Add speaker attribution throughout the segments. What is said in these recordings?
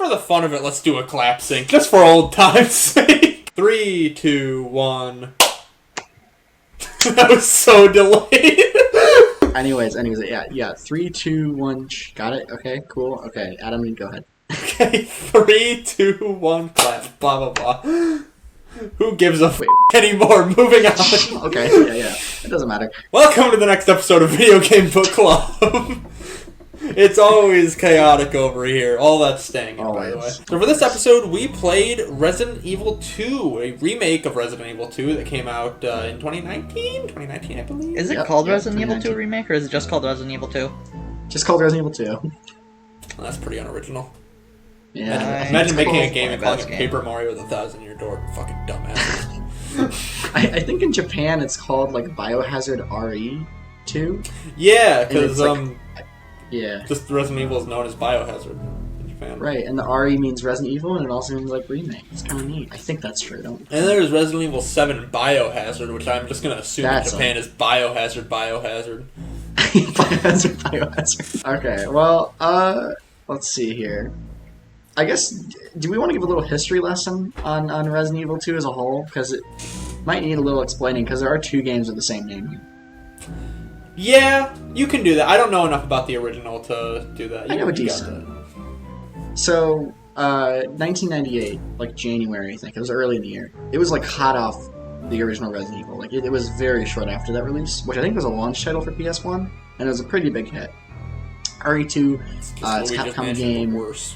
Speaker 1: For the fun of it, let's do a clap sync, just for old time's sake. 3, 2, 1. That was so delayed.
Speaker 2: Anyways, yeah. 3, 2, 1. Got it? Okay, cool. Okay, Adam, you go ahead.
Speaker 1: Okay, 3, 2, 1, clap. Blah, blah, blah. Who gives a f*** anymore? Moving on.
Speaker 2: Okay, yeah. It doesn't matter.
Speaker 1: Welcome to the next episode of Video Game Book Club. It's always chaotic over here. All that's staying in, by the way. So for this episode, we played Resident Evil 2, a remake of Resident Evil 2 that came out in 2019? 2019, I believe.
Speaker 3: Is it called Resident Evil 2 Remake, or is it just called Resident Evil 2?
Speaker 2: Just called Resident Evil 2.
Speaker 1: Well, that's pretty unoriginal.
Speaker 2: Yeah.
Speaker 1: Imagine making a game and calling it Paper Mario with a 1,000-year door. Fucking dumbasses.
Speaker 2: I think in Japan it's called, like, Biohazard RE 2.
Speaker 1: Yeah, because,
Speaker 2: yeah.
Speaker 1: just Resident Evil is known as Biohazard in Japan.
Speaker 2: Right, and the RE means Resident Evil, and it also means, like, remake. It's kind of neat. I think that's true, don't you?
Speaker 1: And there's Resident Evil 7 Biohazard, which I'm just going to assume in Japan is Biohazard.
Speaker 2: Biohazard. Okay, well, let's see here. I guess, do we want to give a little history lesson on Resident Evil 2 as a whole? Because it might need a little explaining, because there are 2 games with the same name.
Speaker 1: Yeah, you can do that. I don't know enough about the original to do that.
Speaker 2: I know a decent. So, 1998, like January, I think. It was early in the year. It was, like, hot off the original Resident Evil. Like, it was very short after that release, which I think was a launch title for PS1, and it was a pretty big hit. RE2, it's a Capcom game.
Speaker 1: Worse.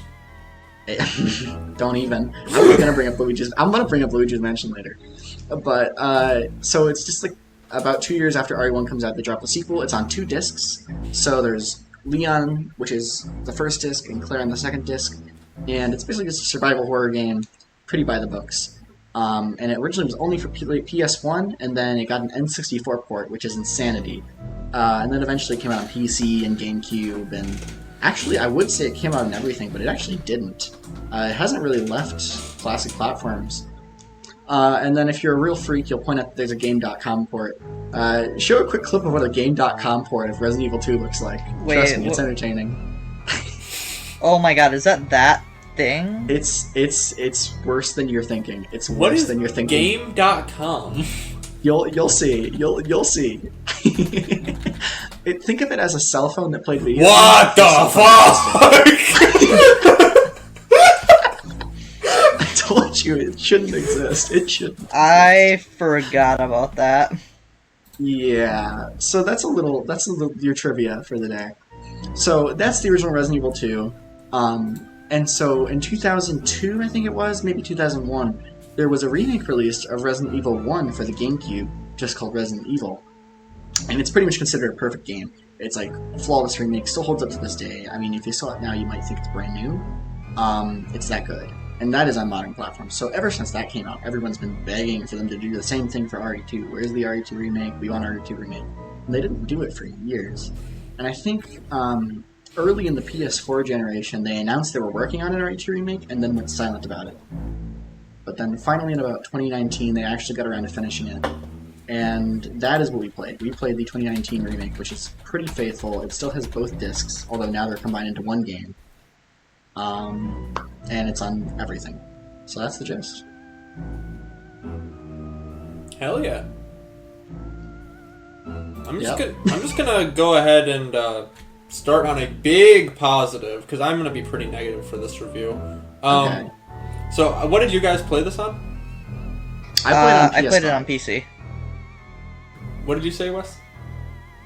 Speaker 2: Don't even. I'm gonna bring up Luigi's Mansion later. But so it's just like about 2 years after RE1 comes out, they drop the sequel. It's on 2 discs. So there's Leon, which is the first disc, and Claire on the second disc. And it's basically just a survival horror game, pretty by the books. And it originally was only for PS1, and then it got an N64 port, which is Insanity. And then eventually came out on PC and GameCube, and actually, I would say it came out on everything, but it actually didn't. It hasn't really left classic platforms. And then if you're a real freak, you'll point out that there's a Game.com port. Show a quick clip of what a Game.com port of Resident Evil 2 looks like.
Speaker 3: Wait,
Speaker 2: trust me, it's entertaining.
Speaker 3: Oh my god, is that thing?
Speaker 2: It's worse than you're thinking. It's worse than you're thinking.
Speaker 1: Game.com?
Speaker 2: You'll see. You'll see. Think of it as a cell phone that played video.
Speaker 1: What the fuck?
Speaker 2: I told you it shouldn't exist. It shouldn't.
Speaker 3: I forgot about that.
Speaker 2: Yeah. So that's your trivia for the day. So that's the original Resident Evil 2. And so in 2002, I think it was, maybe 2001, there was a remake released of Resident Evil 1 for the GameCube, just called Resident Evil. And it's pretty much considered a perfect game. It's like a flawless remake, still holds up to this day. I mean, if you saw it now, you might think it's brand new. It's that good. And that is on modern platforms. So ever since that came out, everyone's been begging for them to do the same thing for RE2. Where's the RE2 remake? We want RE2 remake. And they didn't do it for years. And I think early in the PS4 generation, they announced they were working on an RE2 remake and then went silent about it. But then finally in about 2019, they actually got around to finishing it. And that is what we played. We played the 2019 remake, which is pretty faithful. It still has both discs, although now they're combined into one game. And it's on everything. So that's the gist.
Speaker 1: Hell yeah. I'm just gonna go ahead and start on a big positive, because I'm gonna be pretty negative for this review.
Speaker 2: Okay.
Speaker 1: So, what did you guys play this on?
Speaker 3: I played it on PC.
Speaker 1: What did you say, Wes?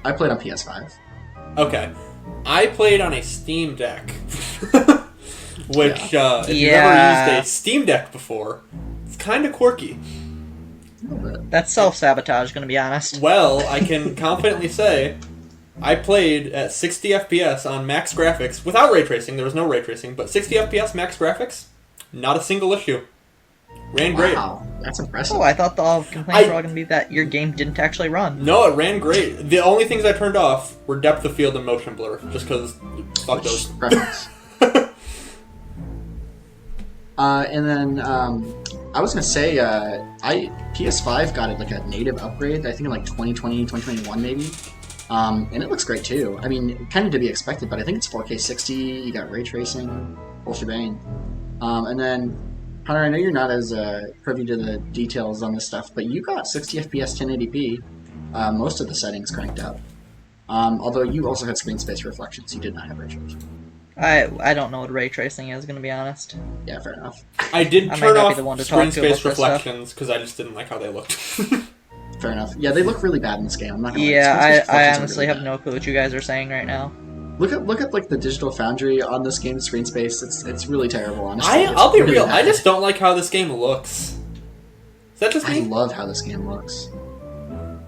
Speaker 2: I played on PS5.
Speaker 1: Okay. I played on a Steam Deck. Which, if you've ever used a Steam Deck before, it's kind of quirky.
Speaker 3: That's self-sabotage, gonna be honest.
Speaker 1: Well, I can confidently say I played at 60 FPS on max graphics, without ray tracing. There was no ray tracing, but 60 FPS max graphics, not a single issue. Ran great.
Speaker 2: Wow, that's impressive.
Speaker 3: Oh, I thought the complaints were all going to be that your game didn't actually run.
Speaker 1: No, it ran great. The only things I turned off were depth of field and motion blur, just because, fuck those.
Speaker 2: Preference. And then, I was going to say, PS5 got it like a native upgrade, I think in like 2020, 2021 maybe. And it looks great too. I mean, kind of to be expected, but I think it's 4K 60, you got ray tracing, whole shebang. And then, Hunter, I know you're not as privy to the details on this stuff, but you got 60 FPS 1080p, most of the settings cranked up. Although you also had screen space reflections, you did not have ray tracing.
Speaker 3: I don't know what ray tracing is, gonna be honest.
Speaker 2: Yeah, fair enough.
Speaker 1: I did
Speaker 3: I
Speaker 1: turn
Speaker 3: might not be
Speaker 1: off
Speaker 3: the one to
Speaker 1: screen
Speaker 3: talk to
Speaker 1: space
Speaker 3: about this stuff.
Speaker 1: reflections because I just didn't like how they looked.
Speaker 2: Fair enough. Yeah, they look really bad in this game. I'm not gonna lie.
Speaker 3: Yeah,
Speaker 2: Screen space
Speaker 3: I
Speaker 2: reflections are
Speaker 3: honestly
Speaker 2: really
Speaker 3: have
Speaker 2: bad.
Speaker 3: no clue what you guys are saying right now.
Speaker 2: Look at like the digital foundry on this game's screen space. It's really terrible, honestly.
Speaker 1: I'll be
Speaker 2: It's really
Speaker 1: real.
Speaker 2: bad.
Speaker 1: I just don't like how this game looks. Is that just
Speaker 2: I
Speaker 1: me?
Speaker 2: love how this game looks.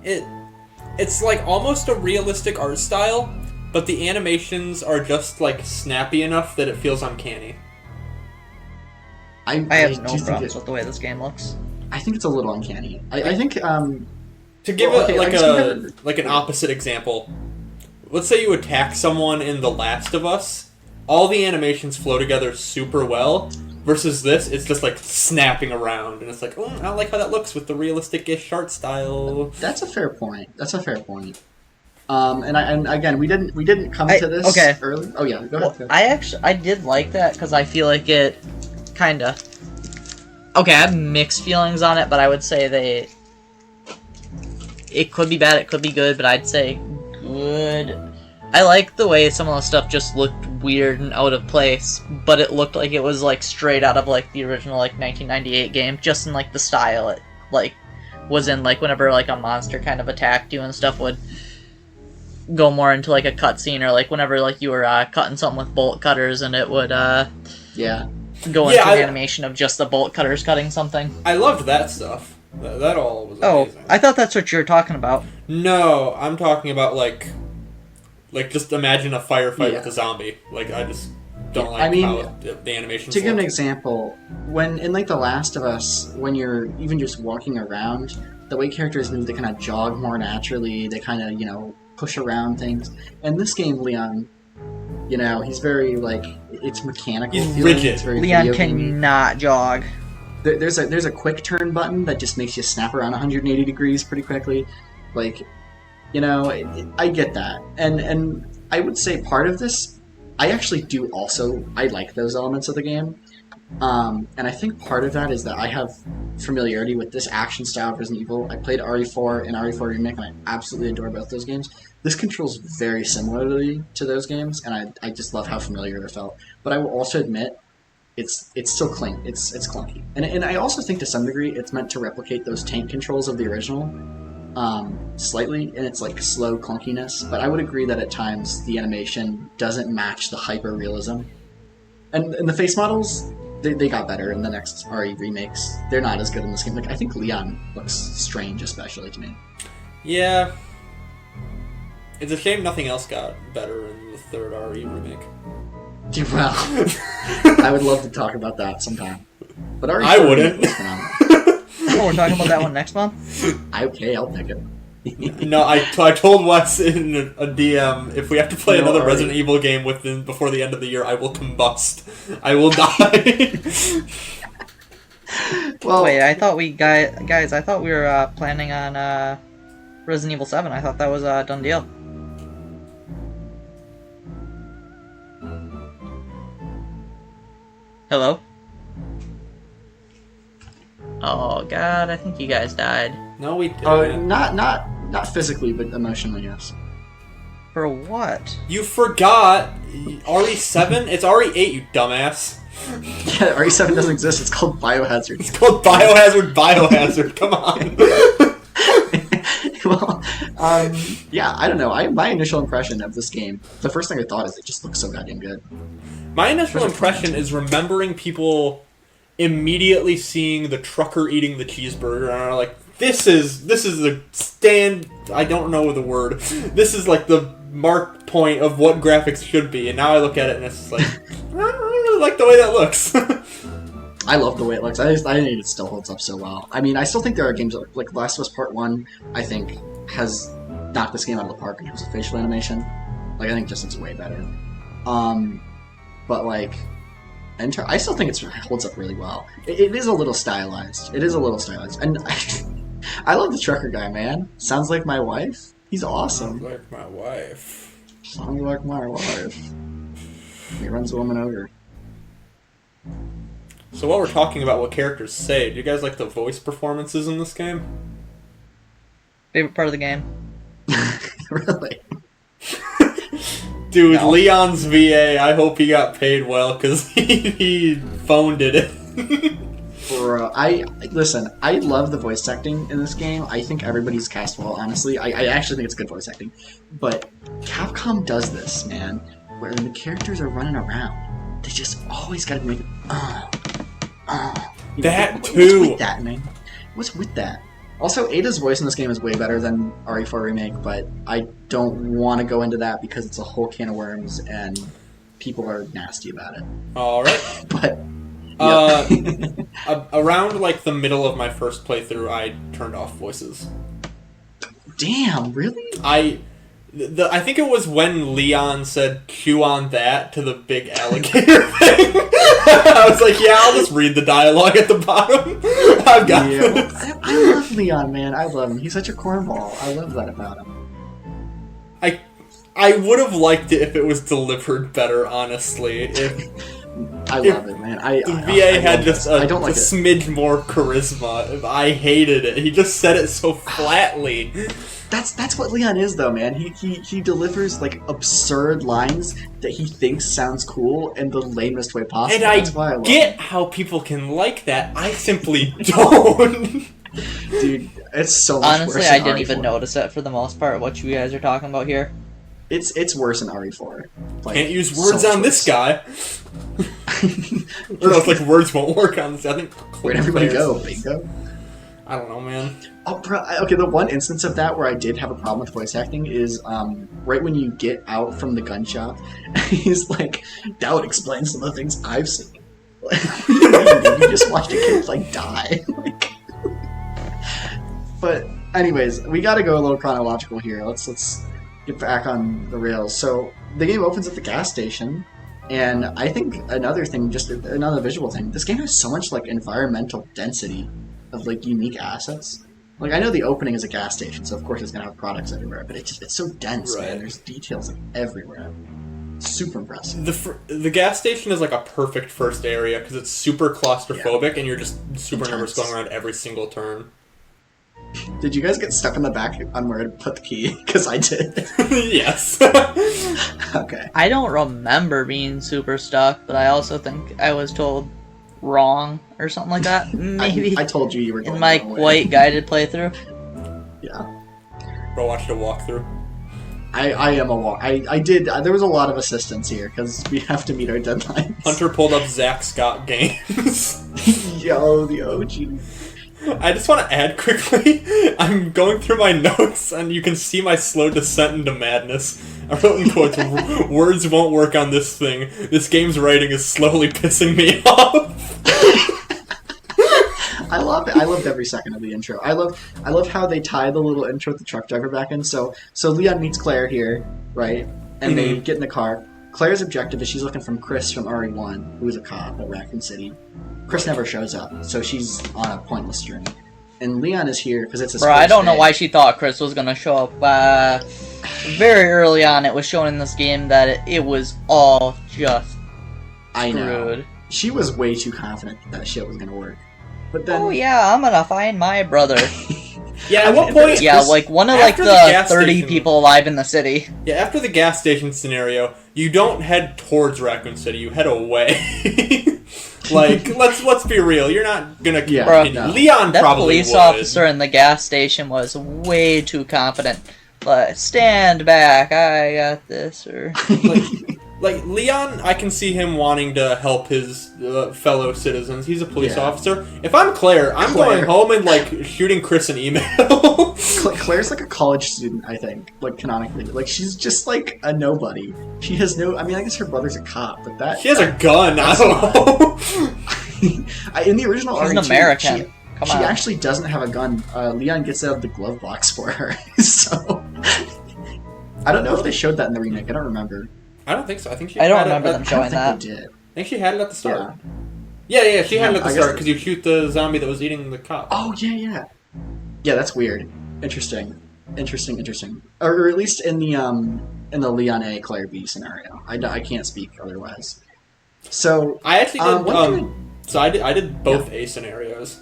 Speaker 1: It's like almost a realistic art style, but the animations are just like snappy enough that it feels uncanny.
Speaker 3: I have no
Speaker 2: do think
Speaker 3: problems with the way this game looks.
Speaker 2: I think it's a little uncanny. I think
Speaker 1: To give
Speaker 2: Well, okay,
Speaker 1: it
Speaker 2: I guess
Speaker 1: like an opposite example, let's say you attack someone in The Last of Us, all the animations flow together super well. Versus this, it's just like snapping around, and it's like, oh, I don't like how that looks with the realistic-ish art style.
Speaker 2: that's a fair point. And again, we didn't come to this
Speaker 3: okay.
Speaker 2: early. Oh yeah, go
Speaker 3: Well,
Speaker 2: ahead.
Speaker 3: I did like that because I feel like it kinda. Okay, I have mixed feelings on it, but I would say it could be bad, it could be good, but I'd say good. I like the way some of the stuff just looked weird and out of place, but it looked like it was like straight out of like the original like 1998 game, just in like the style it like was in, like whenever like a monster kind of attacked you and stuff would go more into like a cutscene, or like whenever like you were cutting something with bolt cutters and it would
Speaker 2: Yeah.
Speaker 3: go into an animation of just the bolt cutters cutting something.
Speaker 1: I loved that stuff. That all was
Speaker 3: Oh,
Speaker 1: amazing.
Speaker 3: I thought that's what you were talking about.
Speaker 1: No, I'm talking about like just imagine a firefight
Speaker 2: Yeah.
Speaker 1: with a zombie. Like I just don't like
Speaker 2: I mean,
Speaker 1: how the animations
Speaker 2: To give an
Speaker 1: look.
Speaker 2: example, when in like The Last of Us, when you're even just walking around, the way characters move, they kind of jog more naturally. They kind of push around things. And this game, Leon, he's very like it's mechanical.
Speaker 1: He's
Speaker 2: feeling.
Speaker 1: rigid.
Speaker 2: It's very
Speaker 3: Leon
Speaker 2: video gamey.
Speaker 3: cannot jog.
Speaker 2: There's a quick turn button that just makes you snap around 180 degrees pretty quickly. Like, I get that, and I would say part of this, I actually do also, I like those elements of the game, and I think part of that is that I have familiarity with this action style of Resident Evil. I played RE4 and RE4 Remake, and I absolutely adore both those games. This controls very similarly to those games, and I just love how familiar it felt. But I will also admit, it's still clean. It's clunky, and I also think to some degree it's meant to replicate those tank controls of the original, slightly in its like slow clunkiness. But I would agree that at times the animation doesn't match the hyper realism, and the face models they got better in the next RE remakes. They're not as good in this game. Like I think Leon looks strange, especially to me.
Speaker 1: Yeah. It's a shame nothing else got better in the third RE remake.
Speaker 2: Well, I would love to talk about that sometime. But RE4
Speaker 1: I wouldn't.
Speaker 2: was phenomenal.
Speaker 3: Oh, we're talking about that one next month?
Speaker 2: Okay, I'll pick it.
Speaker 1: No, I told Wes in a DM, if we have to play
Speaker 2: No,
Speaker 1: another
Speaker 2: RE.
Speaker 1: Resident Evil game before the end of the year, I will combust. I will die.
Speaker 2: Well,
Speaker 3: Wait, I thought guys, I thought we were planning on Resident Evil 7. I thought that was a done deal. Hello? Oh god, I think you guys died.
Speaker 1: No, we didn't.
Speaker 2: not physically, but emotionally, yes.
Speaker 3: For what?
Speaker 1: You forgot RE7? It's RE8, you dumbass.
Speaker 2: Yeah, RE7 doesn't exist. It's called Biohazard.
Speaker 1: It's called Biohazard. Come on.
Speaker 2: Well, yeah, I don't know. My initial impression of this game, the first thing I thought is it just looks so goddamn good.
Speaker 1: My initial impression is remembering people immediately seeing the trucker eating the cheeseburger and are like, this is the stand. I don't know the word. This is like the mark point of what graphics should be. And now I look at it and it's just like, I don't really like the way that looks.
Speaker 2: I love the way it looks. I think it still holds up so well. I mean, I still think there are games like Last of Us Part 1, I think, has knocked this game out of the park in terms of facial animation. Like, I think it just looks way better. But, like, I still think it holds up really well. It is a little stylized. And I love the trucker guy, man. Sounds like my wife. He's awesome.
Speaker 1: Like my wife.
Speaker 2: Sounds like my wife. He runs a woman over.
Speaker 1: So while we're talking about what characters say, do you guys like the voice performances in this game?
Speaker 3: Favorite part of the game?
Speaker 2: Really?
Speaker 1: Dude,
Speaker 2: No.
Speaker 1: Leon's VA, I hope he got paid well, because he phoned it.
Speaker 2: Bro, listen, I love the voice acting in this game. I think everybody's cast well, honestly. I actually think it's good voice acting. But Capcom does this, man, where the characters are running around. They just always gotta make
Speaker 1: That
Speaker 2: What's
Speaker 1: too!
Speaker 2: with that, man? What's with that? Also, Ada's voice in this game is way better than RE4 Remake, but I don't want to go into that because it's a whole can of worms and people are nasty about it.
Speaker 1: Alright.
Speaker 2: But
Speaker 1: Around, like, the middle of my first playthrough, I turned off voices.
Speaker 2: damn, really?
Speaker 1: I think it was when Leon said "Q on that" to the big alligator thing. I was like, yeah, I'll just read the dialogue at the bottom. I've got this.
Speaker 2: I love Leon, man. I love him. He's such a cornball. I love that about him.
Speaker 1: I would have liked it if it was delivered better, honestly.
Speaker 2: I love it, man.
Speaker 1: The VA had just a
Speaker 2: don't like
Speaker 1: smidge more charisma. I hated it. He just said it so flatly.
Speaker 2: That's what Leon is, though, man. He delivers like absurd lines that he thinks sounds cool in the lamest way possible.
Speaker 1: And
Speaker 2: That's why I love
Speaker 1: get
Speaker 2: him.
Speaker 1: how people can like that. I simply don't.
Speaker 2: Dude, it's so much
Speaker 3: Honestly,
Speaker 2: worse
Speaker 3: I
Speaker 2: than
Speaker 3: didn't
Speaker 2: RE4.
Speaker 3: even notice it for the most part, what you guys are talking about here.
Speaker 2: It's worse than RE4. Like,
Speaker 1: Can't use
Speaker 2: so
Speaker 1: words
Speaker 2: much
Speaker 1: on this
Speaker 2: worse.
Speaker 1: guy. Or else, like, words won't work on this. I think.
Speaker 2: Where'd everybody go? Bingo?
Speaker 1: I don't know, man.
Speaker 2: Oh, bro, okay, the one instance of that where I did have a problem with voice acting is right when you get out from the gun shop, he's like, that would explain some of the things I've seen. What do you mean, dude? You just watched a kid, like, die. Like... But, anyways, we gotta go a little chronological here. Let's get back on the rails. So, the game opens at the gas station, and I think another thing, just another visual thing, this game has so much, like, environmental density of, like, unique assets. Like, I know the opening is a gas station, so of course it's gonna have products everywhere, but it's so dense,
Speaker 1: Right.
Speaker 2: man. There's details, like, everywhere. Super impressive.
Speaker 1: The gas station is like a perfect first area because it's super claustrophobic and you're just super nervous going around every single turn.
Speaker 2: Did you guys get stuck in the back on where to put the key? Because I did.
Speaker 1: Yes.
Speaker 2: Okay.
Speaker 3: I don't remember being super stuck, but I also think I was told wrong or something like that. Maybe
Speaker 2: I told you were going
Speaker 3: in my
Speaker 2: the wrong way.
Speaker 3: quite guided playthrough.
Speaker 2: Yeah.
Speaker 1: Bro, watch the walkthrough.
Speaker 2: I am a walk. I did. There was a lot of assistance here because we have to meet our deadlines.
Speaker 1: Hunter pulled up Zach Scott Games.
Speaker 2: Yo, the OG.
Speaker 1: I just want to add quickly, I'm going through my notes and you can see my slow descent into madness. I wrote in quotes, words won't work on this thing. This game's writing is slowly pissing me off.
Speaker 2: I love it. I loved every second of the intro. I love how they tie the little intro with the truck driver back in. So Leon meets Claire here, right? And they get in the car. Claire's objective is she's looking for Chris from RE1, who is a cop at Raccoon City. Chris never shows up, so she's on a pointless journey. And Leon is here because it's his
Speaker 3: Bro, I
Speaker 2: first
Speaker 3: don't know
Speaker 2: day.
Speaker 3: why she thought Chris was gonna show up. Very early on, it was shown in this game that it was all just
Speaker 2: I know.
Speaker 3: screwed.
Speaker 2: She was way too confident that shit was gonna work. But then,
Speaker 3: Oh yeah, I'm gonna find my brother.
Speaker 1: Yeah, at what point...
Speaker 3: Yeah, like one of like
Speaker 1: After
Speaker 3: the,
Speaker 1: the gas
Speaker 3: 30
Speaker 1: station-
Speaker 3: people alive in the city.
Speaker 1: Yeah, after the gas station scenario, you don't head towards Raccoon City, you head away. Like, let's be real, you're not gonna
Speaker 2: Yeah,
Speaker 1: continue.
Speaker 2: no.
Speaker 1: Leon
Speaker 3: That
Speaker 1: probably
Speaker 3: police
Speaker 1: would.
Speaker 3: officer in the gas station was way too confident. Like, stand back, I got this, or...
Speaker 1: Like, Leon, I can see him wanting to help his fellow citizens. He's a police
Speaker 2: Yeah.
Speaker 1: officer. If I'm Claire, I'm going home and, like, shooting Chris an email.
Speaker 2: Claire's like a college student, I think, like canonically. Like she's just like a nobody. She has no. I mean, I guess her brother's a cop, but that
Speaker 1: She has a gun, I don't know.
Speaker 2: in the original
Speaker 3: She's an
Speaker 2: RE2,
Speaker 3: American. Come
Speaker 2: she
Speaker 3: on.
Speaker 2: actually doesn't have a gun. Leon gets out of the glove box for her. So I don't know if they showed that in the remake. I don't remember.
Speaker 1: I don't think so. I think she
Speaker 3: I don't
Speaker 1: had
Speaker 3: remember
Speaker 1: it
Speaker 3: them
Speaker 1: at,
Speaker 3: showing
Speaker 2: I
Speaker 3: that.
Speaker 2: think they did.
Speaker 1: I think she had it at the start.
Speaker 2: Yeah.
Speaker 1: Yeah, she had it at the
Speaker 2: I guess
Speaker 1: start
Speaker 2: they-
Speaker 1: because you shoot the zombie that was eating the cop.
Speaker 2: Oh yeah. Yeah, that's weird. Interesting. Or at least in the Leon A. Claire B. scenario. I can't speak otherwise. So
Speaker 1: I actually did.
Speaker 2: one thing
Speaker 1: So I did both A scenarios.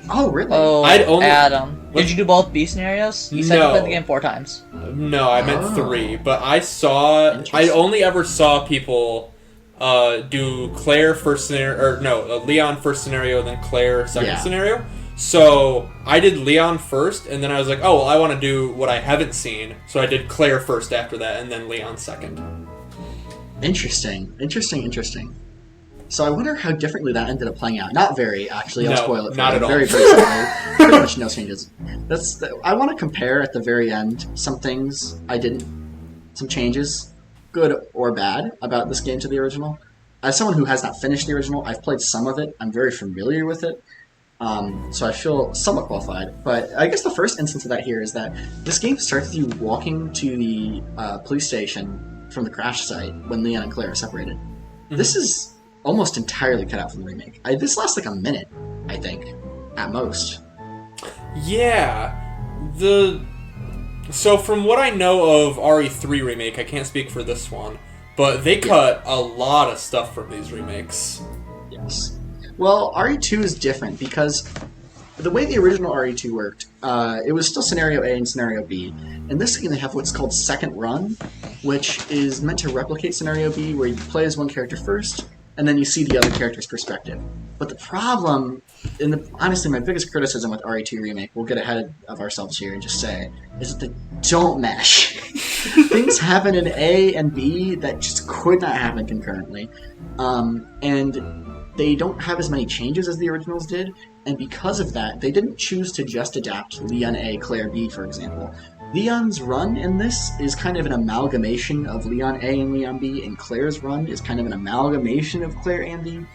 Speaker 2: Oh, really?
Speaker 3: Oh, Adam.
Speaker 1: What?
Speaker 3: Did you do both B scenarios? You said you
Speaker 1: No.
Speaker 3: played the game 4 times.
Speaker 1: No, I meant 3. But I only ever saw people do Claire first scenario, or no, Leon first scenario, then Claire second scenario. So I did Leon first, and then I was like, oh, well, I want to do what I haven't seen. So I did Claire first after that, and then Leon second.
Speaker 2: Interesting. So I wonder how differently that ended up playing out. Not very, actually. I'll spoil it for
Speaker 1: not
Speaker 2: you.
Speaker 1: at all.
Speaker 2: Very, very similar. Pretty much no changes. I want to compare at the very end some things I didn't, some changes, good or bad, about this game to the original. As someone who has not finished the original, I've played some of it. I'm very familiar with it. So I feel somewhat qualified. But I guess the first instance of that here is that this game starts with you walking to the police station from the crash site when Leon and Claire are separated. Mm-hmm. This is almost entirely cut out from the remake. This lasts like a minute, I think, at most.
Speaker 1: Yeah. So from what I know of RE3 Remake, I can't speak for this one, but they cut a lot of stuff from these remakes.
Speaker 2: Yes. Well, RE2 is different because the way the original RE2 worked, it was still Scenario A and Scenario B. In this game, they have what's called Second Run, which is meant to replicate Scenario B, where you play as one character first, and then you see the other character's perspective. But the problem, honestly, my biggest criticism with RE2 Remake, we'll get ahead of ourselves here and just say, is that they don't mesh. Things happen in A and B that just could not happen concurrently. And they don't have as many changes as the originals did, and because of that, they didn't choose to just adapt Leon A, Claire B, for example. Leon's run in this is kind of an amalgamation of Leon A and Leon B, and Claire's run is kind of an amalgamation of Claire and B.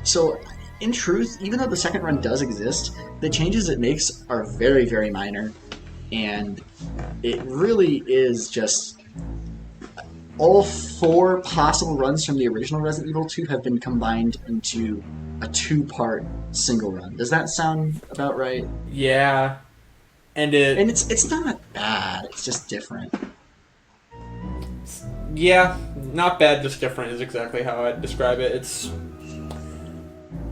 Speaker 2: So, in truth, even though the second run does exist, the changes it makes are very, very minor, and it really is just... All 4 possible runs from the original Resident Evil 2 have been combined into a 2-part single run. Does that sound about right?
Speaker 1: Yeah. And
Speaker 2: it's not bad, it's just different.
Speaker 1: Yeah, not bad, just different is exactly how I'd describe it.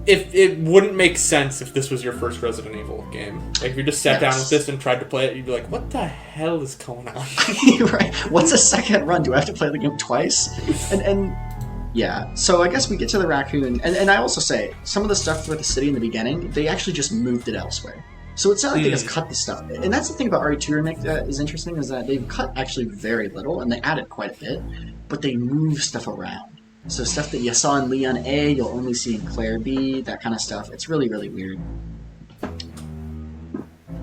Speaker 1: It wouldn't make sense if this was your first Resident Evil game. Like, if you just sat down with this and tried to play it, you'd be like, what the hell is going on?
Speaker 2: Right. What's a second run? Do I have to play the game twice? And yeah, so I guess we get to the raccoon, and I also say, some of the stuff with the city in the beginning, they actually just moved it elsewhere. So it's not like they just cut the stuff. And that's the thing about RE2 Remake that is interesting, is that they've cut actually very little, and they added quite a bit, but they move stuff around. So stuff that you saw in Leon A, you'll only see in Claire B, that kind of stuff. It's really, really weird.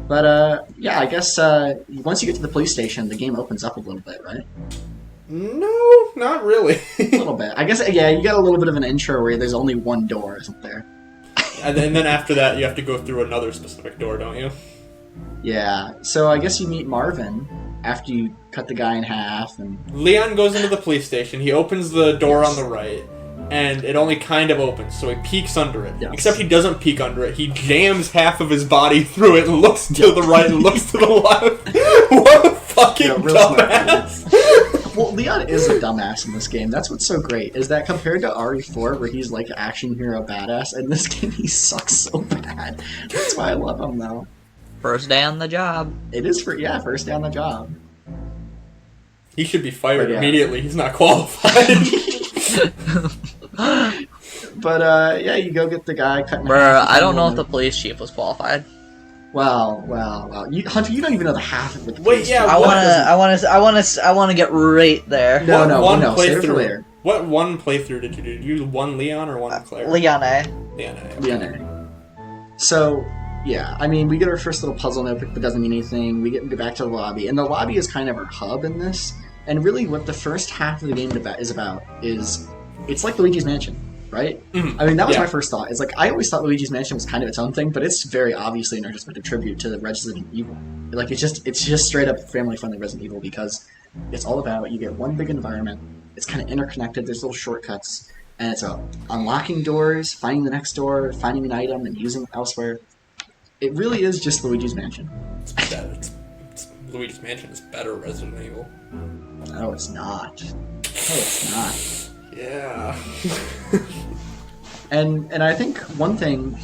Speaker 2: But, yeah, I guess once you get to the police station, the game opens up a little bit, right?
Speaker 1: No, not really.
Speaker 2: A little bit. I guess, yeah, you got a little bit of an intro where there's only one door, isn't there?
Speaker 1: And then after that, you have to go through another specific door, don't you?
Speaker 2: Yeah, so I guess you meet Marvin after you cut the guy in half, and...
Speaker 1: Leon goes into the police station, he opens the door on the right, and it only kind of opens, so he peeks under it.
Speaker 2: Yes.
Speaker 1: Except he doesn't peek under it, he jams half of his body through it and looks to the right and looks to the left. What a fucking dumbass!
Speaker 2: Well, Leon is a dumbass in this game. That's what's so great, is that compared to RE4, where he's like action hero badass, in this game he sucks so bad. That's why I love him, though.
Speaker 3: First day on the job.
Speaker 2: It is first day on the job.
Speaker 1: He should be fired immediately. He's not qualified.
Speaker 2: But yeah, you go get the guy cut in half.
Speaker 3: Bruh, I don't know if the police chief was qualified.
Speaker 2: Well. Hunter, you don't even know the half of it.
Speaker 1: Wait, yeah.
Speaker 3: I wanna get right there.
Speaker 2: No. Save it for later.
Speaker 1: What one playthrough did you do? Did you do one Leon or one Claire?
Speaker 3: Leon A.
Speaker 1: Leon A.
Speaker 2: So, yeah, I mean, we get our first little puzzle notebook that doesn't mean anything. We get back to the lobby, and the lobby is kind of our hub in this. And really, what the first half of the game is about is, it's like Luigi's Mansion, right? Mm-hmm. I mean, that was my first thought. It's like, I always thought Luigi's Mansion was kind of its own thing, but it's very obviously an retrospective tribute to the Resident Evil. Like, it's just straight up family-friendly Resident Evil, because it's all about, you get one big environment, it's kind of interconnected, there's little shortcuts, and it's about unlocking doors, finding the next door, finding an item, and using it elsewhere. It really is just Luigi's Mansion.
Speaker 1: Luigi's Mansion is better Resident Evil.
Speaker 2: No, it's not. No, it's not.
Speaker 1: Yeah.
Speaker 2: And I think one thing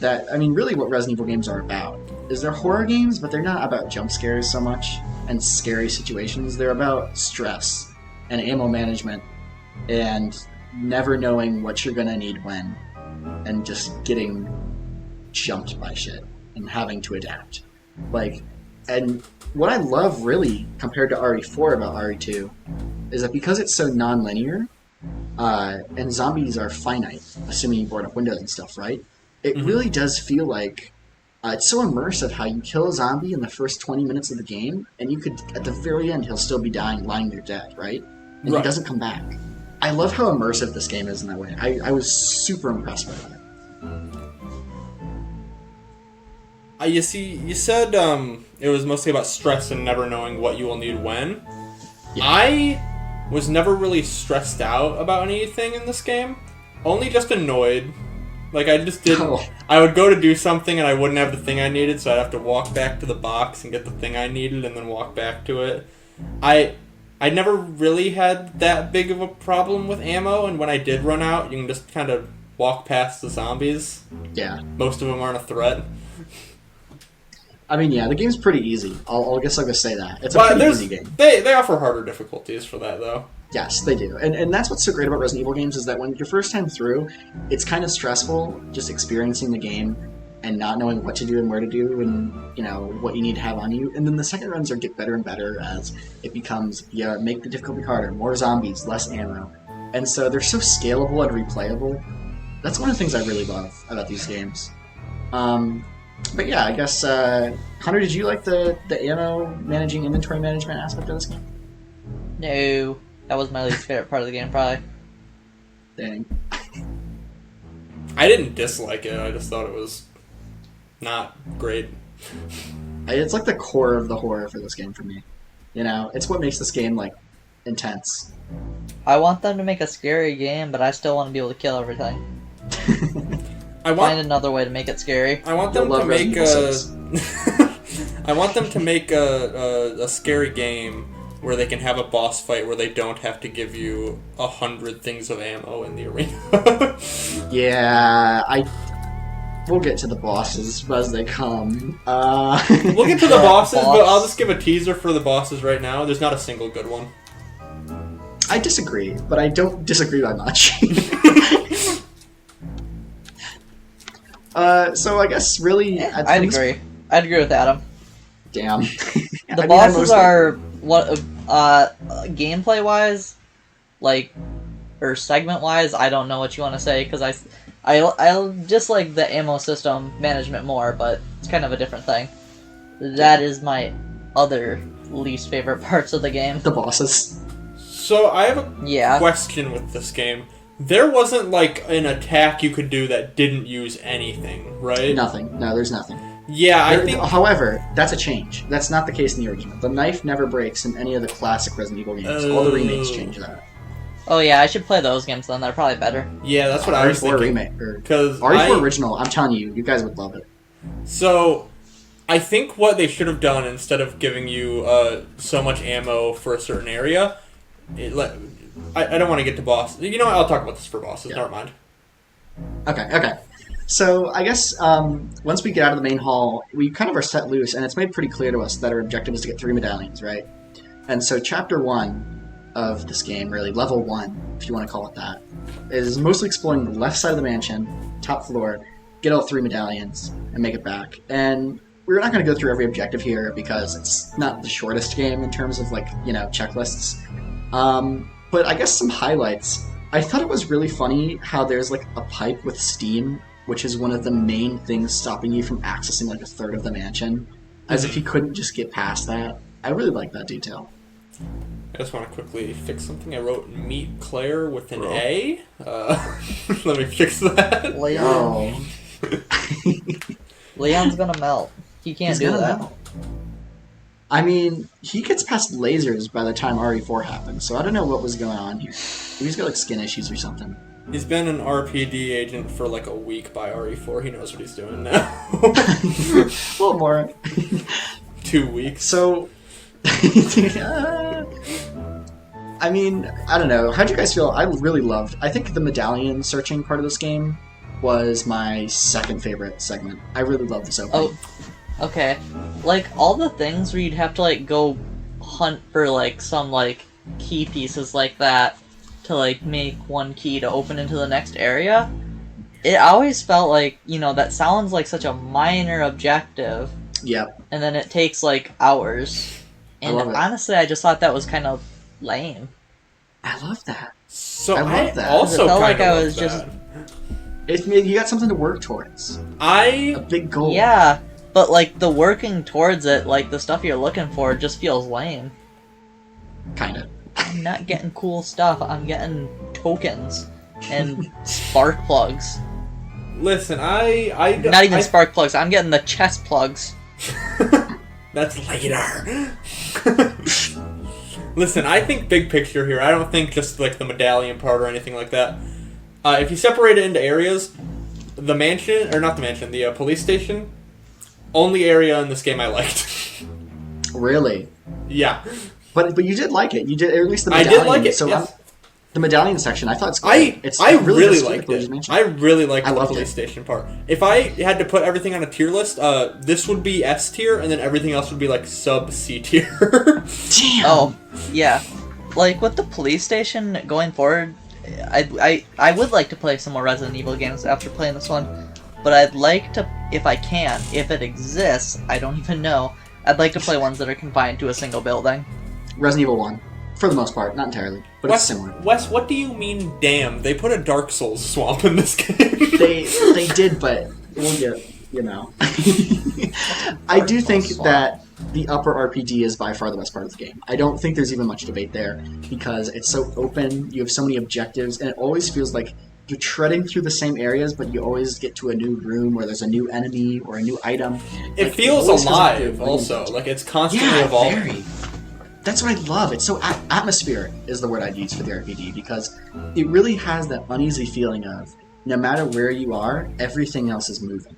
Speaker 2: that, I mean, really what Resident Evil games are about is they're horror games, but they're not about jump scares so much and scary situations. They're about stress and ammo management and never knowing what you're gonna need when, and just getting jumped by shit and having to adapt. Like, and what I love really compared to RE4 about RE2 is that because it's so non-linear, and zombies are finite, assuming you board up windows and stuff, right? It really does feel like it's so immersive how you kill a zombie in the first 20 minutes of the game, and you could, at the very end, he'll still be lying there dead, right? And he doesn't come back. I love how immersive this game is in that way. I was super impressed by that.
Speaker 1: You see, you said it was mostly about stress and never knowing what you will need when. Yeah. I was never really stressed out about anything in this game. Only just annoyed. Like, I just didn't... Oh. I would go to do something and I wouldn't have the thing I needed, so I'd have to walk back to the box and get the thing I needed and then walk back to it. I never really had that big of a problem with ammo, and when I did run out, you can just kind of walk past the zombies.
Speaker 2: Yeah.
Speaker 1: Most of them aren't a threat.
Speaker 2: I mean, yeah, the game's pretty easy. I guess I'll just say that. It's a pretty easy game.
Speaker 1: They offer harder difficulties for that, though.
Speaker 2: Yes, they do. And that's what's so great about Resident Evil games is that when your first time through, it's kind of stressful just experiencing the game and not knowing what to do and where to do and, you know, what you need to have on you. And then the second runs get better and better as it becomes, make the difficulty harder, more zombies, less ammo. And so they're so scalable and replayable. That's one of the things I really love about these games. But yeah, I guess, Hunter, did you like the ammo managing, inventory management aspect of this game?
Speaker 3: No. That was my least favorite part of the game, probably.
Speaker 2: Dang.
Speaker 1: I didn't dislike it, I just thought it was not great.
Speaker 2: It's like the core of the horror for this game for me. You know, it's what makes this game, like, intense.
Speaker 3: I want them to make a scary game, but I still want to be able to kill everything. Find another way to make it scary.
Speaker 1: I want them to make I want them to make a scary game where they can have a boss fight where they don't have to give you 100 things of ammo in the arena.
Speaker 2: Yeah, we'll get to the bosses as they come.
Speaker 1: We'll get to the bosses, but I'll just give a teaser for the bosses right now. There's not a single good one.
Speaker 2: I disagree, but I don't disagree by much. So I guess really...
Speaker 3: I'd agree. I'd agree with Adam.
Speaker 2: Damn.
Speaker 3: The bosses are... gameplay-wise, like, or segment-wise, I don't know what you want to say, because I just like the ammo system management more, but it's kind of a different thing. That is my other least favorite parts of the game.
Speaker 2: The bosses.
Speaker 1: So, I have a question with this game. There wasn't, like, an attack you could do that didn't use anything, right?
Speaker 2: Nothing. No, there's nothing.
Speaker 1: Yeah, I think...
Speaker 2: However, that's a change. That's not the case in the original. The knife never breaks in any of the classic Resident Evil games. All the remakes change that.
Speaker 3: Oh yeah, I should play those games then. They're probably better.
Speaker 1: Yeah, that's what I was thinking.
Speaker 2: Remake, RE4 original, I'm telling you, you guys would love it.
Speaker 1: So, I think what they should have done, instead of giving you so much ammo for a certain area... I don't want to get to bosses. You know what? I'll talk about this for bosses. Yeah. Never mind.
Speaker 2: Okay. So, I guess once we get out of the main hall, we kind of are set loose, and it's made pretty clear to us that our objective is to get 3 medallions, right? And so Chapter 1 of this game, really, Level 1, if you want to call it that, is mostly exploring the left side of the mansion, top floor, get all 3 medallions, and make it back. And we're not going to go through every objective here, because it's not the shortest game in terms of, like, you know, checklists. But I guess some highlights. I thought it was really funny how there's, like, a pipe with steam, which is one of the main things stopping you from accessing, like, a third of the mansion. As if you couldn't just get past that. I really like that detail.
Speaker 1: I just want to quickly fix something. I wrote meet Claire with an A. Let me fix that.
Speaker 3: Leon. Leon's gonna melt. He can't do that. Melt.
Speaker 2: I mean, he gets past lasers by the time RE4 happens, so I don't know what was going on here. He's got, like, skin issues or something.
Speaker 1: He's been an RPD agent for, like, a week by RE4. He knows what he's doing now.
Speaker 2: A little more.
Speaker 1: 2 weeks.
Speaker 2: So... I mean, I don't know. How'd you guys feel? I really loved... I think the medallion searching part of this game was my second favorite segment. I really love this opening.
Speaker 3: Oh, okay. Like, all the things where you'd have to, like, go hunt for, like, some, like, key pieces like that to, like, make one key to open into the next area, it always felt like, you know, that sounds like such a minor objective.
Speaker 2: Yep.
Speaker 3: And then it takes, like, hours. And
Speaker 2: I love it.
Speaker 3: honestly, I just thought that was kind of lame.
Speaker 2: I love that.
Speaker 1: So
Speaker 2: I love that.
Speaker 1: also
Speaker 3: It felt
Speaker 1: kind
Speaker 3: like I
Speaker 1: of
Speaker 3: was just...
Speaker 2: You got something to work towards. A big goal.
Speaker 3: Yeah, but, like, the working towards it, like, the stuff you're looking for just feels lame.
Speaker 2: Kinda.
Speaker 3: I'm not getting cool stuff, I'm getting tokens and spark plugs.
Speaker 1: Listen,
Speaker 3: Not even spark plugs, I'm getting the chest plugs.
Speaker 1: That's later. Listen, I think big picture here. I don't think just like the medallion part or anything like that. If you separate it into areas, the mansion, or not the mansion, the police station, only area in this game I liked.
Speaker 2: Really?
Speaker 1: Yeah.
Speaker 2: But you did like it. You did, or at least the medallion.
Speaker 1: I did like it.
Speaker 2: So
Speaker 1: Yes.
Speaker 2: the medallion section, I thought it's great.
Speaker 1: I really
Speaker 2: just
Speaker 1: liked
Speaker 2: like
Speaker 1: it.
Speaker 2: Mansion.
Speaker 1: I really liked
Speaker 2: I
Speaker 1: the
Speaker 2: loved
Speaker 1: police
Speaker 2: it.
Speaker 1: station part. If I had to put everything on a tier list, this would be S tier, and then everything else would be like sub C tier.
Speaker 2: Damn.
Speaker 3: Oh, yeah. Like, with the police station going forward, I would like to play some more Resident Evil games after playing this one, but I'd like to, if I can, if it exists, I don't even know, I'd like to play ones that are confined to a single building.
Speaker 2: Resident Evil 1. For the most part, not entirely, but it's similar.
Speaker 1: Wes, what do you mean, damn? They put a Dark Souls swamp in this game.
Speaker 2: They did, but we'll get, you know. I do think that the upper RPG is by far the best part of the game. I don't think there's even much debate there, because it's so open, you have so many objectives, and it always feels like you're treading through the same areas, but you always get to a new room where there's a new enemy or a new item.
Speaker 1: It feels alive, also. Like, it's constantly evolving.
Speaker 2: Very. That's what I love. It's so atmospheric is the word I'd use for the RPG, because it really has that uneasy feeling of no matter where you are, everything else is moving,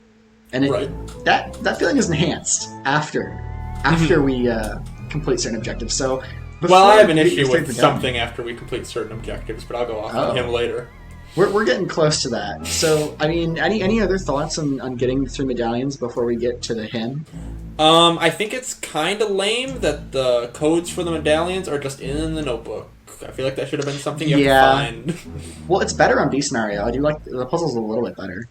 Speaker 2: and that feeling is enhanced after we complete certain objectives. So,
Speaker 1: well, I have an issue with something after we complete certain objectives, but I'll go off on him later.
Speaker 2: We're getting close to that. So, I mean, any other thoughts on getting through medallions before we get to the hymn?
Speaker 1: I think it's kind of lame that the codes for the medallions are just in the notebook. I feel like that should have been something you have to find.
Speaker 2: Well, it's better on B scenario. I do like the puzzle's a little bit better.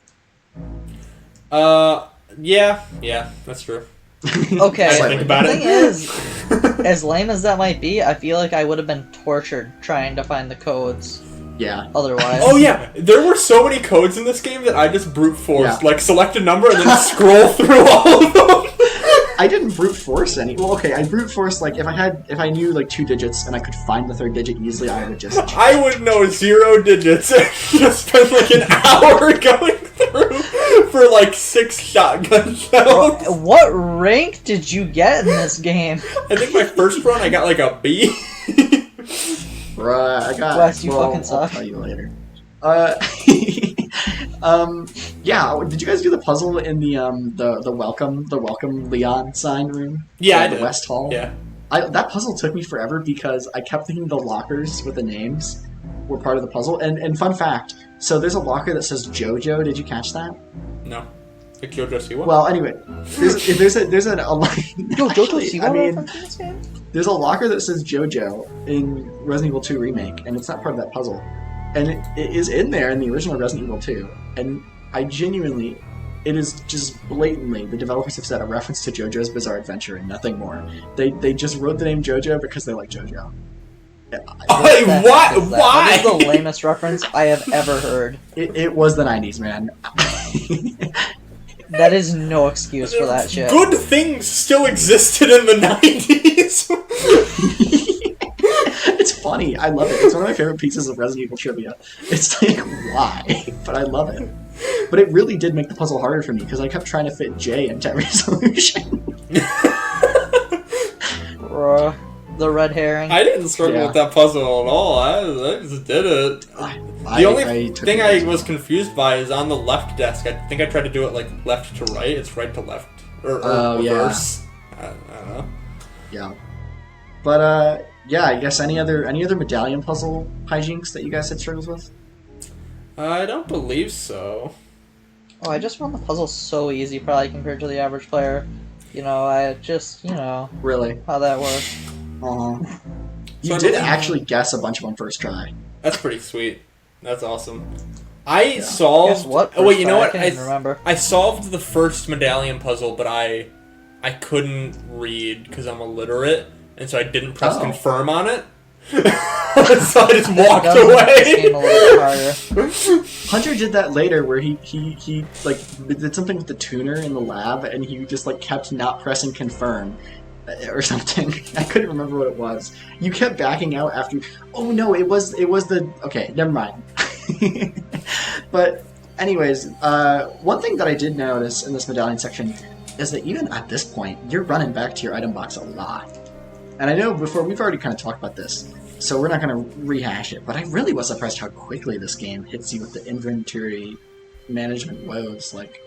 Speaker 1: Yeah, that's true.
Speaker 3: Okay,
Speaker 1: think about
Speaker 3: the
Speaker 1: it.
Speaker 3: thing is, as lame as that might be, I feel like I would have been tortured trying to find the codes.
Speaker 2: Yeah.
Speaker 3: Otherwise.
Speaker 1: Oh yeah, there were so many codes in this game that I just brute forced.
Speaker 2: Yeah.
Speaker 1: Like, select a number and then scroll through all of them.
Speaker 2: I didn't brute force any. Well, okay, I brute force, like, if I knew, like, 2 digits and I could find the 3rd digit easily, I would just...
Speaker 1: I would know 0 digits and just spend, like, an hour going through for, like, 6 shotgun shells.
Speaker 3: What rank did you get in this game?
Speaker 1: I think my first run, I got, like, a B.
Speaker 2: Bruh, I got...
Speaker 3: Wes, you fucking suck.
Speaker 2: I'll tell you later. Yeah, did you guys do the puzzle in the welcome Leon sign room?
Speaker 1: Yeah, I
Speaker 2: the
Speaker 1: did.
Speaker 2: West Hall?
Speaker 1: Yeah.
Speaker 2: That puzzle took me forever because I kept thinking the lockers with the names were part of the puzzle. And fun fact, so there's a locker that says JoJo. Did you catch that?
Speaker 1: No. Like JoJo Siwa?
Speaker 2: Well, anyway, there's a
Speaker 3: JoJo Siwa
Speaker 2: I mean,
Speaker 3: reference in this game?
Speaker 2: there's a locker that says JoJo in Resident Evil 2 Remake, and it's not part of that puzzle. And it is in there in the original Resident Evil 2. And I genuinely, it is just blatantly, the developers have said a reference to JoJo's Bizarre Adventure and nothing more. They just wrote the name JoJo because they like JoJo.
Speaker 1: Wait,
Speaker 3: What the heck is that?
Speaker 1: why?
Speaker 3: That is the lamest reference I have ever heard.
Speaker 2: It was the 90s, man.
Speaker 3: That is no excuse for that shit.
Speaker 1: Good things still existed in the 90s.
Speaker 2: It's funny. I love it. It's one of my favorite pieces of Resident Evil trivia. It's like, why? But I love it. But it really did make the puzzle harder for me because I kept trying to fit J into every solution.
Speaker 3: The red herring.
Speaker 1: I didn't struggle with that puzzle at all. I just did it. The only thing I was confused by is on the left desk. I think I tried to do it like left to right. It's right to left. Or reverse. Yeah. I don't know.
Speaker 2: Yeah. But, yeah, I guess any other medallion puzzle hijinks that you guys had struggles with?
Speaker 1: I don't believe so.
Speaker 3: Oh, I just found the puzzle so easy, probably compared to the average player. You know, I just,
Speaker 2: Really?
Speaker 3: how that works.
Speaker 2: You did actually guess a bunch of them first try.
Speaker 1: That's pretty sweet. That's awesome. I solved.
Speaker 3: Guess what?
Speaker 1: Oh wait, you know what?
Speaker 3: I can't even remember.
Speaker 1: I solved the first medallion puzzle, but I couldn't read because I'm illiterate, and so I didn't press confirm on it. So I just walked away.
Speaker 2: Hunter did that later, where he like did something with the tuner in the lab, and he just like kept not pressing confirm. Or something. I couldn't remember what it was. You kept backing out after. Oh no, it was the. Okay, never mind. But anyways, one thing that I did notice in this medallion section is that even at this point, you're running back to your item box a lot. And I know before we've already kind of talked about this, so we're not going to rehash it. But I really was surprised how quickly this game hits you with the inventory management woes. Like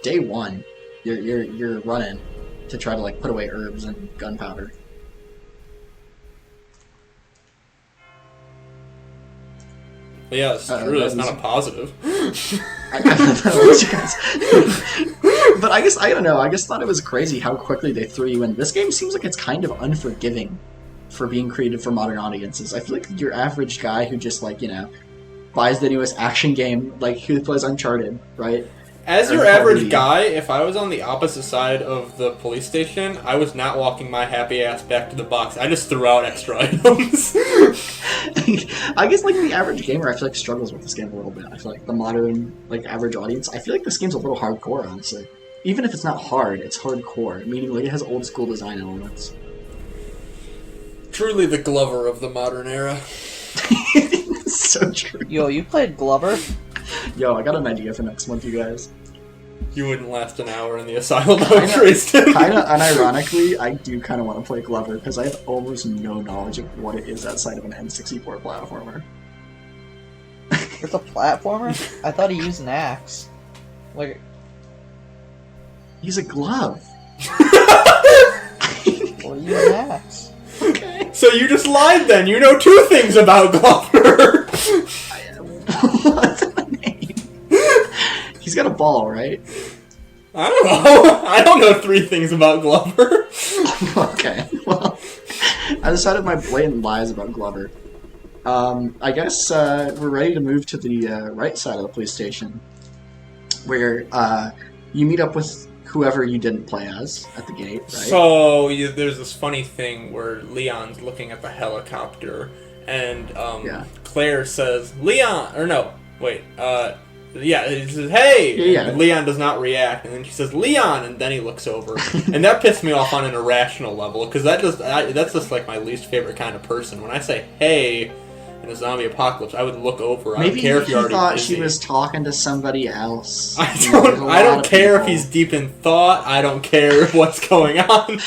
Speaker 2: day one, you're running to try to like put away herbs and gunpowder.
Speaker 1: Well, yeah, it's true. That's not a positive.
Speaker 2: I don't know what you guys... But I guess, I don't know, I just thought it was crazy how quickly they threw you in. This game seems like it's kind of unforgiving for being created for modern audiences. I feel like your average guy who just like, buys the newest action game, like who plays Uncharted, right?
Speaker 1: As your average guy, if I was on the opposite side of the police station, I was not walking my happy ass back to the box. I just threw out extra items.
Speaker 2: I guess, like, the average gamer, I feel like, struggles with this game a little bit. I feel like the modern, like, average audience, I feel like this game's a little hardcore, honestly. Even if it's not hard, it's hardcore, meaning, like, it has old-school design elements.
Speaker 1: Truly the Glover of the modern era.
Speaker 2: So true.
Speaker 3: Yo, you played Glover?
Speaker 2: Yo, I got an idea for next month, you guys.
Speaker 1: You wouldn't last an hour in the asylum, though, Tristan.
Speaker 2: Kinda unironically, I do kind of want to play Glover, because I have almost no knowledge of what it is outside of an N64 platformer.
Speaker 3: It's a platformer? I thought he used an axe. Like...
Speaker 2: He's a glove.
Speaker 3: Well, you an axe.
Speaker 2: Okay.
Speaker 1: So you just lied then. You know two things about Glover.
Speaker 2: What's the name? He's got a ball, right?
Speaker 1: I don't know. I don't know three things about Glover.
Speaker 2: Okay, well, I decided my blatant lies about Glover. I guess we're ready to move to the right side of the police station, where you meet up with whoever you didn't play as at the gate, right?
Speaker 1: So there's this funny thing where Leon's looking at the helicopter, and Claire says, Leon, or no, wait, he says, hey!
Speaker 2: Yeah.
Speaker 1: And Leon does not react, and then she says, Leon! And then he looks over. And that pissed me off on an irrational level, because that's just like my least favorite kind of person. When I say, hey, in a zombie apocalypse, I would look over. I don't care if you're already
Speaker 2: thought
Speaker 1: busy.
Speaker 2: she was talking to somebody else.
Speaker 1: I don't care if he's deep in thought. I don't care what's going on.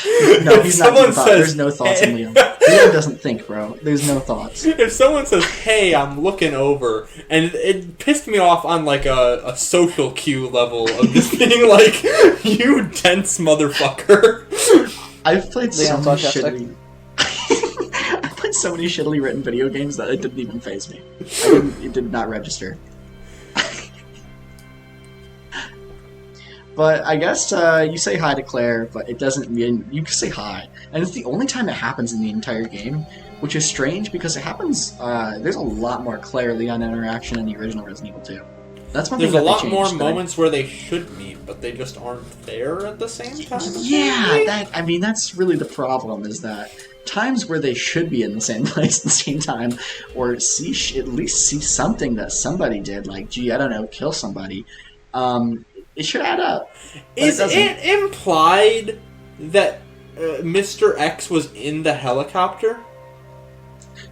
Speaker 2: No, he's not deep in thought. There's no thoughts in Leon. Leon doesn't think, bro. There's no thoughts.
Speaker 1: If someone says, hey, I'm looking over, and it pissed me off on like a social cue level of just being like, you dense motherfucker.
Speaker 2: I've played so many shittily... I've played so many shittily written video games that it didn't even faze me. It did not register. But I guess you say hi to Claire, but it doesn't mean... You can say hi. And it's the only time it happens in the entire game, which is strange because it happens... there's a lot more Claire-Leon interaction in the original Resident Evil 2. That's one thing
Speaker 1: There's
Speaker 2: that
Speaker 1: a lot
Speaker 2: they
Speaker 1: more
Speaker 2: changed,
Speaker 1: moments where they should meet, but they just aren't there at the same time.
Speaker 2: Yeah, that's really the problem, is that times where they should be in the same place at the same time, or at least see something that somebody did, like, gee, I don't know, kill somebody, it should add up.
Speaker 1: Is it implied that Mr. X was in the helicopter?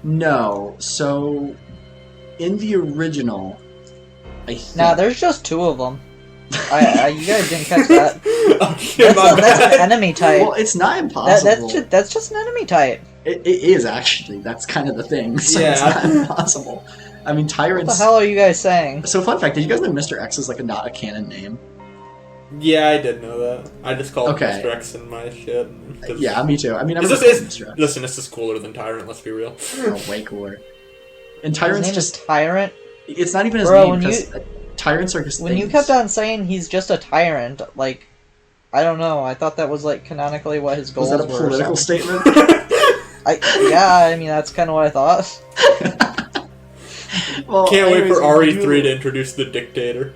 Speaker 2: No. So, in the original, I think...
Speaker 3: Nah, there's just two of them. You guys didn't catch that.
Speaker 1: That's
Speaker 3: an enemy type.
Speaker 2: Well, it's not impossible.
Speaker 3: That's just an enemy type.
Speaker 2: It is, actually. That's kind of the thing. So It's not impossible. I mean, Tyrants...
Speaker 3: What the hell are you guys saying?
Speaker 2: So, fun fact, did you guys know Mr. X is, like, not a canon name?
Speaker 1: Yeah, I did know that. I just called Mr. X in my shit.
Speaker 2: Yeah, me too. I mean,
Speaker 1: listen, this is cooler than Tyrant, let's be real.
Speaker 2: Oh, way cooler. And Tyrant's
Speaker 3: his name is Tyrant?
Speaker 2: It's not even his name, because tyrants are just
Speaker 3: When you kept on saying he's just a tyrant, like, I don't know. I thought that was like canonically what his goals were.
Speaker 2: Was that a political statement?
Speaker 3: I mean that's kind of what I thought.
Speaker 2: Well,
Speaker 1: Can't wait for
Speaker 2: anyways,
Speaker 1: RE3 to introduce the dictator.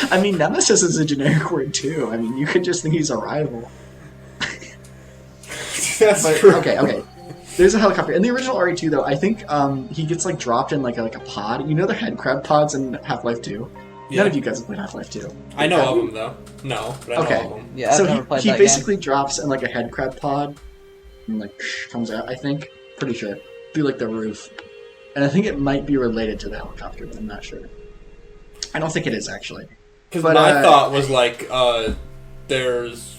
Speaker 2: I mean, Nemesis is a generic word too. I mean, you could just think he's a rival.
Speaker 1: That's true.
Speaker 2: Okay. There's a helicopter. In the original RE2, though, I think he gets like dropped in like a pod. You know the head crab pods in Half-Life 2?
Speaker 1: Yeah.
Speaker 2: None of you guys have played Half-Life 2.
Speaker 1: I know of them, though. No, but I know of them.
Speaker 3: Yeah, I've never played
Speaker 2: he
Speaker 3: that
Speaker 2: basically
Speaker 3: game.
Speaker 2: drops in like a head crab pod and like comes out, I think. Pretty sure. Through like the roof. And I think it might be related to the helicopter, but I'm not sure. I don't think it is, actually.
Speaker 1: Because my thought was like, there's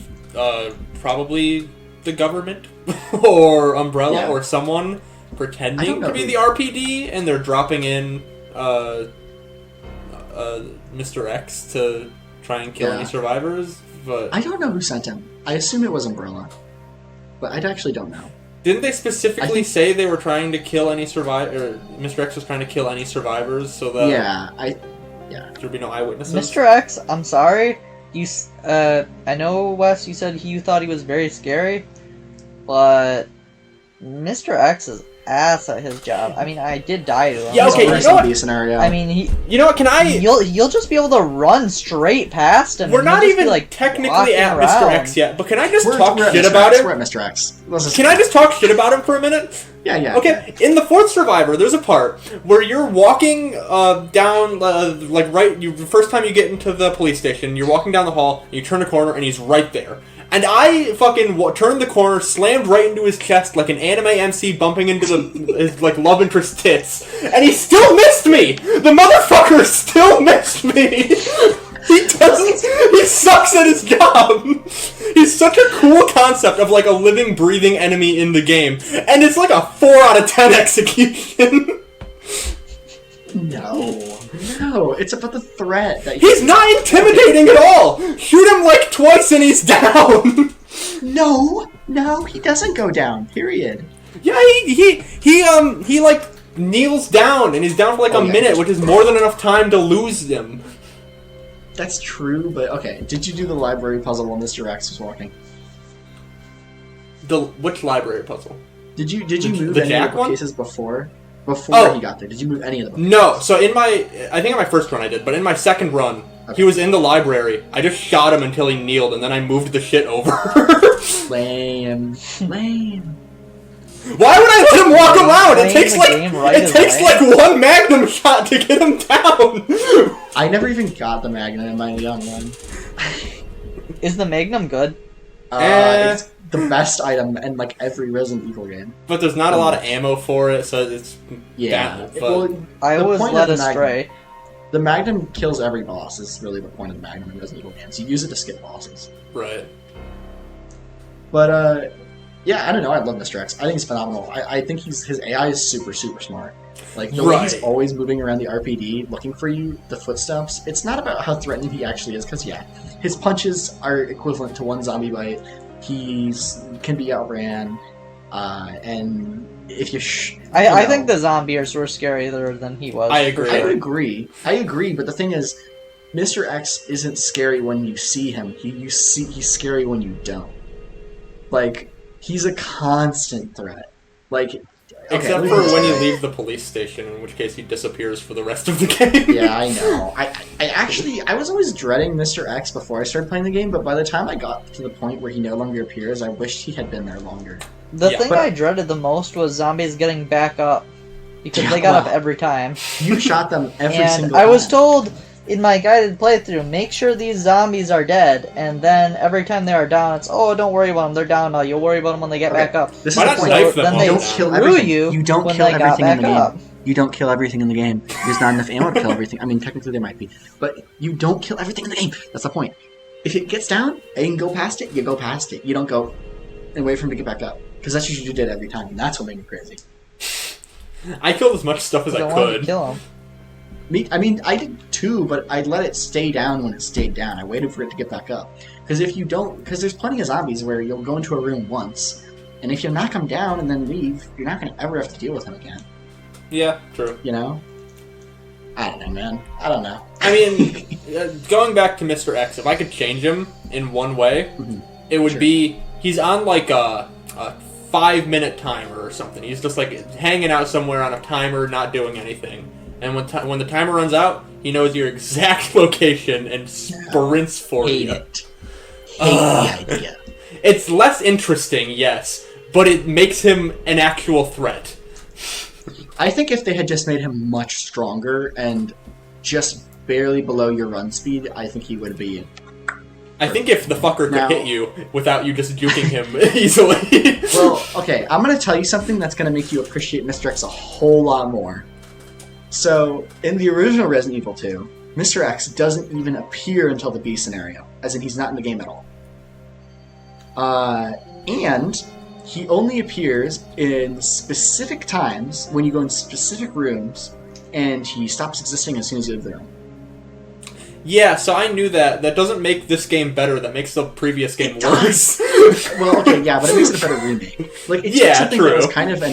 Speaker 1: probably the government or Umbrella or someone pretending to be the RPD, and they're dropping in Mr. X to try and kill any survivors. But
Speaker 2: I don't know who sent him. I assume it was Umbrella, but I actually don't know.
Speaker 1: Didn't they specifically say they were trying to kill any survivors? Mr. X was trying to kill any survivors, so that there'd be no eyewitnesses.
Speaker 3: Mr. X, I'm sorry. I know, Wes, you said you thought he was very scary, but Mr. X is ass at his job. I mean, I did die to him.
Speaker 1: Yeah, okay, you know what?
Speaker 2: Scenario.
Speaker 3: I mean,
Speaker 1: you know what? Can I?
Speaker 3: You'll just be able to run straight past him.
Speaker 1: We're not even
Speaker 3: like
Speaker 1: technically at
Speaker 3: around.
Speaker 1: Mr. X yet, but can I just talk
Speaker 2: we're
Speaker 1: shit
Speaker 2: Mr.
Speaker 1: about
Speaker 2: X.
Speaker 1: him?
Speaker 2: We're at Mr. X.
Speaker 1: Can I just talk shit about him for a minute?
Speaker 2: Yeah.
Speaker 1: Okay, in the fourth Survivor, there's a part where you're walking down, the first time you get into the police station, you're walking down the hall, and you turn a corner, and he's right there. And I fucking turned the corner, slammed right into his chest like an anime MC bumping into his like love interest tits, and he still missed me. The motherfucker still missed me. He sucks at his job. He's such a cool concept of like a living, breathing enemy in the game, and it's like a 4 out of 10 execution.
Speaker 2: No, it's about the threat that
Speaker 1: he's not intimidating at all. Shoot him like twice and he's down.
Speaker 2: No, he doesn't go down. Period.
Speaker 1: Yeah, he like kneels down and he's down for like a minute, which is more than enough time to lose him.
Speaker 2: That's true, but okay. Did you do the library puzzle while Mr. X was walking?
Speaker 1: Which library puzzle?
Speaker 2: Did you move
Speaker 1: the
Speaker 2: any
Speaker 1: Jack
Speaker 2: of the
Speaker 1: one?
Speaker 2: Cases before he got there? Did you move any of them?
Speaker 1: No. So I think in my first run I did, but in my second run, he was in the library. I just shot him until he kneeled, and then I moved the shit over.
Speaker 2: Lame.
Speaker 1: Why would I let him walk around? It takes like one magnum shot to get him down.
Speaker 2: I never even got the magnum in my young run.
Speaker 3: Is the magnum good?
Speaker 2: It's the best item in like every Resident Evil game.
Speaker 1: But there's not a lot of ammo for it, so it's
Speaker 3: I was led astray.
Speaker 2: The magnum kills every boss. Is really the point of the magnum in Resident Evil games. You use it to skip bosses.
Speaker 1: Right.
Speaker 2: But yeah, I don't know. I love Mr. X. I think he's phenomenal. I think his AI is super smart. Like the way he's always moving around the RPD, looking for you, the footsteps. It's not about how threatening he actually is, because his punches are equivalent to one zombie bite. Can be outran, and if you
Speaker 3: I think the zombies were scarier than he was.
Speaker 1: I agree.
Speaker 2: I agree, but the thing is, Mr. X isn't scary when you see him. He's scary when you don't. Like, he's a constant threat. Like,
Speaker 1: except for when you leave the police station, in which case he disappears for the rest of the game.
Speaker 2: Yeah, I know. I was always dreading Mr. X before I started playing the game, but by the time I got to the point where he no longer appears, I wished he had been there longer.
Speaker 3: The thing I dreaded the most was zombies getting back up, because they got up every time.
Speaker 2: You shot them every single time.
Speaker 3: I was told in my guided playthrough, make sure these zombies are dead, and then every time they are down, it's, oh, don't worry about them, they're down now, you'll worry about them when they get back up.
Speaker 2: This is the point.
Speaker 3: So then they screw you
Speaker 2: You don't
Speaker 3: when
Speaker 2: kill
Speaker 3: they got
Speaker 2: everything in
Speaker 3: back
Speaker 2: the game.
Speaker 3: up.
Speaker 2: You don't kill everything in the game. There's not enough ammo to kill everything. I mean, technically there might be, but you don't kill everything in the game. That's the point. If it gets down and you can go past it, you go past it. You don't go and wait for him to get back up, because that's what you did every time, and that's what made me crazy.
Speaker 1: I killed as much stuff as I could.
Speaker 3: To kill him.
Speaker 2: I mean, I did too, but I let it stay down when it stayed down. I waited for it to get back up. Because if you don't, because there's plenty of zombies where you'll go into a room once, and if you knock them down and then leave, you're not going to ever have to deal with them again.
Speaker 1: Yeah, true.
Speaker 2: You know? I don't know, man. I don't know.
Speaker 1: I mean, going back to Mr. X, if I could change him in one way, it would be he's on like a 5-minute timer or something. He's just like hanging out somewhere on a timer, not doing anything. And when the timer runs out, he knows your exact location and sprints for you.
Speaker 2: Hate the idea.
Speaker 1: It's less interesting, yes, but it makes him an actual threat.
Speaker 2: I think if they had just made him much stronger and just barely below your run speed, I think he would be...
Speaker 1: I think if the fucker could hit you without you just juking him easily...
Speaker 2: Well, okay, I'm going to tell you something that's going to make you appreciate Mr. X a whole lot more. So, in the original Resident Evil 2, Mr. X doesn't even appear until the B scenario, as in he's not in the game at all. And he only appears in specific times when you go in specific rooms, and he stops existing as soon as you leave the room.
Speaker 1: Yeah, so I knew that. That doesn't make this game better. That makes the previous game worse.
Speaker 2: Well, okay, yeah, but it makes it a better remake. Like, it's something that was kind of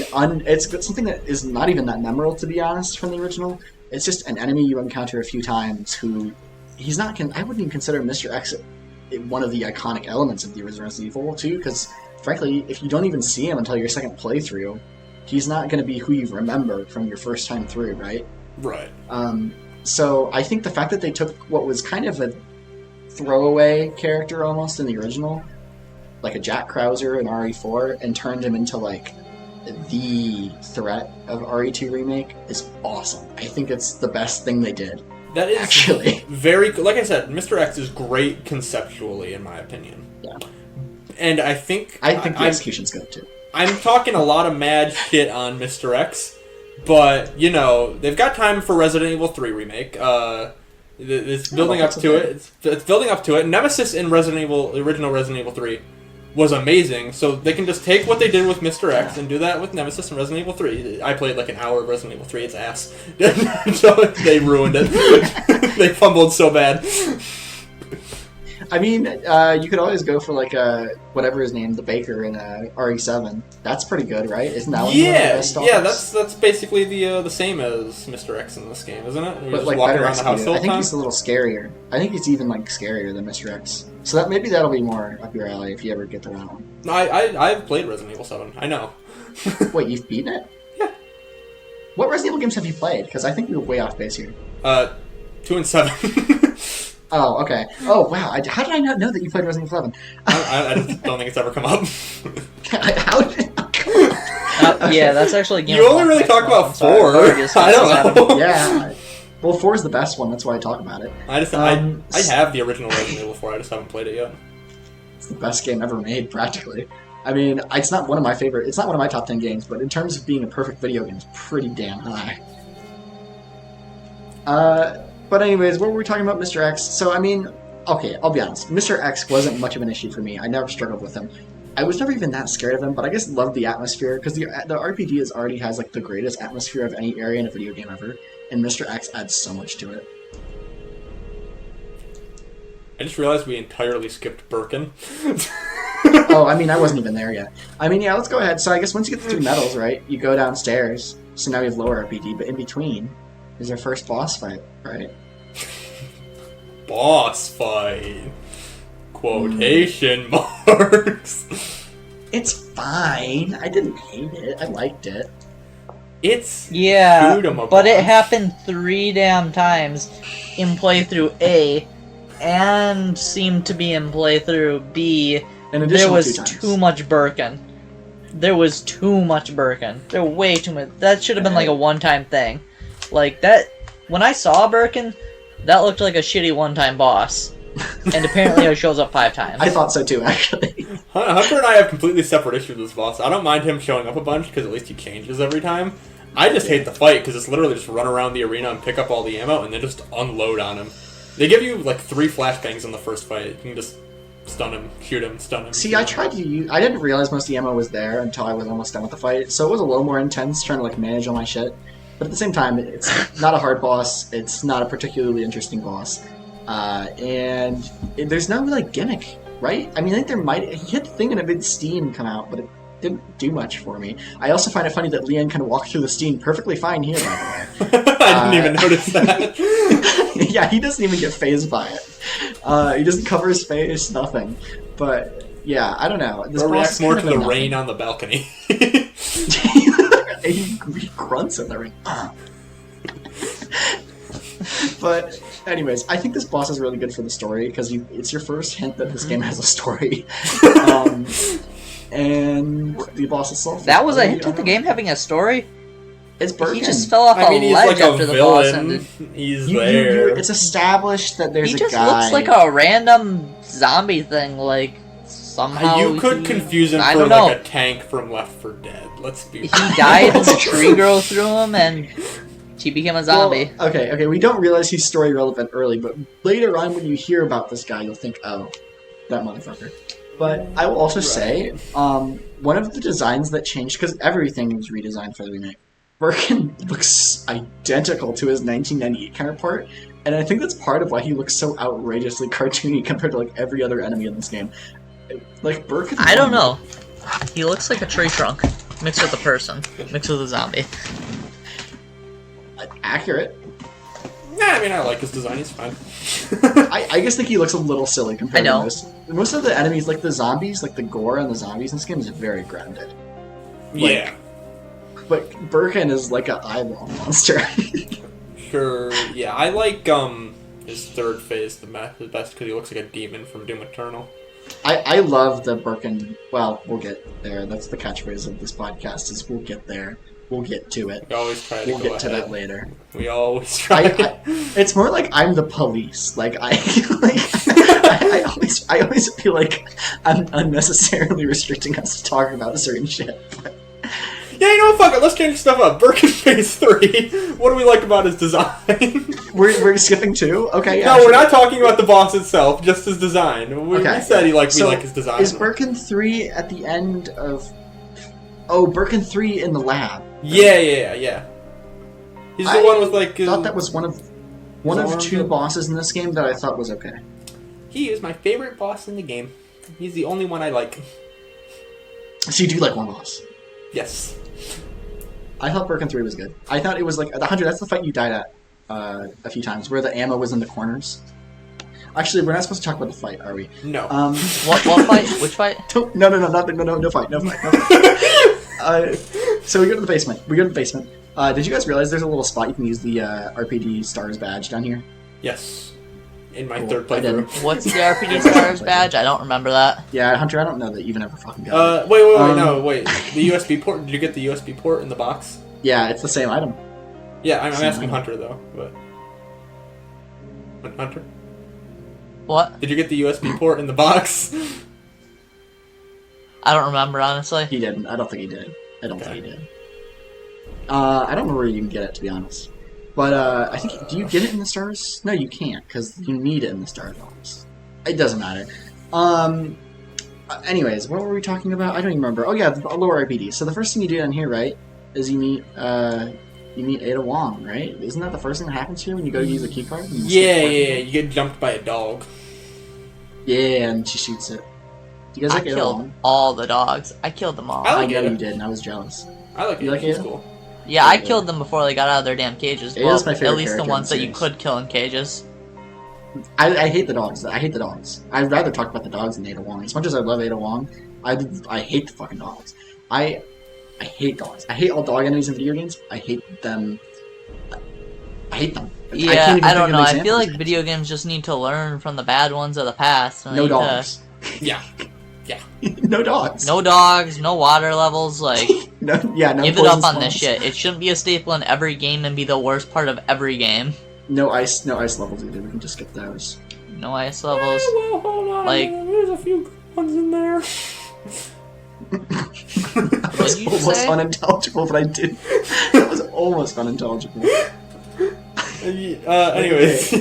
Speaker 2: it's something that is not even that memorable, to be honest, from the original. It's just an enemy you encounter a few times who... He's not... I wouldn't even consider Mr. X one of the iconic elements of the original Resident Evil 2, because, frankly, if you don't even see him until your second playthrough, he's not going to be who you remember from your first time through, right?
Speaker 1: Right.
Speaker 2: So I think the fact that they took what was kind of a throwaway character almost in the original, like a Jack Krauser in RE4, and turned him into like the threat of RE2 Remake is awesome. I think it's the best thing they did.
Speaker 1: That is
Speaker 2: actually
Speaker 1: very, like I said, Mr. X is great conceptually, in my opinion.
Speaker 2: Yeah.
Speaker 1: And I think
Speaker 2: the execution's good too.
Speaker 1: I'm talking a lot of mad shit on Mr. X. But, you know, they've got time for Resident Evil 3 Remake. It's building up to it. It's building up to it. Nemesis in original Resident Evil 3 was amazing, so they can just take what they did with Mr. X and do that with Nemesis in Resident Evil 3. I played like an hour of Resident Evil 3, it's ass. So they ruined it. They fumbled so bad.
Speaker 2: I mean, you could always go for like whatever his name, the baker in RE7. That's pretty good, right? Isn't that one of the best stalkers?
Speaker 1: That's basically the same as Mr. X in this game, isn't it?
Speaker 2: But like better executed. I think he's a little scarier. I think he's even like scarier than Mr. X. So maybe that'll be more up your alley if you ever get to that one.
Speaker 1: I've played Resident Evil 7. I know.
Speaker 2: Wait, you've beaten it?
Speaker 1: Yeah.
Speaker 2: What Resident Evil games have you played? Because I think we were way off base here.
Speaker 1: 2 and 7.
Speaker 2: Oh, okay. Oh, wow. How did I not know that you played Resident Evil 7?
Speaker 1: I just don't think it's ever come up.
Speaker 2: How did
Speaker 3: Yeah, that's actually...
Speaker 1: You only really talk about 4. I don't know.
Speaker 2: Yeah. Well, 4 is the best one. That's why I talk about it.
Speaker 1: I have the original Resident Evil 4. I just haven't played it yet.
Speaker 2: It's the best game ever made, practically. I mean, it's not one of my favorite... It's not one of my top 10 games, but in terms of being a perfect video game, it's pretty damn high. But anyways, what were we talking about, Mr. X? So, I mean, okay, I'll be honest. Mr. X wasn't much of an issue for me. I never struggled with him. I was never even that scared of him, but I guess loved the atmosphere, because the RPG already has, like, the greatest atmosphere of any area in a video game ever, and Mr. X adds so much to it.
Speaker 1: I just realized we entirely skipped Birkin.
Speaker 2: Oh, I mean, I wasn't even there yet. I mean, yeah, let's go ahead. So I guess once you get the 3 medals, right, you go downstairs, so now we have lower RPG, but in between is our first boss fight, right?
Speaker 1: Boss fight. Quotation marks.
Speaker 2: It's fine. I didn't hate it. I liked it.
Speaker 1: It's
Speaker 3: but it happened 3 damn times in playthrough A, and seemed to be in playthrough B. There was too much Birkin. There was too much Birkin. There were way too much. That should have been like a one-time thing. Like that. When I saw Birkin, that looked like a shitty one-time boss. And apparently it shows up 5 times.
Speaker 2: I thought so too, actually.
Speaker 1: Hunter and I have completely separate issues with this boss. I don't mind him showing up a bunch, because at least he changes every time. I just hate the fight, because it's literally just run around the arena and pick up all the ammo, and then just unload on him. They give you, like, 3 flashbangs in the first fight. You can just stun him, shoot him, stun him.
Speaker 2: See, I tried to use... I didn't realize most of the ammo was there until I was almost done with the fight, so it was a little more intense trying to, like, manage all my shit. But at the same time, it's not a hard boss, it's not a particularly interesting boss. There's no, like, gimmick, right? I mean, I think there might... He had the thing in a big Steam come out, but didn't do much for me. I also find it funny that Leon can walk through the steam perfectly fine here, by the way.
Speaker 1: I didn't even notice that.
Speaker 2: Yeah, he doesn't even get phased by it. He doesn't cover his face, nothing. But, yeah, I don't know. This
Speaker 1: Or
Speaker 2: boss
Speaker 1: reacts
Speaker 2: is
Speaker 1: more
Speaker 2: kind
Speaker 1: to
Speaker 2: of
Speaker 1: the
Speaker 2: a
Speaker 1: rain
Speaker 2: nothing.
Speaker 1: on the balcony.
Speaker 2: he grunts at the rain. But, anyways, I think this boss is really good for the story, because it's your first hint that this game has a story. And the boss itself...
Speaker 3: That was a hint of the game having a story?
Speaker 2: It's Birkin.
Speaker 3: He just fell off
Speaker 1: I mean,
Speaker 3: a
Speaker 1: he's
Speaker 3: ledge
Speaker 1: like a
Speaker 3: after the boss
Speaker 1: villain.
Speaker 3: ended.
Speaker 1: He's
Speaker 2: You-
Speaker 1: there.
Speaker 2: it's established that there's
Speaker 3: He
Speaker 2: a
Speaker 3: just
Speaker 2: guy...
Speaker 3: looks like a random zombie thing, like, somehow
Speaker 1: You could
Speaker 3: he-
Speaker 1: confuse him
Speaker 3: I
Speaker 1: for
Speaker 3: don't
Speaker 1: like
Speaker 3: know.
Speaker 1: a tank from Left 4 Dead. Let's be
Speaker 3: He died and the tree grew through him and he became a zombie.
Speaker 2: Well, okay, we don't realize he's story relevant early, but later on when you hear about this guy, you'll think, oh, that motherfucker. But I will also say, one of the designs that changed, because everything was redesigned for the remake, Birkin looks identical to his 1998 counterpart, and I think that's part of why he looks so outrageously cartoony compared to like every other enemy in this game. Like Birkin,
Speaker 3: I don't know. He looks like a tree trunk mixed with a person, mixed with a zombie.
Speaker 2: Accurate.
Speaker 1: Yeah, I mean, I like his design. He's fine.
Speaker 2: I just think he looks a little silly compared
Speaker 3: I know.
Speaker 2: to most. Most of the enemies, like the zombies, like the gore on the zombies in this game is very grounded.
Speaker 1: Yeah.
Speaker 2: But Birkin is like an eyeball monster.
Speaker 1: Sure. Yeah, I like his third phase the best because he looks like a demon from Doom Eternal.
Speaker 2: I love the Birkin. Well, we'll get there. That's the catchphrase of this podcast: is we'll get there. We'll get to it.
Speaker 1: We always try to
Speaker 2: We'll
Speaker 1: go
Speaker 2: get to
Speaker 1: ahead.
Speaker 2: that later.
Speaker 1: We always try.
Speaker 2: It's more like I'm the police. Like I always feel like I'm unnecessarily restricting us to talk about certain shit. But
Speaker 1: Yeah, you know what? Fuck it. Let's change stuff up. Birkin Phase 3. What do we like about his design?
Speaker 2: we're skipping 2? Okay, yeah.
Speaker 1: No,
Speaker 2: sure.
Speaker 1: we're not talking about the boss itself, just his design. We said we like his design.
Speaker 2: Is Birkin 3 at the end of... Oh, Birkin 3 in the lab.
Speaker 1: Yeah. He's the one with like...
Speaker 2: I thought that was one of two bosses in this game that I thought was okay.
Speaker 1: He is my favorite boss in the game. He's the only one I like.
Speaker 2: So you do like one boss.
Speaker 1: Yes.
Speaker 2: I thought Birkin 3 was good. I thought it was like... The 100, that's the fight you died at a few times, where the ammo was in the corners. Actually, we're not supposed to talk about the fight, are we?
Speaker 1: No.
Speaker 3: What fight? Which fight?
Speaker 2: No fight. So we go to the basement. Did you guys realize there's a little spot you can use the RPD Stars badge down here?
Speaker 1: Yes. In my
Speaker 2: Cool.
Speaker 1: third
Speaker 2: I didn't.
Speaker 1: playthrough.
Speaker 3: What's the RPD Stars badge? I don't remember that.
Speaker 2: Yeah, Hunter, I don't know that you've never fucking got it.
Speaker 1: Wait. The USB port. Did you get the USB port in the box?
Speaker 2: Yeah, it's the same item.
Speaker 1: Yeah, I'm
Speaker 2: Same
Speaker 1: asking
Speaker 2: item.
Speaker 1: Hunter though. But Hunter,
Speaker 3: What?
Speaker 1: did you get the USB port in the box?
Speaker 3: I don't remember, honestly.
Speaker 2: He didn't. I don't think he did. I don't
Speaker 1: Okay.
Speaker 2: think he did. I don't know where you can get it, to be honest. But I think... Do you get it in the stars? No, you can't, because you need it in the stars box. It doesn't matter. Anyways, what were we talking about? I don't even remember. Oh yeah, the lower RPD. So the first thing you do down here, right, is you meet Ada Wong, right? Isn't that the first thing that happens here when you go to use a keycard?
Speaker 1: Yeah. You get jumped by a dog.
Speaker 2: Yeah, and she shoots it. Do you guys
Speaker 3: I
Speaker 2: like Ada
Speaker 3: killed
Speaker 2: Wong?
Speaker 3: all the dogs. I killed them all.
Speaker 1: I
Speaker 2: I
Speaker 1: like
Speaker 2: know
Speaker 1: Ada.
Speaker 2: you did, and I was jealous.
Speaker 1: I like it.
Speaker 2: You like
Speaker 1: She's
Speaker 2: Ada?
Speaker 1: cool.
Speaker 3: Yeah, I killed them before they got out of their damn cages.
Speaker 2: Ada's
Speaker 3: Well,
Speaker 2: my favorite
Speaker 3: at least the
Speaker 2: character
Speaker 3: ones
Speaker 2: in
Speaker 3: that
Speaker 2: the
Speaker 3: you
Speaker 2: series.
Speaker 3: could kill in cages.
Speaker 2: I hate the dogs. I'd rather talk about the dogs than Ada Wong. As much as I love Ada Wong, I hate the fucking dogs. I hate dogs. I hate all dog enemies in video games. I hate them. I hate them.
Speaker 3: Yeah, I don't know. I feel
Speaker 2: examples.
Speaker 3: like video games just need to learn from the bad ones of the past. and they
Speaker 2: No
Speaker 3: need to-
Speaker 2: dogs.
Speaker 1: Yeah.
Speaker 2: No dogs.
Speaker 3: No dogs, no water levels, like,
Speaker 2: No. Yeah. No.
Speaker 3: give it up
Speaker 2: poison
Speaker 3: on this
Speaker 2: swamps.
Speaker 3: shit. It shouldn't be a staple in every game and be the worst part of every game.
Speaker 2: No ice. No ice levels either. We can just skip those.
Speaker 3: No ice levels.
Speaker 1: Well, hold on.
Speaker 3: Like-
Speaker 1: There's a few good ones in there.
Speaker 2: That was
Speaker 3: you
Speaker 2: almost
Speaker 3: say?
Speaker 2: unintelligible, but I did. That was almost unintelligible.
Speaker 1: Anyways,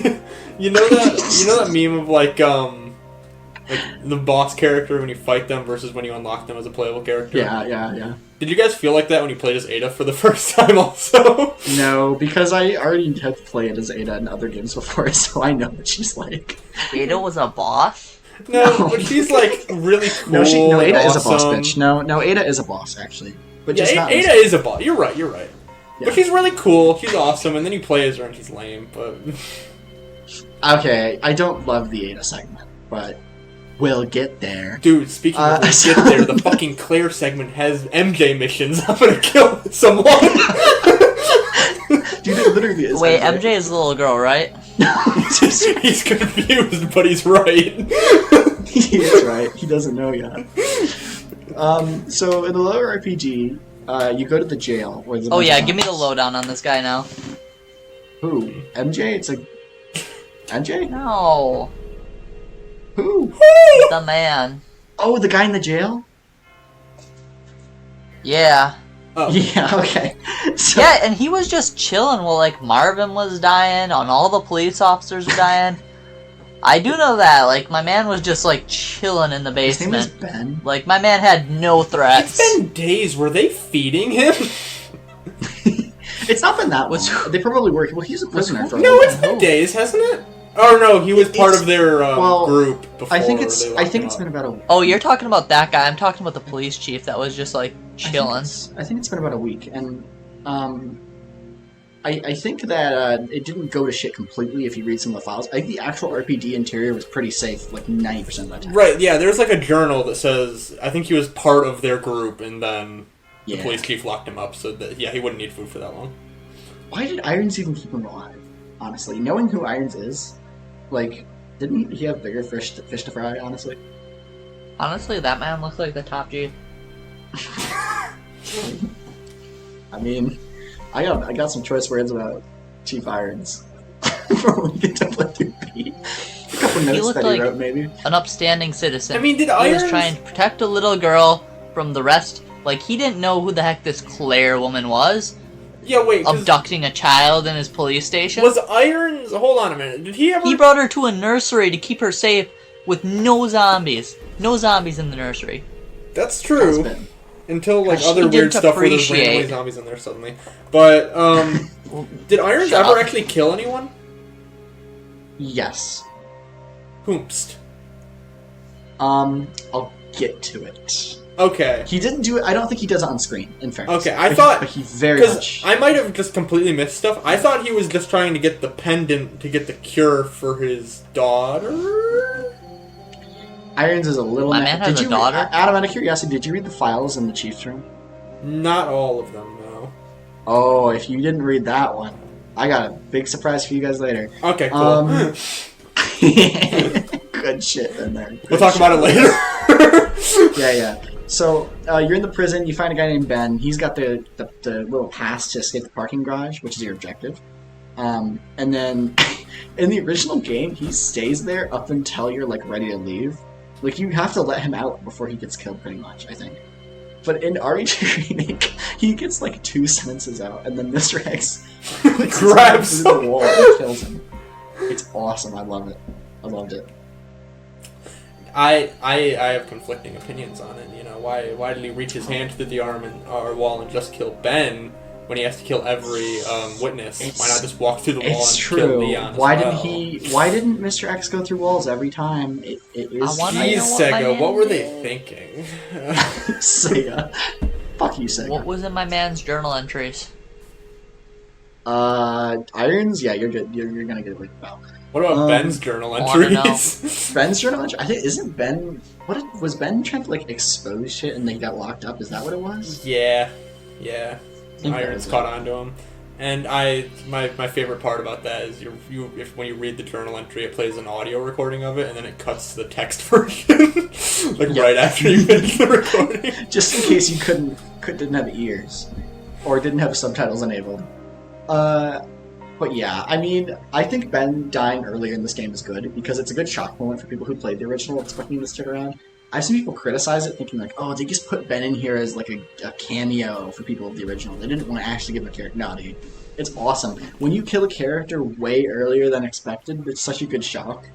Speaker 1: you know that meme of like the boss character when you fight them versus when you unlock them as a playable character.
Speaker 2: Yeah.
Speaker 1: Did you guys feel like that when you played as Ada for the first time? Also.
Speaker 2: No, because I already have played as Ada in other games before, so I know what she's like.
Speaker 3: Ada was a boss?
Speaker 1: No, but she's like really cool.
Speaker 2: No, Ada
Speaker 1: and
Speaker 2: is a boss
Speaker 1: awesome.
Speaker 2: bitch. No, Ada is a boss actually. But
Speaker 1: Yeah,
Speaker 2: just not.
Speaker 1: Ada is a boss. You're right.
Speaker 2: Yeah.
Speaker 1: But she's really cool. She's awesome, and then you play as her and she's lame. But
Speaker 2: Okay, I don't love the Ada segment, but we'll get there.
Speaker 1: dude, speaking of we'll get there, the fucking Claire segment has MJ missions. I'm gonna kill someone.
Speaker 2: Dude, it literally is.
Speaker 3: Wait, MJ is the little girl, right?
Speaker 1: He's confused, but he's right.
Speaker 2: He is right. He doesn't know yet. So in the lower RPG, you go to the jail. Where
Speaker 3: Oh yeah, give me the lowdown on this guy now.
Speaker 2: Who? MJ? It's a MJ?
Speaker 3: No,
Speaker 2: Who?
Speaker 3: the man.
Speaker 2: Oh, the guy in the jail?
Speaker 3: Yeah.
Speaker 1: Oh.
Speaker 2: Yeah. Okay. So,
Speaker 3: Yeah, and he was just chilling while like Marvin was dying, and all the police officers were dying. I do know that, like, my man was just like chilling in the
Speaker 2: his name is
Speaker 3: basement.
Speaker 2: Ben.
Speaker 3: Like, my man had no threats.
Speaker 1: It's been days. Were they feeding him?
Speaker 2: It's not been that
Speaker 3: What's-
Speaker 2: long. They probably were. Well, he's a prisoner for a
Speaker 1: No,
Speaker 2: little
Speaker 1: it's
Speaker 2: while.
Speaker 1: been days, hasn't it? Oh no, he was part of their
Speaker 2: well,
Speaker 1: group before.
Speaker 2: I think it's.
Speaker 1: they
Speaker 2: I
Speaker 1: locked
Speaker 2: think
Speaker 1: him
Speaker 2: it's
Speaker 1: up.
Speaker 2: been about a.
Speaker 3: Oh, you're talking about that guy. I'm talking about the police chief that was just like chilling.
Speaker 2: I think it's been about a week, and I think that it didn't go to shit completely if you read some of the files. I think the actual RPG interior was pretty safe, like 90% of the time.
Speaker 1: Right, yeah, there's like a journal that says, I think he was part of their group, and then the police chief locked him up, so that, yeah, he wouldn't need food for that long.
Speaker 2: Why did Irons even keep him alive? Honestly, knowing who Irons is, like, didn't he have bigger fish to fry? Honestly,
Speaker 3: Honestly, that man looks like the top G.
Speaker 2: I mean, I got some choice words about Chief Irons. Before we get to play through Pete. A couple notes
Speaker 3: looked
Speaker 2: that
Speaker 3: like-
Speaker 2: he wrote, maybe.
Speaker 3: An upstanding citizen.
Speaker 1: I mean, did
Speaker 3: He was
Speaker 1: Irons...
Speaker 3: trying to protect a little girl from the rest. Like, he didn't know who the heck this Claire woman was.
Speaker 1: Yeah, wait, 'cause
Speaker 3: Abducting a child in his police station.
Speaker 1: was Irons... Hold on a minute, did he ever...
Speaker 3: He brought her to a nursery to keep her safe with no zombies. No zombies in the nursery.
Speaker 1: That's true.
Speaker 2: Husband.
Speaker 1: Until, like,
Speaker 3: Gosh,
Speaker 1: other
Speaker 3: he
Speaker 1: weird
Speaker 3: didn't
Speaker 1: stuff where there's randomly
Speaker 3: appreciate-
Speaker 1: zombies in there suddenly. But, did Irons
Speaker 3: Shut
Speaker 1: ever
Speaker 3: up.
Speaker 1: actually kill anyone?
Speaker 2: Yes.
Speaker 1: Whomst.
Speaker 2: I'll get to it.
Speaker 1: Okay.
Speaker 2: He didn't do it. I don't think he does it on screen. In fairness.
Speaker 1: Okay, I
Speaker 2: But
Speaker 1: thought-
Speaker 2: but he very
Speaker 1: Because
Speaker 2: much.
Speaker 1: I might have just completely missed stuff. I thought he was just trying to get the pendant to get the cure for his daughter?
Speaker 2: Irons is a little.
Speaker 3: My man has a daughter?
Speaker 2: Adam, out of curiosity, did you read the files in the Chief's room?
Speaker 1: Not all of them, no.
Speaker 2: Oh, if you didn't read that one, I got a big surprise for you guys later.
Speaker 1: Okay, cool.
Speaker 2: Good shit in there.
Speaker 1: We'll talk about it later.
Speaker 2: Yeah. So you're in the prison. You find a guy named Ben. He's got the little pass to escape the parking garage, which is your objective. And then in the original game, he stays there up until you're like ready to leave. Like you have to let him out before he gets killed, pretty much. I think. But in RE2 Remake, he gets like 2 sentences out, and then Mr. X puts his hand
Speaker 1: Grabs
Speaker 2: through the
Speaker 1: him.
Speaker 2: wall and kills him. It's awesome. I love it. I loved it.
Speaker 1: I have conflicting opinions on it. You know, why did he reach his hand through the wall and just kill Ben when he has to kill every witness? Why not just walk through the wall
Speaker 2: It's
Speaker 1: and
Speaker 2: true.
Speaker 1: kill Leon?
Speaker 2: Why
Speaker 1: as well?
Speaker 2: Why didn't Mr. X go through walls every time? It is.
Speaker 3: wanna
Speaker 1: Jeez,
Speaker 3: know what my
Speaker 1: Sega,
Speaker 3: man
Speaker 1: what were they
Speaker 3: did.
Speaker 1: thinking?
Speaker 2: Sega. Fuck you, Sega.
Speaker 3: What was in my man's journal entries?
Speaker 2: Irons. Yeah, you're good. You're gonna get it about.
Speaker 1: What about Ben's journal
Speaker 3: wanna know.
Speaker 1: entries?
Speaker 2: Ben's journal entry. I think isn't Ben. Was Ben trying to like expose shit and they got locked up? Is that what it was?
Speaker 1: Yeah.
Speaker 2: think that
Speaker 1: Irons
Speaker 2: was
Speaker 1: caught on to him. And my favorite part about that is when you read the journal entry, it plays an audio recording of it, and then it cuts to the text version, right after you finish the recording.
Speaker 2: Just in case you didn't have ears, or didn't have subtitles enabled. But yeah, I mean, I think Ben dying earlier in this game is good because it's a good shock moment for people who played the original expecting this to stick around. I've seen people criticize it, thinking like, "Oh, they just put Ben in here as like a cameo for people of the original. They didn't want to actually give him a character." No, dude, it's awesome when you kill a character way earlier than expected. It's such a good shock,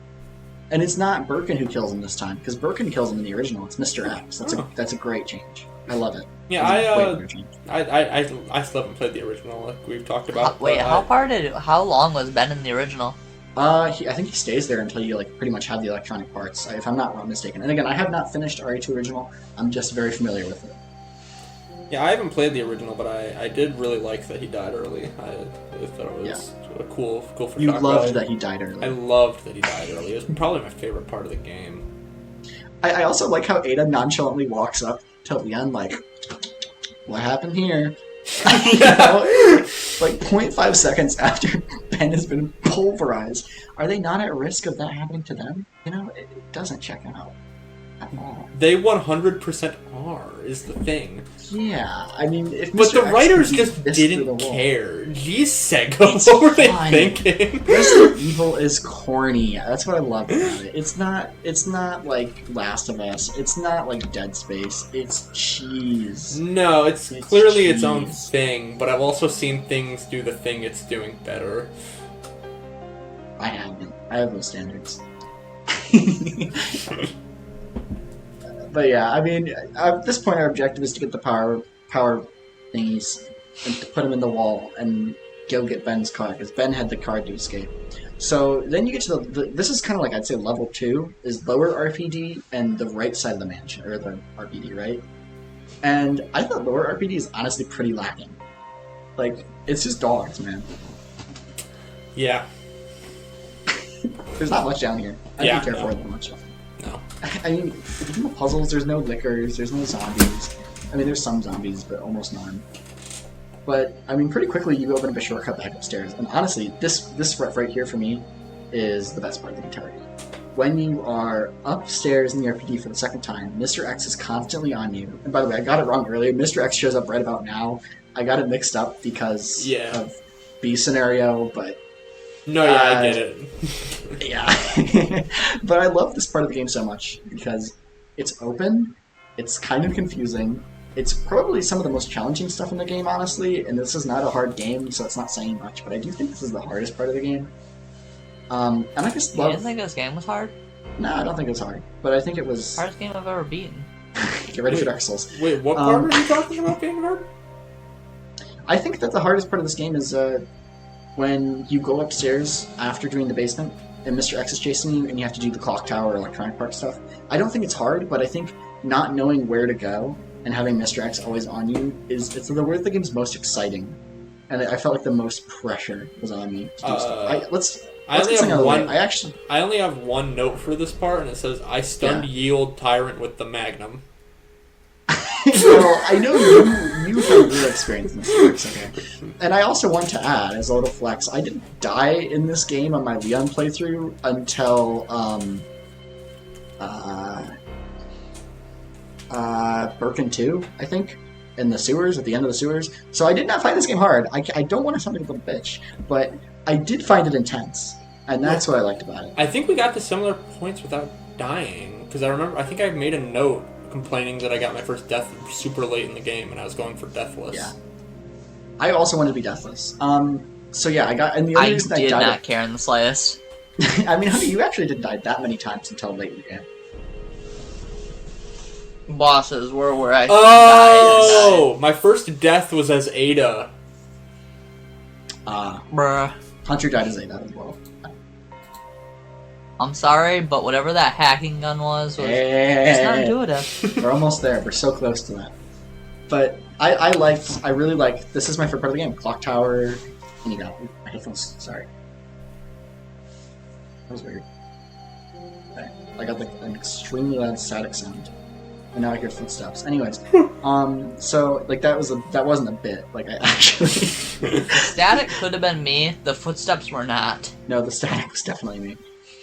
Speaker 2: and it's not Birkin who kills him this time because Birkin kills him in the original. It's Mr. X. That's a great change. I love it.
Speaker 1: Yeah, I still haven't played the original, like we've talked about.
Speaker 3: Wait,
Speaker 1: but
Speaker 3: how long was Ben in the original?
Speaker 2: I think he stays there until you like pretty much have the electronic parts, if I'm not mistaken. And again, I have not finished RE2 original. I'm just very familiar with it.
Speaker 1: Yeah, I haven't played the original, but I did really like that he died early. I thought it was a cool for
Speaker 2: You
Speaker 1: shock
Speaker 2: loved
Speaker 1: value.
Speaker 2: that he died early.
Speaker 1: I loved that he died early. It was probably my favorite part of the game.
Speaker 2: I also like how Ada nonchalantly walks up to Leon like, what happened here? You know, like 0.5 seconds after Ben has been pulverized. Are they not at risk of that happening to them? You know, it doesn't check out at all.
Speaker 1: They 100% are, is the thing.
Speaker 2: Yeah, I mean, if
Speaker 1: But
Speaker 2: Mr.
Speaker 1: the
Speaker 2: X
Speaker 1: writers
Speaker 2: could be
Speaker 1: just
Speaker 2: this through the
Speaker 1: didn't
Speaker 2: wall.
Speaker 1: care. Jeez, Sega,
Speaker 2: It's
Speaker 1: what were they
Speaker 2: fine.
Speaker 1: thinking?
Speaker 2: Resident Evil is corny. That's what I love about it. It's not like Last of Us. It's not like Dead Space. It's cheese.
Speaker 1: No, it's
Speaker 2: It's
Speaker 1: clearly its own
Speaker 2: cheese.
Speaker 1: thing, but I've also seen things do the thing it's doing better.
Speaker 2: I haven't. I have those standards. But yeah, I mean, at this point, our objective is to get the power thingies and to put them in the wall and go get Ben's car because Ben had the card to escape. So then you get to this is kind of like I'd say level 2 is lower RPD and the right side of the mansion or the RPD, right? And I thought lower RPD is honestly pretty lacking. Like it's just dogs, man.
Speaker 1: Yeah.
Speaker 2: There's not much down here. I
Speaker 1: Yeah,
Speaker 2: don't care
Speaker 1: no.
Speaker 2: for that much.
Speaker 1: No.
Speaker 2: I mean, there's no puzzles, there's no liquors, there's no zombies. I mean, there's some zombies, but almost none. But, I mean, pretty quickly you open up a shortcut back upstairs. And honestly, this right here for me is the best part of the entire game. When you are upstairs in the RPD for the second time, Mr. X is constantly on you. And by the way, I got it wrong earlier. Mr. X shows up right about now. I got it mixed up because of B scenario, but...
Speaker 1: No, yeah, I get it.
Speaker 2: Yeah. But I love this part of the game so much because it's open, it's kind of confusing, it's probably some of the most challenging stuff in the game, honestly, and this is not a hard game, so it's not saying much, but I do think this is the hardest part of the game. And I just
Speaker 3: You
Speaker 2: love...
Speaker 3: didn't think this game was hard?
Speaker 2: No, I don't think it was hard, but I think it was...
Speaker 3: Hardest game I've ever beaten.
Speaker 2: Get ready for Dark Souls.
Speaker 1: Wait, what part are you talking about being hard?
Speaker 2: I think that the hardest part of this game is when you go upstairs after doing the basement and Mr. X is chasing you and you have to do the clock tower or electronic part stuff. I don't think it's hard, but I think not knowing where to go and having Mr. X always on you it's where the game's most exciting. And I felt like the most pressure was on me to do stuff. Let's get something out of the way.
Speaker 1: I only have one note for this part, and it says, I stunned Yield Tyrant with the Magnum.
Speaker 2: Well, I know you have real experience in this, okay? And I also want to add, as a little flex, I didn't die in this game on my Leon playthrough until, Birkin 2, I think, in the sewers, at the end of the sewers. So I did not find this game hard. I don't want to sound like a little bitch, but I did find it intense, and that's what I liked about it.
Speaker 1: I think we got to similar points without dying, because I think I made a note complaining that I got my first death super late in the game, and I was going for Deathless.
Speaker 2: Yeah. I also wanted to be Deathless. So yeah, and the only reason I
Speaker 3: did
Speaker 2: died...
Speaker 3: not care in the slightest.
Speaker 2: I mean, honey, you actually didn't die that many times until late in the game.
Speaker 3: Bosses were where I
Speaker 1: Oh! My first death was as Ada.
Speaker 3: Bruh.
Speaker 2: Hunter died as Ada as well.
Speaker 3: I'm sorry, but whatever that hacking gun was just not intuitive.
Speaker 2: We're almost there. We're so close to that. But I really like, this is my favorite part of the game. Clock Tower, and you got my headphones, sorry. That was weird. Okay. I got like an extremely loud static sound. And now I hear footsteps. Anyways, so like that wasn't a bit. Like I actually
Speaker 3: Static could have been me. The footsteps were not.
Speaker 2: No, the static was definitely me.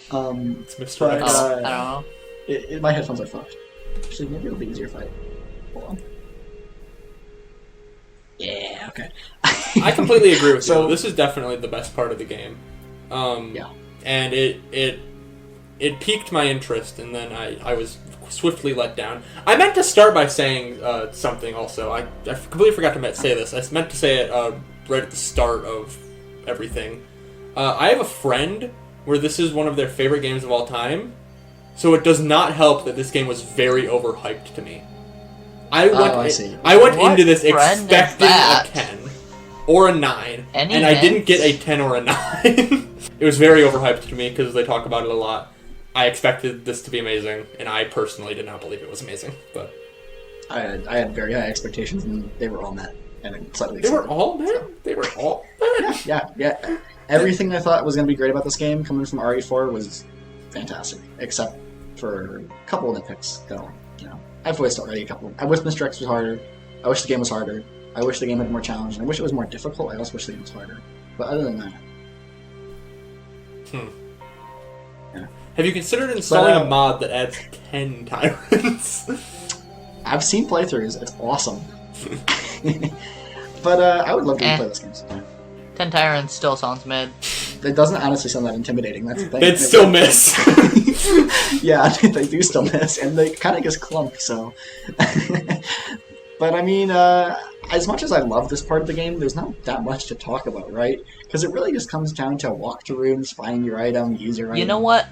Speaker 1: It's Mr.
Speaker 2: But,
Speaker 1: X.
Speaker 3: I don't know.
Speaker 2: My headphones are fucked. Actually, maybe it'll be easier if I... Hold on. Yeah, okay.
Speaker 1: I completely agree with
Speaker 2: So-
Speaker 1: you. This is definitely the best part of the game.
Speaker 2: Yeah.
Speaker 1: And it piqued my interest, and then I was swiftly let down. I meant to start by saying something also. I completely forgot to say this. I meant to say it right at the start of everything. I have a friend where this is one of their favorite games of all time, so it does not help that this game was very overhyped to me. I went into this
Speaker 3: friend is
Speaker 1: expecting a
Speaker 3: that?
Speaker 1: 10 or a 9,
Speaker 3: Any
Speaker 1: and I didn't
Speaker 3: hints?
Speaker 1: get a 10 or a 9. It was very overhyped to me because they talk about it a lot. I expected this to be amazing, and I personally did not believe it was amazing. But
Speaker 2: I had very high expectations, and they were all met. And slightly
Speaker 1: they were all met? They were all met?
Speaker 2: Yeah. Everything I thought was going to be great about this game coming from RE4 was fantastic, except for a couple of nitpicks, though. I've voiced already a couple. I wish Mr. X was harder. I wish the game was harder. I wish the game had more challenge. And I wish it was more difficult. I also wish the game was harder. But other than that... Yeah.
Speaker 1: Have you considered installing a mod that adds 10 tyrants?
Speaker 2: I've seen playthroughs. It's awesome. But I would love to play this game sometime.
Speaker 3: 10 tyrants still sounds mid.
Speaker 2: It doesn't honestly sound that intimidating. That's the thing.
Speaker 1: They'd still miss.
Speaker 2: Yeah, they do still miss, and they kind of just clump, so... But I mean, as much as I love this part of the game, there's not that much to talk about, right? Because it really just comes down to walk to rooms, find your item, use your item.
Speaker 3: You know what?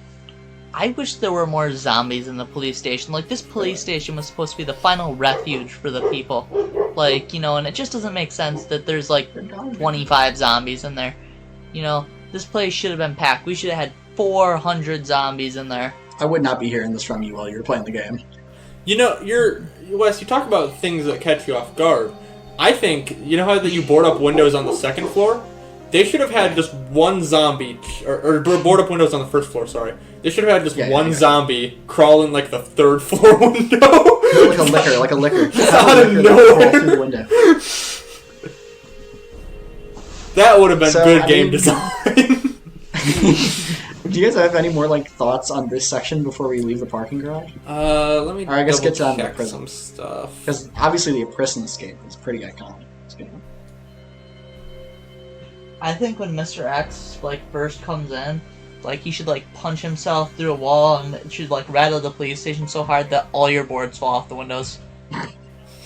Speaker 3: I wish there were more zombies in the police station. Like, this police station was supposed to be the final refuge for the people. Like, and it just doesn't make sense that there's, 25 zombies in there. This place should have been packed. We should have had 400 zombies in there.
Speaker 2: I would not be hearing this from you while you were playing the game.
Speaker 1: Wes, you talk about things that catch you off guard. I think, how that you board up windows on the second floor? They should have had just one zombie, or board up windows on the first floor, sorry. They should have had just one zombie crawl in, the third floor window.
Speaker 2: Like a licker.
Speaker 1: Out of nowhere.
Speaker 2: Through the window.
Speaker 1: That would have been good game design.
Speaker 2: Do you guys have any more thoughts on this section before we leave the parking garage?
Speaker 1: Let me.
Speaker 2: Or I guess get to
Speaker 1: check
Speaker 2: prison
Speaker 1: some stuff.
Speaker 2: Because obviously the prison escape is pretty iconic.
Speaker 3: I think when Mr. X first comes in, he should punch himself through a wall, and it should rattle the police station so hard that all your boards fall off the windows.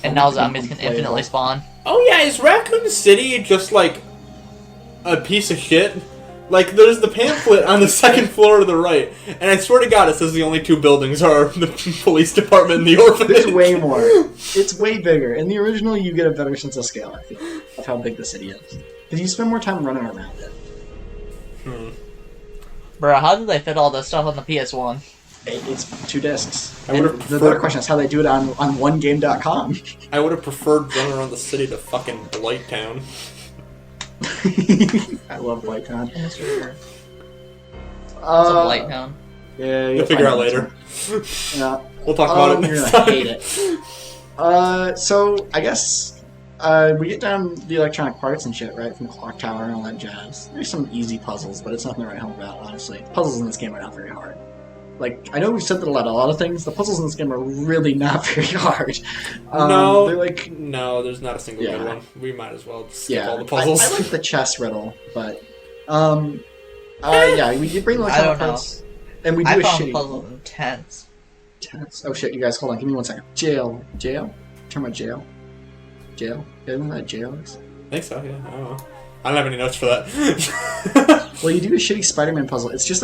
Speaker 3: And now zombies can infinitely spawn.
Speaker 1: Oh yeah, is Raccoon City just a piece of shit? There's the pamphlet on the second floor to the right, and I swear to God, it says the only two buildings are the police department and the orphanage.
Speaker 2: There's way more. It's way bigger. In the original, you get a better sense of scale, I think, of how big the city is. Because you spend more time running around it.
Speaker 3: Bruh, how did they fit all this stuff on the PS1?
Speaker 2: It's 2 discs.
Speaker 1: The
Speaker 2: better question is how they do it on onegame.com.
Speaker 1: I would have preferred running around the city to fucking Blighttown.
Speaker 2: I love Blighttown.
Speaker 3: It's a Blighttown.
Speaker 2: Yeah,
Speaker 1: you'll figure out later.
Speaker 2: Yeah.
Speaker 1: We'll talk about it next time.
Speaker 2: You're gonna hate it. So, I guess we get down the electronic parts and shit, right? From the clock tower and all that jazz. There's some easy puzzles, but it's nothing to write home about, honestly. Puzzles in this game are not very hard. I know we've said that a lot of things. The puzzles in this game are really not very hard.
Speaker 1: No,
Speaker 2: they're
Speaker 1: no, there's not a single good one. We might as well skip all the puzzles.
Speaker 2: I like the chess riddle, but yeah, we bring electronic parts, and we do a shitty
Speaker 3: puzzle intense.
Speaker 2: Oh shit, you guys, hold on, give me 1 second. Jail. Turn my jail. Jail. Isn't that jail is?
Speaker 1: I think so. Yeah, I don't know. I don't have any notes for that.
Speaker 2: Well, you do a shitty Spider-Man puzzle. It's just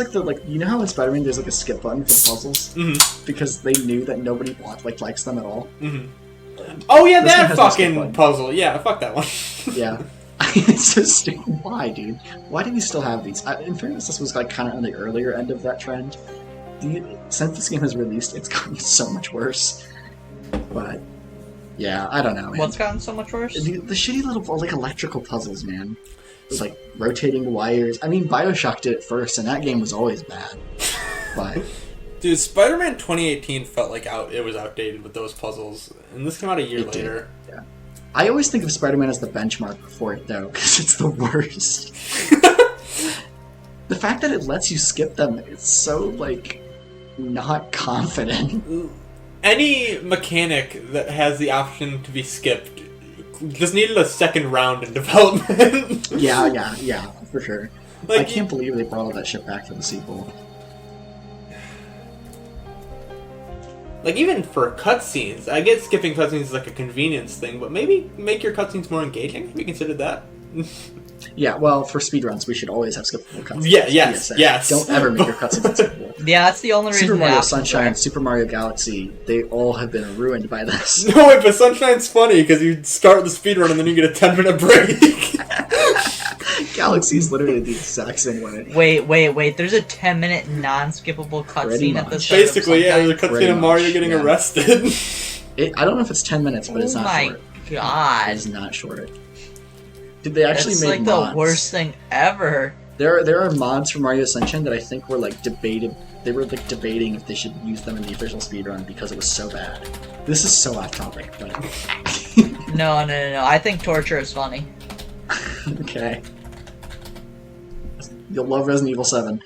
Speaker 2: you know how in Spider-Man there's a skip button for the puzzles? Mm-hmm. Because they knew that nobody likes them at all.
Speaker 1: Mm-hmm. Oh yeah, that fucking puzzle. Yeah, fuck that one.
Speaker 2: Yeah. It's just stupid. Why, dude? Why do we still have these? In fairness, this was kind of on the earlier end of that trend. Since this game has released, it's gotten so much worse. But yeah, I don't know, man.
Speaker 3: What's gotten so much worse?
Speaker 2: The shitty little electrical puzzles, man. It was rotating wires. I mean, Bioshock did it first, and that game was always bad. But
Speaker 1: dude, Spider-Man 2018 felt it was outdated with those puzzles, and this came out a year later.
Speaker 2: Yeah. I always think of Spider-Man as the benchmark for it, though, because it's the worst. The fact that it lets you skip them, it's so, not confident.
Speaker 1: Any mechanic that has the option to be skipped just needed a second round in development.
Speaker 2: yeah, for sure. I can't believe they brought all that shit back for the sequel.
Speaker 1: Even for cutscenes, I get skipping cutscenes is a convenience thing, but maybe make your cutscenes more engaging. Have you considered that?
Speaker 2: Yeah, well, for speedruns, we should always have skippable cutscenes.
Speaker 1: Yeah, yes.
Speaker 2: Don't ever make your cutscenes unskippable.
Speaker 3: Yeah, that's the only reason.
Speaker 2: Super Mario Sunshine, Super Mario Galaxy, they all have been ruined by this.
Speaker 1: No, wait, but Sunshine's funny because you start the speedrun and then you get a 10-minute break.
Speaker 2: Galaxy's literally the exact same way.
Speaker 3: Wait. There's a 10-minute non-skippable cutscene at the start.
Speaker 1: Basically, there's a cutscene of Mario getting arrested.
Speaker 2: I don't know if it's 10 minutes, but it's not short.
Speaker 3: Oh my god.
Speaker 2: It's not short. Did they actually
Speaker 3: That's
Speaker 2: make
Speaker 3: like
Speaker 2: mods?
Speaker 3: the worst thing ever.
Speaker 2: There are mods for Mario Sunshine that I think were like debated. They were like debating if they should use them in the official speedrun because it was so bad. This is so off topic, but
Speaker 3: No. I think torture is funny.
Speaker 2: okay. You'll love Resident Evil 7.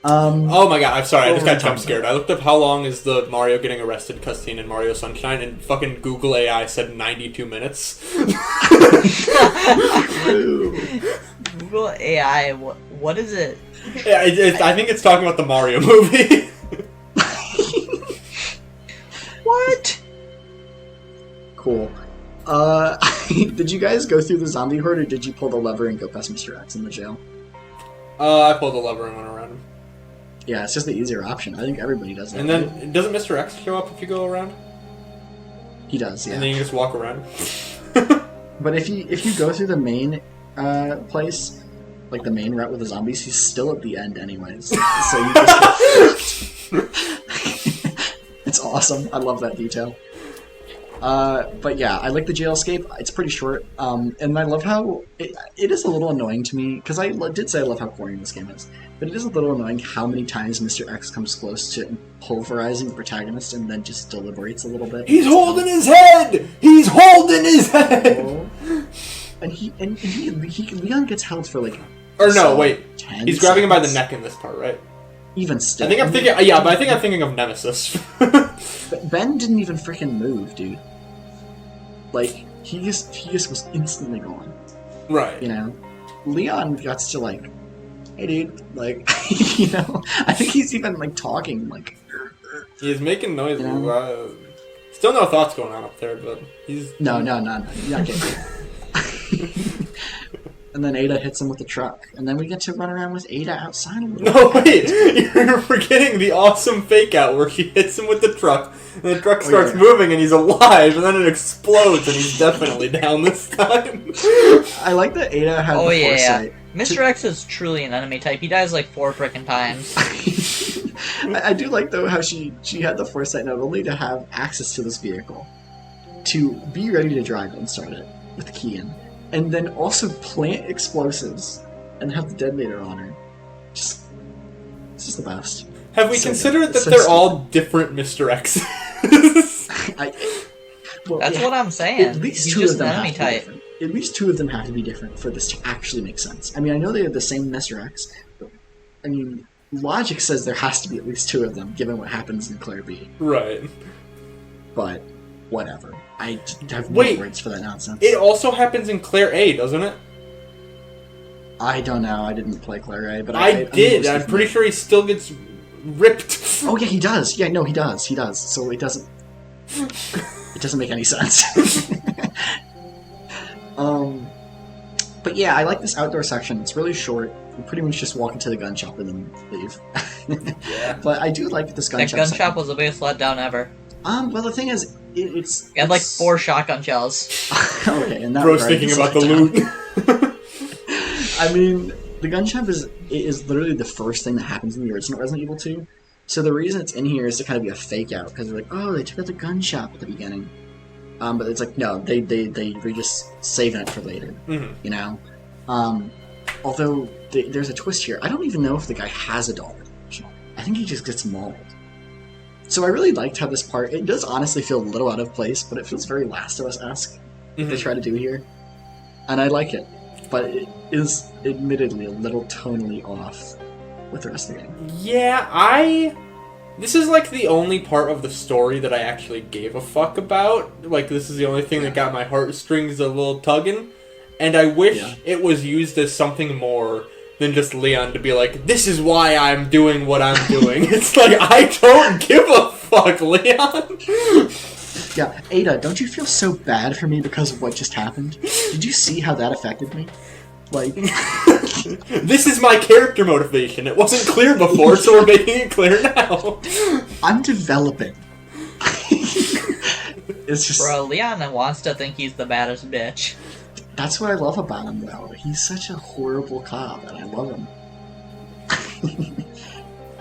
Speaker 1: Oh my god, I'm sorry, I just got jump scared. I looked up how long is the Mario getting arrested cutscene in Mario Sunshine, and fucking Google AI said 92 minutes.
Speaker 3: Google AI, what is it?
Speaker 1: Yeah, I think it's talking about the Mario movie.
Speaker 3: What?
Speaker 2: Cool. Did you guys go through the zombie horde, or did you pull the lever and go past Mr. X in the jail?
Speaker 1: I pulled the lever and went around him.
Speaker 2: Yeah, it's just the easier option. I think everybody does that.
Speaker 1: And then, doesn't Mr. X show up if you go around?
Speaker 2: He does, yeah.
Speaker 1: And then you just walk around?
Speaker 2: But if you go through the main place, like the main route with the zombies, he's still at the end anyways. So you just it's awesome. I love that detail. But yeah, I like the jail escape. It's pretty short, and I love how it is a little annoying to me, because I did say I love how corny this game is, but it is a little annoying how many times Mr. X comes close to pulverizing the protagonist and then just deliberates a little bit.
Speaker 1: He's holding his head! He's holding his head!
Speaker 2: And Leon gets held for like...
Speaker 1: Or no, wait. He's grabbing him by the
Speaker 2: seconds.
Speaker 1: neck in this part, right?
Speaker 2: Even still.
Speaker 1: I think I'm thinking... Yeah, but I think I'm thinking of Nemesis.
Speaker 2: Ben didn't even freaking move, dude. Like, he just was instantly gone.
Speaker 1: Right.
Speaker 2: You know? Leon got to like, hey dude, like, you know? I think he's even like talking, like...
Speaker 1: He's making noise.
Speaker 2: You know?
Speaker 1: Still no thoughts going on up there, but he's...
Speaker 2: No. You're not kidding. And then Ada hits him with the truck. And then we get to run around with Ada outside a little bit.
Speaker 1: No, wait! You're forgetting the awesome fake out where he hits him with the truck, and the truck starts moving and he's alive, and then it explodes and he's definitely down this time.
Speaker 2: I like that Ada had the foresight.
Speaker 3: Mr. X is truly an enemy type. He dies like 4 frickin' times.
Speaker 2: I do like, though, how she had the foresight not only to have access to this vehicle, to be ready to drive it and start it with the key in, and then also plant explosives and have the detonator on her. It's just the best.
Speaker 1: Have we considered that
Speaker 2: so
Speaker 1: they're
Speaker 2: stupid.
Speaker 1: all different Mr. X's?
Speaker 3: That's what I'm saying.
Speaker 2: At least
Speaker 3: He's
Speaker 2: two
Speaker 3: just
Speaker 2: of them
Speaker 3: an enemy
Speaker 2: have to be
Speaker 3: type.
Speaker 2: different. At least 2 of them have to be different for this to actually make sense. I mean, I know they have the same Mr. X, but I mean, logic says there has to be at least 2 of them, given what happens in Claire B.
Speaker 1: Right.
Speaker 2: But whatever. I have no words for that nonsense.
Speaker 1: It also happens in Claire A, doesn't it?
Speaker 2: I don't know. I didn't play Claire A, but
Speaker 1: I did. I'm pretty sure he still gets ripped.
Speaker 2: Oh yeah, he does. Yeah, no, he does. He does. So it doesn't. It doesn't make any sense. But yeah, I like this outdoor section. It's really short. You pretty much just walk into the gun shop and then leave.
Speaker 1: Yeah.
Speaker 2: But I do like this gun
Speaker 3: That
Speaker 2: shop.
Speaker 3: gun shop was the biggest letdown ever.
Speaker 2: Well, the thing is, it's...
Speaker 3: It had like 4 shotgun shells.
Speaker 2: Okay, and that
Speaker 1: Bro's
Speaker 2: regard,
Speaker 1: thinking
Speaker 2: it's
Speaker 1: about the
Speaker 2: letdown.
Speaker 1: loot.
Speaker 2: I mean, the gun shop is literally the first thing that happens in the original Resident Evil 2. So the reason it's in here is to kind of be a fake out, because they're like, oh, they took out the gun shop at the beginning. But it's like, no, they were just saving it for later, you know? Although, there's a twist here. I don't even know if the guy has a doll. I think he just gets mauled. So I really liked how this part, it does honestly feel a little out of place, but it feels very Last of Us-esque, they try to do here. And I like it. But it is admittedly a little tonally off with the rest of the game.
Speaker 1: Yeah, this is like the only part of the story that I actually gave a fuck about. Like, this is the only thing that got my heartstrings a little tugging. And I wish it was used as something more than just Leon to be like, this is why I'm doing what I'm doing. It's like, I don't give a fuck, Leon.
Speaker 2: Yeah, Ada, don't you feel so bad for me because of what just happened? Did you see how that affected me? Like...
Speaker 1: This is my character motivation. It wasn't clear before, so we're making it clear now.
Speaker 2: I'm developing. It's just...
Speaker 3: Bro, Leon wants to think he's the baddest bitch.
Speaker 2: That's what I love about him, though. He's such a horrible cop, and I love him.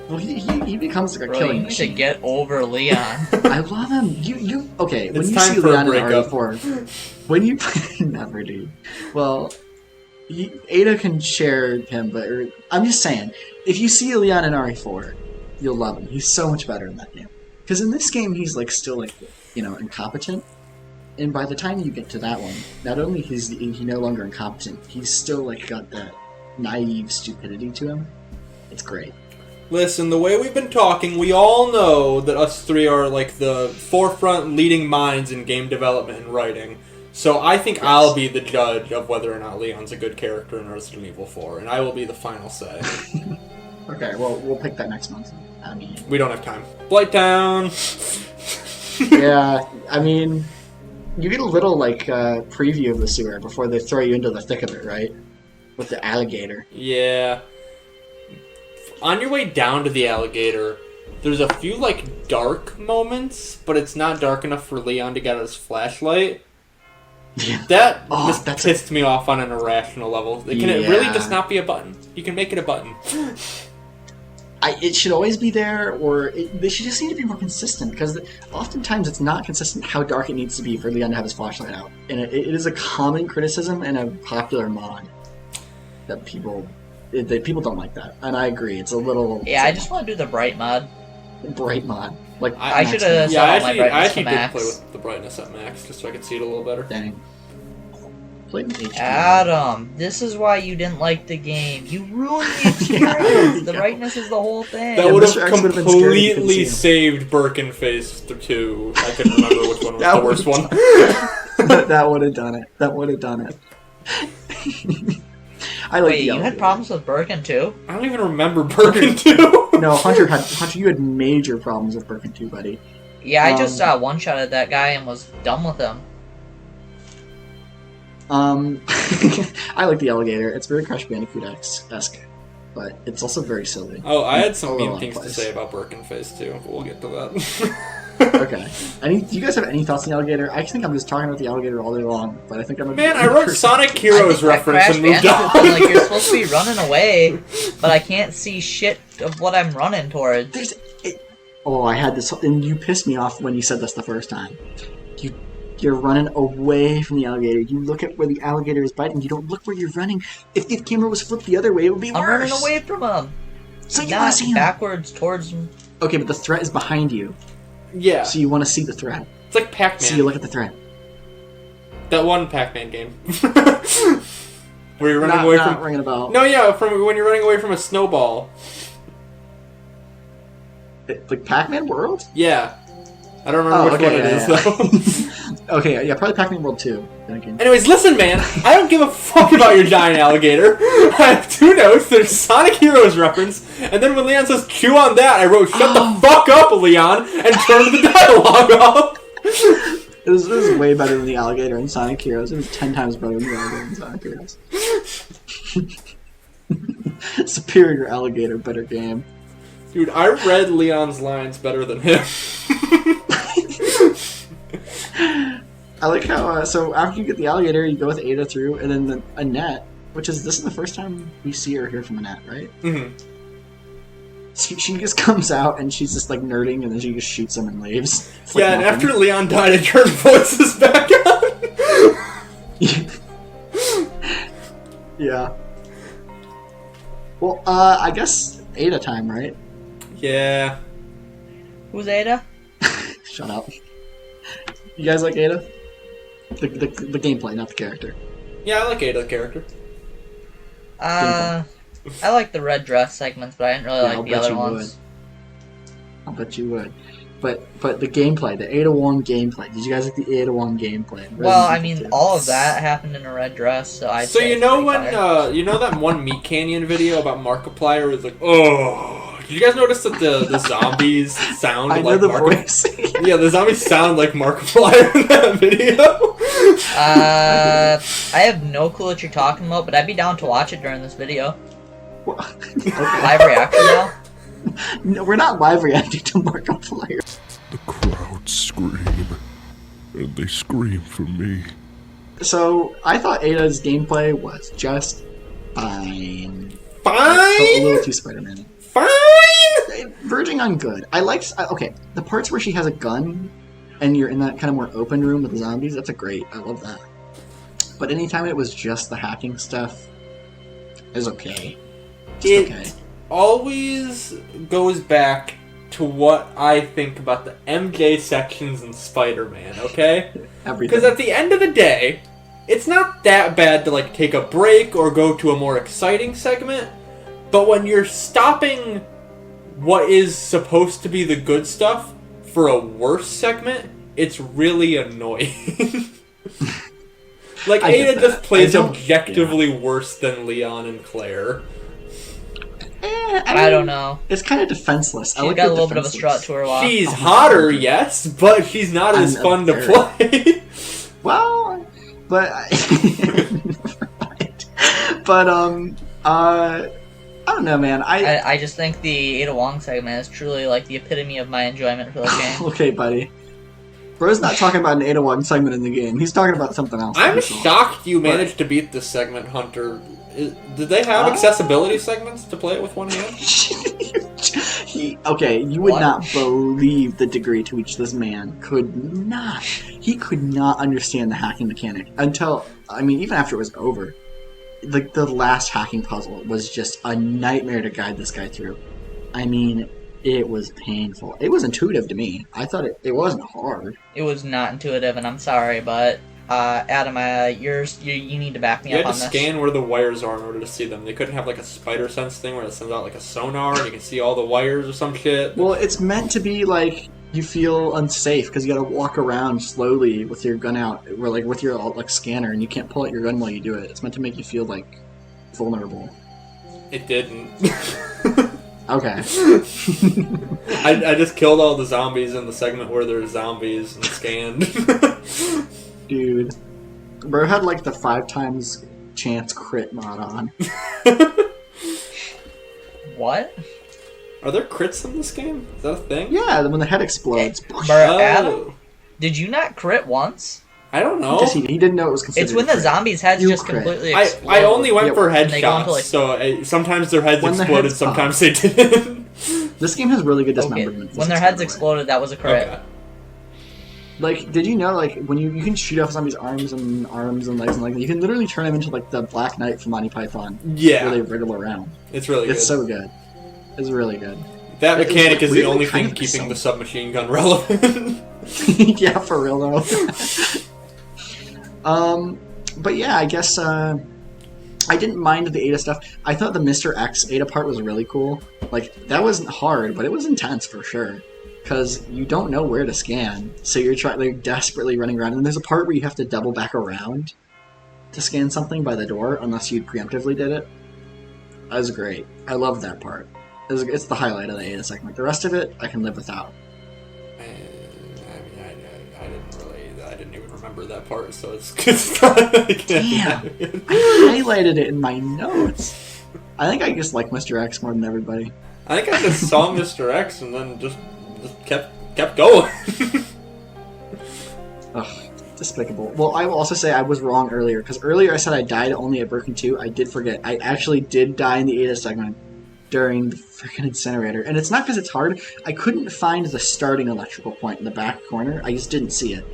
Speaker 2: Well, he becomes like a killing
Speaker 3: you need
Speaker 2: machine.
Speaker 3: to get over Leon.
Speaker 2: I love him. Okay, when
Speaker 1: It's
Speaker 2: you
Speaker 1: time
Speaker 2: see
Speaker 1: for a
Speaker 2: Leon in
Speaker 1: breakup.
Speaker 2: RE4, when you never do. Well, Ada can share him, but I'm just saying, if you see Leon in RE4, you'll love him. He's so much better in that game. Because in this game, he's like still like incompetent. And by the time you get to that one, not only is he no longer incompetent, he's still like got that naive stupidity to him. It's great.
Speaker 1: Listen, the way we've been talking, we all know that us three are like the forefront leading minds in game development and writing. So I think I'll be the judge of whether or not Leon's a good character in Resident Evil 4, and I will be the final say.
Speaker 2: Okay, well, we'll pick that next month. I mean...
Speaker 1: We don't have time. Blighttown!
Speaker 2: Yeah, I mean... You get a little, like, preview of the sewer before they throw you into the thick of it, right? With the alligator.
Speaker 1: Yeah. On your way down to the alligator, there's a few, like, dark moments, but it's not dark enough for Leon to get out his flashlight.
Speaker 2: Yeah.
Speaker 1: That
Speaker 2: that's
Speaker 1: pissed me off on an irrational level. Can it really just not be a button? You can make it a button.
Speaker 2: It should always be there, or they should just need to be more consistent, because oftentimes it's not consistent how dark it needs to be for Leon to have his flashlight out. And it is a common criticism and a popular mod that people don't like that. And I agree, it's a little...
Speaker 3: Yeah, I just want to do the bright mod.
Speaker 2: Bright mod. Like,
Speaker 3: I should have
Speaker 1: Yeah,
Speaker 3: set all my brightness
Speaker 1: I actually
Speaker 3: to
Speaker 1: did
Speaker 3: max.
Speaker 1: play with the brightness at max, just so I could see it a little better.
Speaker 2: Dang. Played in HD.
Speaker 3: Adam, this is why you didn't like the game. You ruined the experience. The brightness is the whole thing.
Speaker 1: That would have
Speaker 2: Mr. X would've been scared if you couldn't
Speaker 1: completely
Speaker 2: see him.
Speaker 1: saved Birkenface 2. I couldn't remember which one was
Speaker 2: That
Speaker 1: the worst one.
Speaker 2: That would have done it. That would have done it. I like
Speaker 3: Wait, you had problems with Birkin too?
Speaker 1: I don't even remember Birkin 2.
Speaker 2: No, Hunter, you had major problems with Birkin 2, buddy.
Speaker 3: Yeah, I just one-shotted that guy and was done with him.
Speaker 2: I like the alligator. It's very Crash Bandicoot-esque, but it's also very silly.
Speaker 1: Oh, I had some
Speaker 2: All
Speaker 1: mean
Speaker 2: over the
Speaker 1: things to
Speaker 2: place.
Speaker 1: say about Birkenface too, but we'll get to that.
Speaker 2: Okay. Do you guys have any thoughts on the alligator? I think I'm just talking about the alligator all day long, but I think I'm a
Speaker 1: Man, I wrote Sonic Heroes
Speaker 3: I think that
Speaker 1: reference and moved
Speaker 3: Crash
Speaker 1: on.
Speaker 3: Bandicoot, like, you're supposed to be running away, but I can't see shit of what I'm running towards.
Speaker 2: I had this, and you pissed me off when you said this the first time. You're running away from the alligator. You look at where the alligator is biting. You don't look where you're running. If the camera was flipped the other way, it would be worse.
Speaker 3: I'm running away from him.
Speaker 2: So you
Speaker 3: Not
Speaker 2: want to see him.
Speaker 3: backwards towards him.
Speaker 2: Okay, but the threat is behind you.
Speaker 1: Yeah,
Speaker 2: So you want to see the threat.
Speaker 1: it's like Pac-Man.
Speaker 2: So you look at the threat.
Speaker 1: That one Pac-Man game. Where you're running away
Speaker 2: not
Speaker 1: from...
Speaker 2: ringing a bell.
Speaker 1: No, yeah, from when you're running away from a snowball.
Speaker 2: Like Pac-Man World?
Speaker 1: Yeah. I don't remember which one it is, though.
Speaker 2: Okay, yeah, probably Pac-Man World 2. Thinking.
Speaker 1: Anyways, listen, man. I don't give a fuck about your giant alligator. I have two notes. There's Sonic Heroes reference, and then when Leon says chew on that, I wrote shut the fuck up, Leon, and turned the dialogue off.
Speaker 2: It was way better than the alligator in Sonic Heroes. It was 10 times better than the alligator in Sonic Heroes. Superior alligator, better game.
Speaker 1: Dude, I read Leon's lines better than him.
Speaker 2: I like how, so after you get the alligator, you go with Ada through, and then Annette, this is the first time we see or hear from Annette, right?
Speaker 1: Mm-hmm.
Speaker 2: She just comes out, and she's just, like, nerding, and then she just shoots him and leaves. It's like
Speaker 1: Yeah, and
Speaker 2: nothing.
Speaker 1: after Leon died, I turned voices back on.
Speaker 2: Yeah. Well, I guess Ada time, right?
Speaker 1: Yeah.
Speaker 3: Who's Ada?
Speaker 2: Shut up. You guys like Ada? The gameplay, not the character.
Speaker 1: Yeah, I like Ada, the character.
Speaker 3: I like the red dress segments, but I didn't really
Speaker 2: Yeah,
Speaker 3: like
Speaker 2: I'll
Speaker 3: the
Speaker 2: bet
Speaker 3: other
Speaker 2: you
Speaker 3: ones.
Speaker 2: I'll bet you would. But the gameplay, the Ada 1 gameplay. Did you guys like the Ada 1 gameplay?
Speaker 3: Well, I
Speaker 2: Resident
Speaker 3: mean,
Speaker 2: Evil
Speaker 3: all of that happened in a red dress, so I'd
Speaker 1: So
Speaker 3: say
Speaker 1: you
Speaker 3: it's
Speaker 1: know
Speaker 3: pretty
Speaker 1: when,
Speaker 3: fire.
Speaker 1: you know that one Meat Canyon video about Markiplier where it's like, oh... Did you guys notice that the zombies sound
Speaker 2: I know
Speaker 1: like
Speaker 2: the
Speaker 1: Markiplier?
Speaker 2: voice.
Speaker 1: Yeah, the zombies sound like Markiplier in that video.
Speaker 3: I have no clue what you're talking about, but I'd be down to watch it during this video.
Speaker 2: Okay.
Speaker 3: Live reaction now?
Speaker 2: No, we're not live reacting to Markiplier.
Speaker 4: The crowd scream, and they scream for me.
Speaker 2: So I thought Ada's gameplay was just fine.
Speaker 1: Fine?
Speaker 2: A little too Spider-Man.
Speaker 1: Fine!
Speaker 2: Verging on good. Okay, the parts where she has a gun and you're in that kind of more open room with the zombies, that's great. I love that. But anytime it was just the hacking stuff, it was okay.
Speaker 1: It always goes back to what I think about the MJ sections in Spider-Man, okay? Because at the end of the day, it's not that bad to like take a break or go to a more exciting segment, but when you're stopping what is supposed to be the good stuff for a worse segment, it's really annoying. Like, Ada just plays objectively worse than Leon and Claire.
Speaker 3: I don't know.
Speaker 2: It's kind of defenseless.
Speaker 3: She's got a little bit of a strut to her walk.
Speaker 1: She's hotter, yes, but she's not as fun to play.
Speaker 2: Well, but I don't know, man.
Speaker 3: I just think the Ada Wong segment is truly like the epitome of my enjoyment for the game.
Speaker 2: Okay, buddy. Bro's not talking about an Ada Wong segment in the game. He's talking about something else.
Speaker 1: I'm shocked you managed to beat this segment, Hunter. Did they have accessibility segments to play it with one hand?
Speaker 2: You would not believe the degree to which this man could not. He could not understand the hacking mechanic until, even after it was over. Like, the last hacking puzzle was just a nightmare to guide this guy through. It was painful. It was intuitive to me. I thought it wasn't hard.
Speaker 3: It was not intuitive, and I'm sorry, but Adam, you need to back me up on this.
Speaker 1: You had to scan where the wires are in order to see them. They couldn't have like a spider sense thing where it sends out like a sonar and you can see all the wires or some shit.
Speaker 2: Well, it's meant to be like you feel unsafe because you got to walk around slowly with your gun out, or like with your like scanner, and you can't pull out your gun while you do it. It's meant to make you feel like vulnerable.
Speaker 1: It didn't.
Speaker 2: Okay.
Speaker 1: I just killed all the zombies in the segment where there's zombies and scanned.
Speaker 2: Dude. Bro had like the 5 times chance crit mod on.
Speaker 3: What?
Speaker 1: Are there crits in this game? Is that a thing?
Speaker 2: Yeah, when the head explodes.
Speaker 3: Adam, did you not crit once?
Speaker 1: I don't know.
Speaker 2: He didn't know it was considered.
Speaker 3: It's when the zombies' heads just completely explode.
Speaker 1: I only went for headshots, so sometimes their heads exploded, sometimes they didn't.
Speaker 2: This game has really good dismemberment.
Speaker 3: When their heads exploded, that was a crit.
Speaker 1: Okay.
Speaker 2: Like, did you know, like, when you can shoot off zombies' arms and legs and like, you can literally turn them into like the Black Knight from Monty Python.
Speaker 1: Yeah.
Speaker 2: Where they wriggle around.
Speaker 1: It's really good.
Speaker 2: It's so good. It's really good.
Speaker 1: That mechanic is the only thing keeping the submachine gun relevant.
Speaker 2: Yeah, for real though. But yeah, I guess I didn't mind the Ada stuff. I thought the Mr. X Ada part was really cool. Like, that wasn't hard, but it was intense for sure. Because you don't know where to scan, so you're desperately running around. And there's a part where you have to double back around to scan something by the door, unless you preemptively did it. That was great. I love that part. It's the highlight of the Ada segment. The rest of it, I can live without.
Speaker 1: I didn't even remember that part, so it's not
Speaker 2: damn. I highlighted it in my notes. I think I just like Mr. X more than everybody.
Speaker 1: I think I just saw Mr. X and then just kept going.
Speaker 2: Ugh, despicable. Well, I will also say I was wrong earlier, because earlier I said I died only at Broken 2. I did forget. I actually did die in the Ada segment during the freaking incinerator. And it's not because it's hard. I couldn't find the starting electrical point in the back corner. I just didn't see it.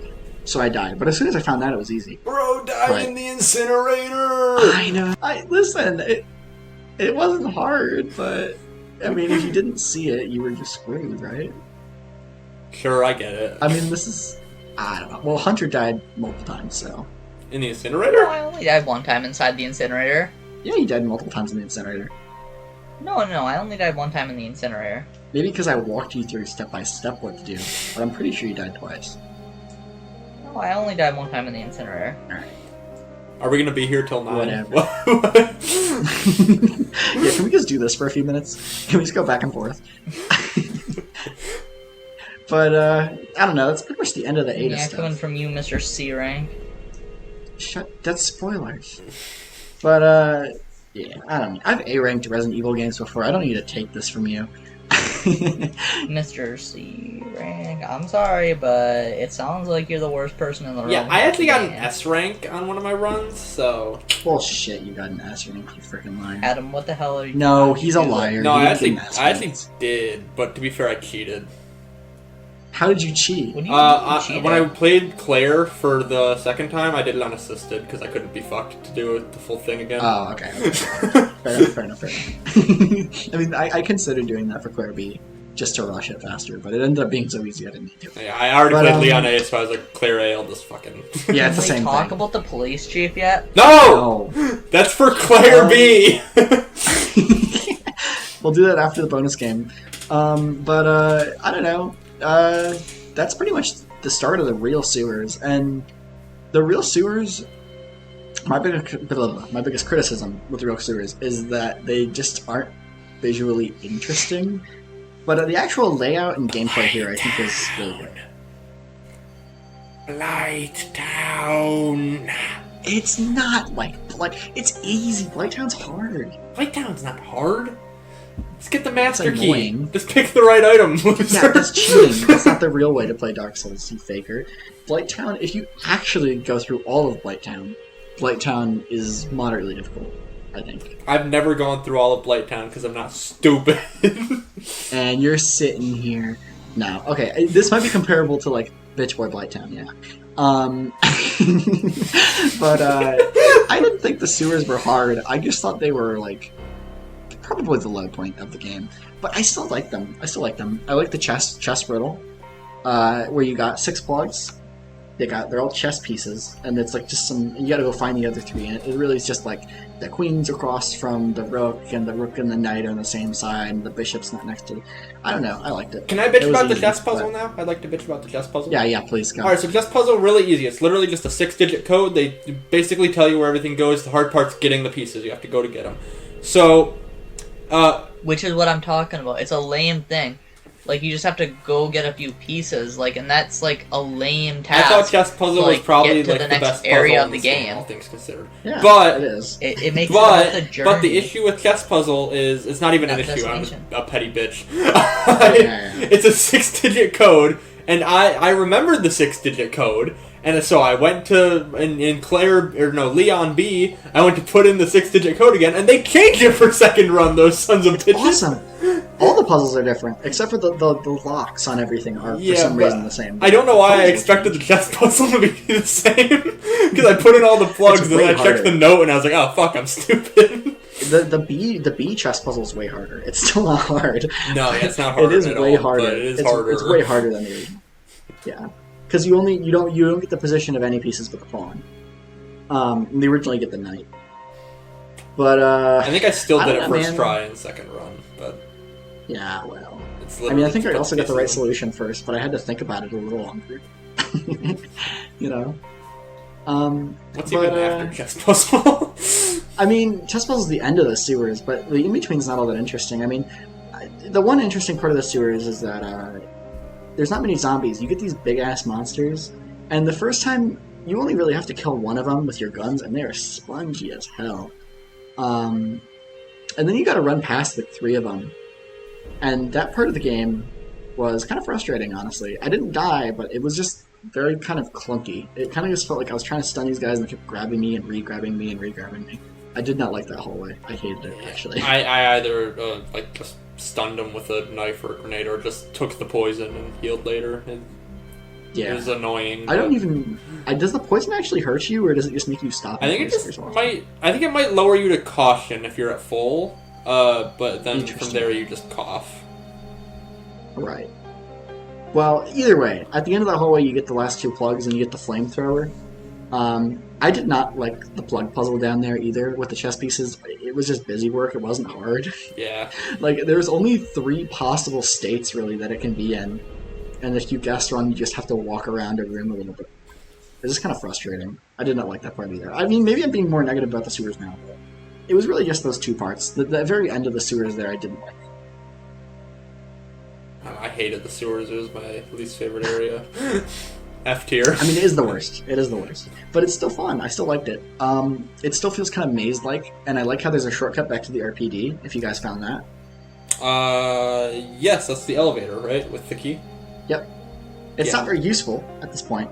Speaker 2: So I died. But as soon as I found that, it was easy.
Speaker 1: Bro died in the incinerator!
Speaker 2: I know. Listen, it wasn't hard, but if you didn't see it, you were just screwed, right?
Speaker 1: Sure, I get it.
Speaker 2: This is... I don't know. Well, Hunter died multiple times, so...
Speaker 1: In the incinerator?
Speaker 3: No, I only died one time inside the incinerator.
Speaker 2: Yeah, you died multiple times in the incinerator.
Speaker 3: No, I only died one time in the incinerator.
Speaker 2: Maybe because I walked you through step by step what to do, but I'm pretty sure you died twice.
Speaker 3: No, I only died one time in the incinerator.
Speaker 2: Alright.
Speaker 1: Are we gonna be here till 9?
Speaker 2: Whatever. Yeah, can we just do this for a few minutes? Can we just go back and forth? But, I don't know, that's pretty much the end of the Ada stuff.
Speaker 3: Coming from you, Mr. C rank.
Speaker 2: That's spoilers. But, yeah, I don't know. I've A-ranked Resident Evil games before. I don't need to take this from you.
Speaker 3: Mr. C rank, I'm sorry, but it sounds like you're the worst person in the room.
Speaker 1: Yeah, I actually got an S rank on one of my runs, so...
Speaker 2: Bullshit, you got an S rank, you freaking liar.
Speaker 3: Adam, what the hell are you
Speaker 2: No,
Speaker 3: doing?
Speaker 2: he's a liar.
Speaker 1: No,
Speaker 2: He
Speaker 1: I
Speaker 2: didn't
Speaker 1: actually
Speaker 2: get an S rank.
Speaker 1: did, but to be fair, I cheated.
Speaker 2: How did you cheat?
Speaker 3: What do you mean you cheated?
Speaker 1: When I played Claire for the second time, I did it unassisted because I couldn't be fucked to do the full thing again.
Speaker 2: Oh, okay. Fair enough. I mean, I considered doing that for Claire B, just to rush it faster, but it ended up being so easy I didn't need to.
Speaker 1: Yeah, I already played Leon A, so I was like, Claire A, I'll just fucking...
Speaker 2: Yeah, it's the
Speaker 3: Can
Speaker 2: same
Speaker 3: we talk
Speaker 2: thing.
Speaker 3: about the police chief yet?
Speaker 1: No!
Speaker 2: No.
Speaker 1: That's for Claire B!
Speaker 2: We'll do that after the bonus game. But I don't know. That's pretty much the start of the real sewers. And the real sewers, my biggest criticism with the real sewers is that they just aren't visually interesting. But the actual layout and gameplay here, I think, is really good.
Speaker 1: Blight Town.
Speaker 2: It's not like it's easy. Blight Town's hard.
Speaker 1: Blight Town's not hard. Just get the master
Speaker 2: It's
Speaker 1: key.
Speaker 2: annoying.
Speaker 1: Just pick the right item, loser.
Speaker 2: Yeah, that's cheating. That's not the real way to play Dark Souls, you faker. Blight Town, if you actually go through all of Blight Town is moderately difficult, I think.
Speaker 1: I've never gone through all of Blight Town because I'm not stupid.
Speaker 2: And you're sitting here now. Okay, this might be comparable to like Bitch Boy Blight Town, yeah. But I didn't think the sewers were hard. I just thought they were like probably the low point of the game. But I still like them. I like the chest riddle, where you got 6 plugs. They're all chess pieces, and it's like just some. You got to go find the other 3, and it really is just like the queen's across from the rook, and the knight are on the same side, and the bishop's not next to. I don't know. I liked it.
Speaker 1: Can I bitch
Speaker 2: It was
Speaker 1: about the
Speaker 2: easy,
Speaker 1: chess puzzle
Speaker 2: but-
Speaker 1: now? I'd like to bitch about the chess puzzle.
Speaker 2: Yeah, please go.
Speaker 1: Alright, so chess puzzle, really easy. It's literally just a 6-digit code. They basically tell you where everything goes. The hard part's getting the pieces. You have to go to get them. So,
Speaker 3: Which is what I'm talking about. It's a lame thing. Like, you just have to go get a few pieces, like, and that's, like, a lame
Speaker 1: I
Speaker 3: task.
Speaker 1: thought chess puzzle was
Speaker 3: like,
Speaker 1: probably
Speaker 3: get to
Speaker 1: like
Speaker 3: the
Speaker 1: the
Speaker 3: next
Speaker 1: best
Speaker 3: area
Speaker 1: puzzle
Speaker 3: of the
Speaker 1: in this
Speaker 3: game.
Speaker 1: all things considered.
Speaker 2: Yeah,
Speaker 1: But
Speaker 2: it is.
Speaker 3: It makes it about the journey.
Speaker 1: But the issue with chess puzzle is it's not even an
Speaker 3: Not
Speaker 1: issue. I'm
Speaker 3: destination.
Speaker 1: a petty bitch.
Speaker 2: Yeah.
Speaker 1: It's a 6-digit code, and I remembered the 6-digit code, and so I went to in Leon B. I went to put in the 6-digit code again, and they changed it for second run. Those sons of bitches.
Speaker 2: Awesome. All the puzzles are different, except for the locks on everything are for some reason the same.
Speaker 1: I don't know why I
Speaker 2: Puzzles
Speaker 1: expected the
Speaker 2: change.
Speaker 1: chess puzzle to be the same. Because I put in all the plugs,
Speaker 2: It's
Speaker 1: and then I
Speaker 2: way
Speaker 1: checked the
Speaker 2: harder.
Speaker 1: note, and I was like, oh, fuck, I'm stupid.
Speaker 2: The B chess puzzle is way harder. It's still not hard.
Speaker 1: No, yeah, it's not harder
Speaker 2: It is
Speaker 1: at
Speaker 2: way
Speaker 1: all,
Speaker 2: harder.
Speaker 1: but it is
Speaker 2: it's,
Speaker 1: harder.
Speaker 2: It's way harder than the original. Yeah, because you don't get the position of any pieces but the pawn. And the original you get the knight. But
Speaker 1: I think I still
Speaker 2: I
Speaker 1: did
Speaker 2: don't
Speaker 1: it
Speaker 2: know,
Speaker 1: first
Speaker 2: man.
Speaker 1: try in second run, but
Speaker 2: yeah, well,
Speaker 1: it's
Speaker 2: I mean, I
Speaker 1: literally
Speaker 2: think I
Speaker 1: just
Speaker 2: also got the right
Speaker 1: pieces.
Speaker 2: solution first, but I had to think about it a little longer. You know.
Speaker 1: What's
Speaker 2: but,
Speaker 1: even after chess puzzle?
Speaker 2: I mean, chess puzzle is the end of the sewers, but the in-between's not all that interesting. I mean, the one interesting part of the sewers is that there's not many zombies. You get these big-ass monsters, and the first time, you only really have to kill one of them with your guns, and they are spongy as hell. And then you gotta run past the 3 of them. And that part of the game was kind of frustrating, honestly. I didn't die, but it was just very kind of clunky. It kind of just felt like I was trying to stun these guys and they kept grabbing me and re-grabbing me and re-grabbing me. I did not like that hallway. I hated it, actually.
Speaker 1: I either just stunned him with a knife or a grenade, or just took the poison and healed later. It was annoying.
Speaker 2: I don't even... does the poison actually hurt you, or does it just make you stop?
Speaker 1: I think it just might. I think it might lower you to caution if you're at full. But then from there you just cough.
Speaker 2: Right. Well, either way, at the end of that hallway you get the last 2 plugs and you get the flamethrower. I did not like the plug puzzle down there either with the chess pieces. It was just busy work. It wasn't hard.
Speaker 1: Yeah.
Speaker 2: Like, there's only 3 possible states, really, that it can be in. And if you guess wrong, you just have to walk around a room a little bit. It's just kind of frustrating. I did not like that part either. I mean, maybe I'm being more negative about the sewers now, but it was really just those 2 parts. The very end of the sewers there I didn't like.
Speaker 1: I hated the sewers. It was my least favorite area. F tier.
Speaker 2: I mean, it is the worst. It is the worst. But it's still fun. I still liked it. It still feels kind of maze-like, and I like how there's a shortcut back to the RPD, if you guys found that.
Speaker 1: Yes, that's the elevator, right? With the key?
Speaker 2: Yep. It's not very useful at this point,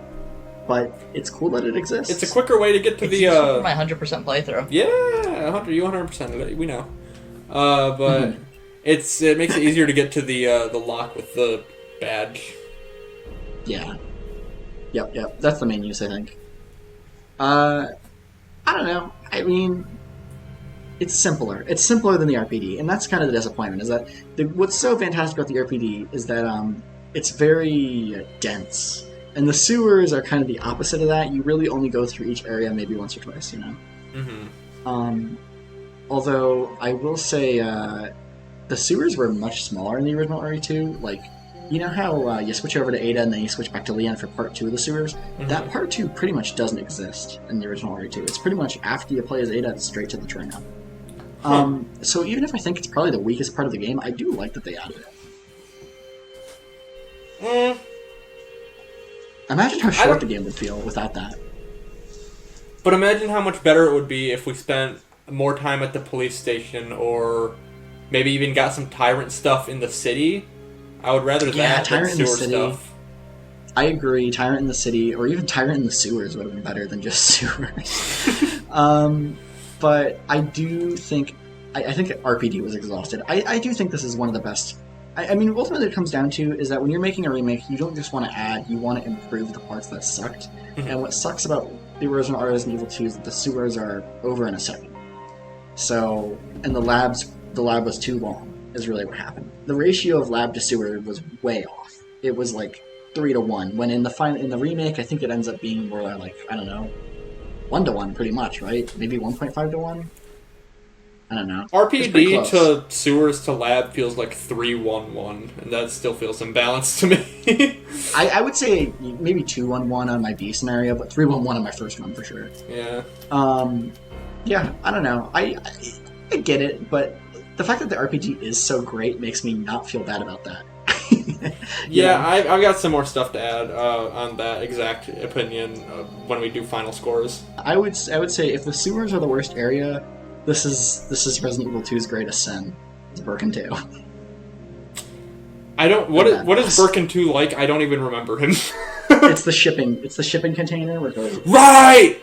Speaker 2: but it's cool that it exists.
Speaker 1: It's a quicker way to get to the,
Speaker 3: for my 100% playthrough.
Speaker 1: Yeah, 100%, we know. But it makes it easier to get to the lock with the badge.
Speaker 2: Yeah. Yep. That's the main use, I think. I don't know. I mean, it's simpler. It's simpler than the RPD, and that's kind of the disappointment. Is that what's so fantastic about the RPD is that it's very dense, and the sewers are kind of the opposite of that. You really only go through each area maybe once or twice, you know. Mm-hmm. Although I will say, the sewers were much smaller in the original RE2. Like, you know how you switch over to Ada and then you switch back to Leon for part 2 of the sewers? Mm-hmm. That part 2 pretty much doesn't exist in the original RE2. It's pretty much after you play as Ada, it's straight to the train. So even if I think it's probably the weakest part of the game, I do like that they added it. Imagine how short the game would feel without that.
Speaker 1: But imagine how much better it would be if we spent more time at the police station, or maybe even got some Tyrant stuff in the city. I would rather that than sewer stuff.
Speaker 2: I agree. Tyrant in the city, or even Tyrant in the sewers, would have been better than just sewers. But I do think... I think RPD was exhausted. I do think this is one of the best... I mean, ultimately what it comes down to is that when you're making a remake, you don't just want to add, you want to improve the parts that sucked. Mm-hmm. And what sucks about the original Resident Evil 2 is that the sewers are over in a second. So, and the lab was too long, is really what happened. The ratio of lab to sewer was way off. It was like 3-to-1, when in the remake, I think it ends up being more like, I don't know, 1-to-1 pretty much, right? Maybe 1.5-to-1? I don't know.
Speaker 1: RPD to sewers to lab feels like 3-1-1, and that still feels imbalanced to me.
Speaker 2: I would say maybe 2-1-1 on my B scenario, but 3-1-1 on my first one for sure.
Speaker 1: Yeah.
Speaker 2: Yeah, I don't know. I get it, but the fact that the RPG is so great makes me not feel bad about that.
Speaker 1: Yeah, I've got some more stuff to add on that exact opinion when we do final scores.
Speaker 2: I would say if the sewers are the worst area, this is Resident Evil 2's greatest sin. It's Birkin 2.
Speaker 1: I don't. What is Birkin 2 like? I don't even remember him.
Speaker 2: It's the shipping container where it goes.
Speaker 1: Right.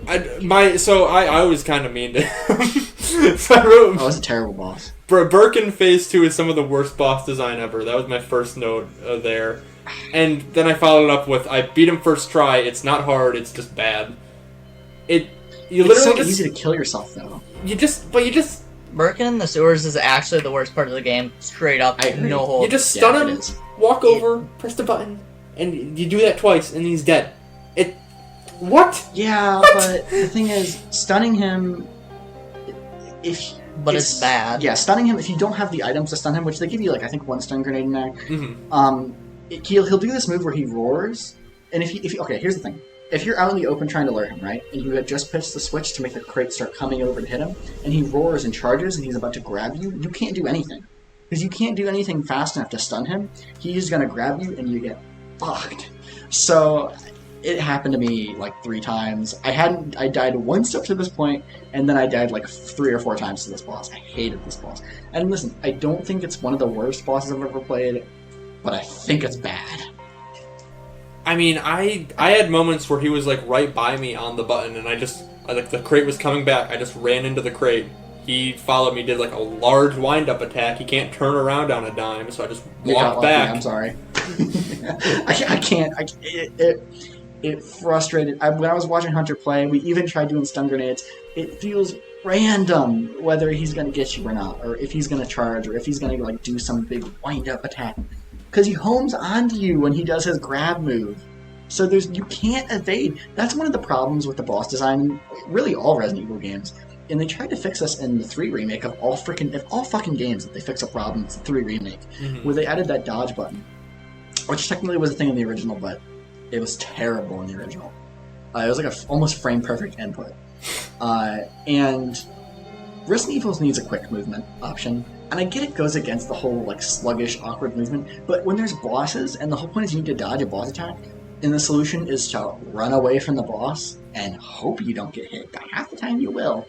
Speaker 1: I was kind of mean to him. So I wrote him.
Speaker 2: Oh, it's a terrible boss.
Speaker 1: Birkin Phase 2 is some of the worst boss design ever. That was my first note there. And then I followed it up with, I beat him first try. It's not hard. It's just bad.
Speaker 2: It's so easy to kill yourself, though.
Speaker 3: Birkin in the sewers is actually the worst part of the game. Straight up, no hold.
Speaker 1: You just stun him, walk over, press the button, and you do that twice, and he's dead. What?
Speaker 2: Yeah,
Speaker 1: what?
Speaker 2: But the thing is, stunning him...
Speaker 3: It's bad.
Speaker 2: Yeah, stunning him, if you don't have the items to stun him, which they give you, like, I think one stun grenade in there, he'll do this move where he roars, and if you... Okay, here's the thing. If you're out in the open trying to lure him, right, and you had just pushed the switch to make the crate start coming over to hit him, and he roars and charges and he's about to grab you, you can't do anything. Because you can't do anything fast enough to stun him. He's going to grab you and you get fucked. So it happened to me like 3 times. I died once up to this point, and then I died like 3 or 4 times to this boss. I hated this boss. And listen, I don't think it's one of the worst bosses I've ever played, but I think it's bad.
Speaker 1: I mean, I had moments where he was like right by me on the button, and like the crate was coming back. I just ran into the crate. He followed me, did like a large wind-up attack. He can't turn around on a dime, so I just walked back.
Speaker 2: I'm sorry. I can't. It frustrated. When I was watching Hunter play, we even tried doing stun grenades. It feels random whether he's gonna get you or not, or if he's gonna charge, or if he's gonna like do some big wind-up attack. Because he homes onto you when he does his grab move. So you can't evade. That's one of the problems with the boss design in really all Resident Evil games. And they tried to fix this in the 3 remake of all fucking games that they fix a problem. It's the 3 remake, where they added that dodge button, which technically was a thing in the original, but it was terrible in the original. It was like almost frame perfect input. And Resident Evil needs a quick movement option. And I get it goes against the whole like sluggish, awkward movement, but when there's bosses, and the whole point is you need to dodge a boss attack, and the solution is to run away from the boss and hope you don't get hit. But half the time you will.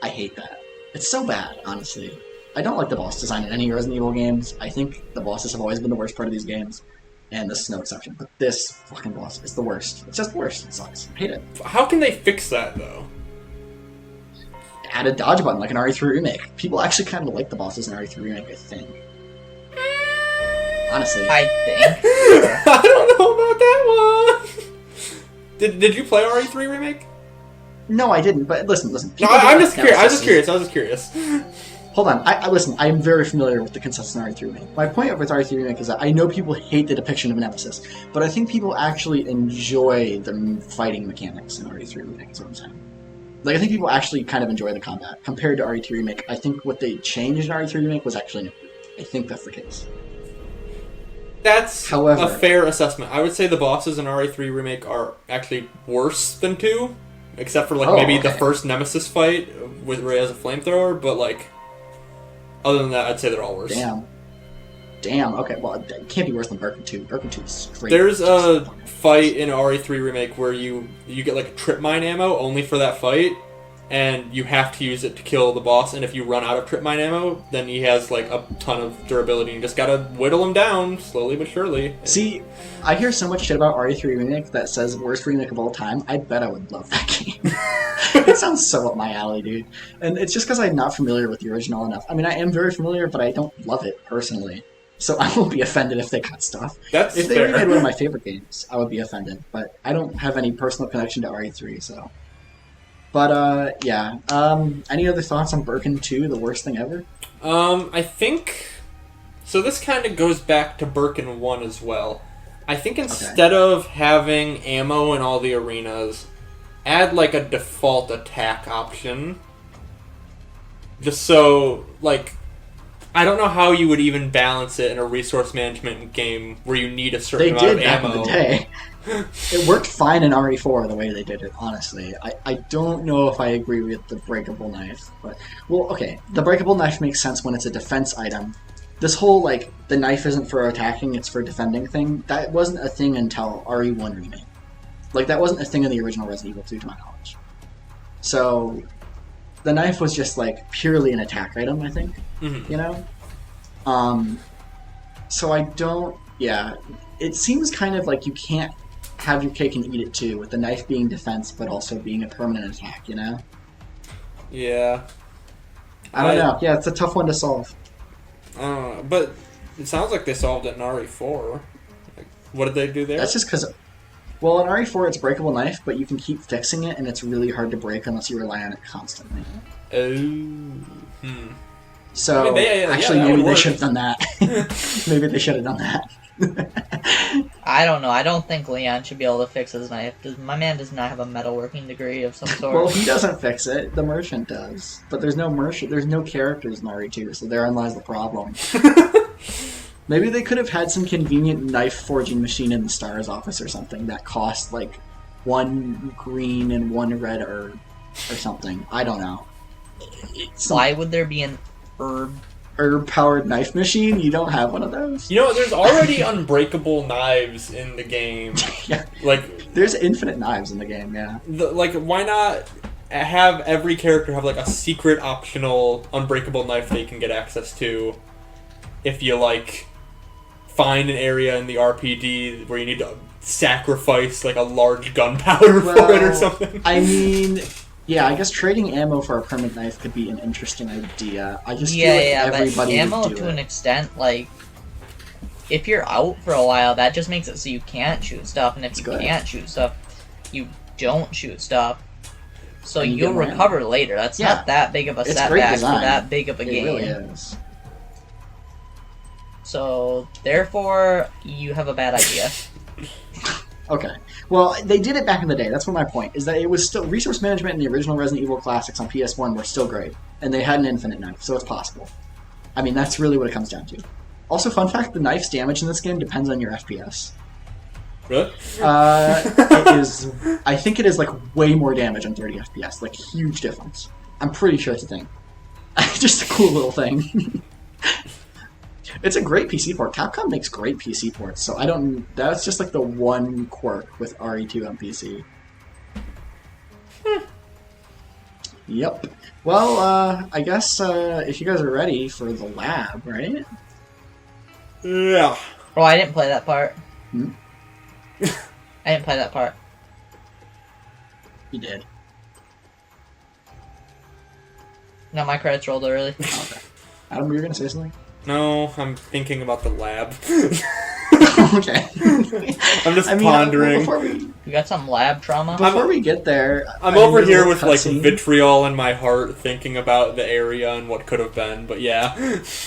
Speaker 2: I hate that. It's so bad, honestly. I don't like the boss design in any Resident Evil games. I think the bosses have always been the worst part of these games, and this is no exception. But this fucking boss is the worst. It's just the worst. It sucks. I hate it.
Speaker 1: How can they fix that, though?
Speaker 2: Add a dodge button like an RE3 Remake. People actually kind of like the bosses in RE3 Remake, I think. Honestly.
Speaker 3: I think.
Speaker 1: I don't know about that one. Did you play RE3 Remake?
Speaker 2: No, I didn't, but listen.
Speaker 1: No, I'm just curious. I was just curious.
Speaker 2: Hold on. Listen, I am very familiar with the concepts in RE3 Remake. My point with RE3 Remake is that I know people hate the depiction of Nemesis, but I think people actually enjoy the fighting mechanics in RE3 Remake, is what I'm saying. Like, I think people actually kind of enjoy the combat. Compared to RE2 Remake, I think what they changed in RE2 Remake was actually new. I think that's the case.
Speaker 1: That's a fair assessment. I would say the bosses in RE3 Remake are actually worse than 2, except for, like, the first Nemesis fight where he has a flamethrower, but, like, other than that, I'd say they're all worse.
Speaker 2: Damn, okay, well, it can't be worse than Birkin 2. Birkin 2 is straight.
Speaker 1: There's a fight in RE3 Remake where you get, like, trip mine ammo only for that fight, and you have to use it to kill the boss, and if you run out of trip mine ammo, then he has, like, a ton of durability, and you just gotta whittle him down, slowly but surely.
Speaker 2: See, I hear so much shit about RE3 Remake that says worst remake of all time. I bet I would love that game. It sounds so up my alley, dude. And it's just because I'm not familiar with the original enough. I mean, I am very familiar, but I don't love it, personally. So I won't be offended if they cut stuff.
Speaker 1: That's
Speaker 2: if they
Speaker 1: fair.
Speaker 2: remade one of my favorite games, I would be offended. But I don't have any personal connection to RE3, so... But, yeah. Any other thoughts on Birkin 2, the worst thing ever?
Speaker 1: I think... So this kind of goes back to Birkin 1 as well. I think instead of having ammo in all the arenas, add, like, a default attack option. Just so, like... I don't know how you would even balance it in a resource management game where you need a certain amount of ammo.
Speaker 2: They did back in the day. It worked fine in RE4 the way they did it, honestly. I don't know if I agree with the breakable knife. But well, okay, the breakable knife makes sense when it's a defense item. This whole, like, the knife isn't for attacking, it's for defending thing, that wasn't a thing until RE1 Remake. Like, that wasn't a thing in the original Resident Evil 2, to my knowledge. So... the knife was just, like, purely an attack item, I think, you know? So I don't... Yeah, it seems kind of like you can't have your cake and eat it, too, with the knife being defense, but also being a permanent attack, you know?
Speaker 1: Yeah.
Speaker 2: I don't know. Yeah, it's a tough one to solve.
Speaker 1: But it sounds like they solved it in RE4. Like, what did they do there?
Speaker 2: That's just because... Well, in RE4, it's breakable knife, but you can keep fixing it, and it's really hard to break unless you rely on it constantly. So,
Speaker 1: I mean,
Speaker 2: actually, maybe they should have done that. Maybe they should have done that.
Speaker 3: I don't know. I don't think Leon should be able to fix his knife. My man does not have a metalworking degree of some sort.
Speaker 2: Well, he doesn't fix it. The merchant does. But there's no merchant. There's no characters in RE2, so therein lies the problem. Maybe they could have had some convenient knife forging machine in the STARS office or something that cost, like, 1 green and 1 red herb or something. I don't know.
Speaker 3: Why would there be an
Speaker 2: herb-powered knife machine? You don't have one of those?
Speaker 1: You know, there's already unbreakable knives in the game.
Speaker 2: Yeah.
Speaker 1: Like,
Speaker 2: there's infinite knives in the game, yeah.
Speaker 1: Like, why not have every character have, like, a secret optional unbreakable knife they can get access to if you, like... find an area in the RPD where you need to sacrifice, like, a large gunpowder for it or something.
Speaker 2: I mean, yeah, I guess trading ammo for a permanent knife could be an interesting idea. I just feel like everybody
Speaker 3: but ammo
Speaker 2: would do
Speaker 3: to
Speaker 2: it.
Speaker 3: an extent, like, if you're out for a while, that just makes it so you can't shoot stuff, and if you can't shoot stuff, you don't shoot stuff. So you'll recover later. That's not that big of a setback for that big of a game.
Speaker 2: It really is.
Speaker 3: So, therefore, you have a bad idea.
Speaker 2: Okay. Well, they did it back in the day. That's what my point is, that it was still... Resource management in the original Resident Evil classics on PS1 were still great. And they had an infinite knife, so it's possible. I mean, that's really what it comes down to. Also, fun fact, the knife's damage in this game depends on your FPS.
Speaker 1: Really?
Speaker 2: It is... I think it is, like, way more damage on 30 FPS. Like, huge difference. I'm pretty sure it's a thing. Just a cool little thing. It's a great PC port. Capcom makes great PC ports, so I don't... That's just, like, the one quirk with RE2 on PC. Yep. Well, I guess if you guys are ready for the lab, right?
Speaker 1: Yeah.
Speaker 3: Oh, I didn't play that part.
Speaker 2: Hmm?
Speaker 3: I didn't play that part.
Speaker 2: You did.
Speaker 1: No,
Speaker 3: my credits rolled early.
Speaker 2: Okay. Adam, you were gonna say something?
Speaker 1: No, I'm thinking about the lab.
Speaker 2: Okay.
Speaker 1: I'm just pondering.
Speaker 3: You got some lab trauma?
Speaker 2: Before we get there...
Speaker 1: I'm over here with, like, vitriol in my heart thinking about the area and what could have been, but yeah.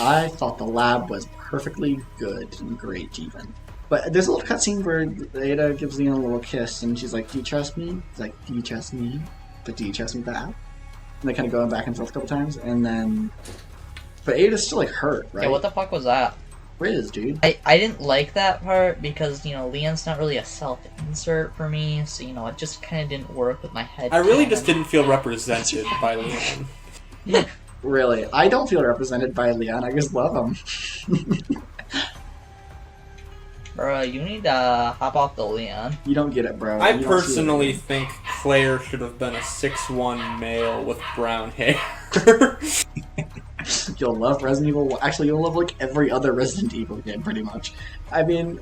Speaker 2: I thought the lab was perfectly good and great, even. But there's a little cutscene where Ada gives Leon a little kiss, and she's like, do you trust me? He's like, do you trust me? But do you trust me back? And they kind of go back and forth a couple times, and then... But Ada's still, like, hurt, right?
Speaker 3: Yeah, what the fuck was that?
Speaker 2: Riz, dude.
Speaker 3: I didn't like that part because, you know, Leon's not really a self-insert for me, so, you know, it just kind of didn't work with my head.
Speaker 1: I really just didn't feel represented by Leon.
Speaker 2: Really? I don't feel represented by Leon, I just love him.
Speaker 3: Bro, you need to hop off the Leon.
Speaker 2: You don't get it, bro.
Speaker 1: I personally think Claire should have been a 6'1" male with brown hair.
Speaker 2: You'll love Resident Evil. Actually, you'll love like every other Resident Evil game, pretty much. I mean,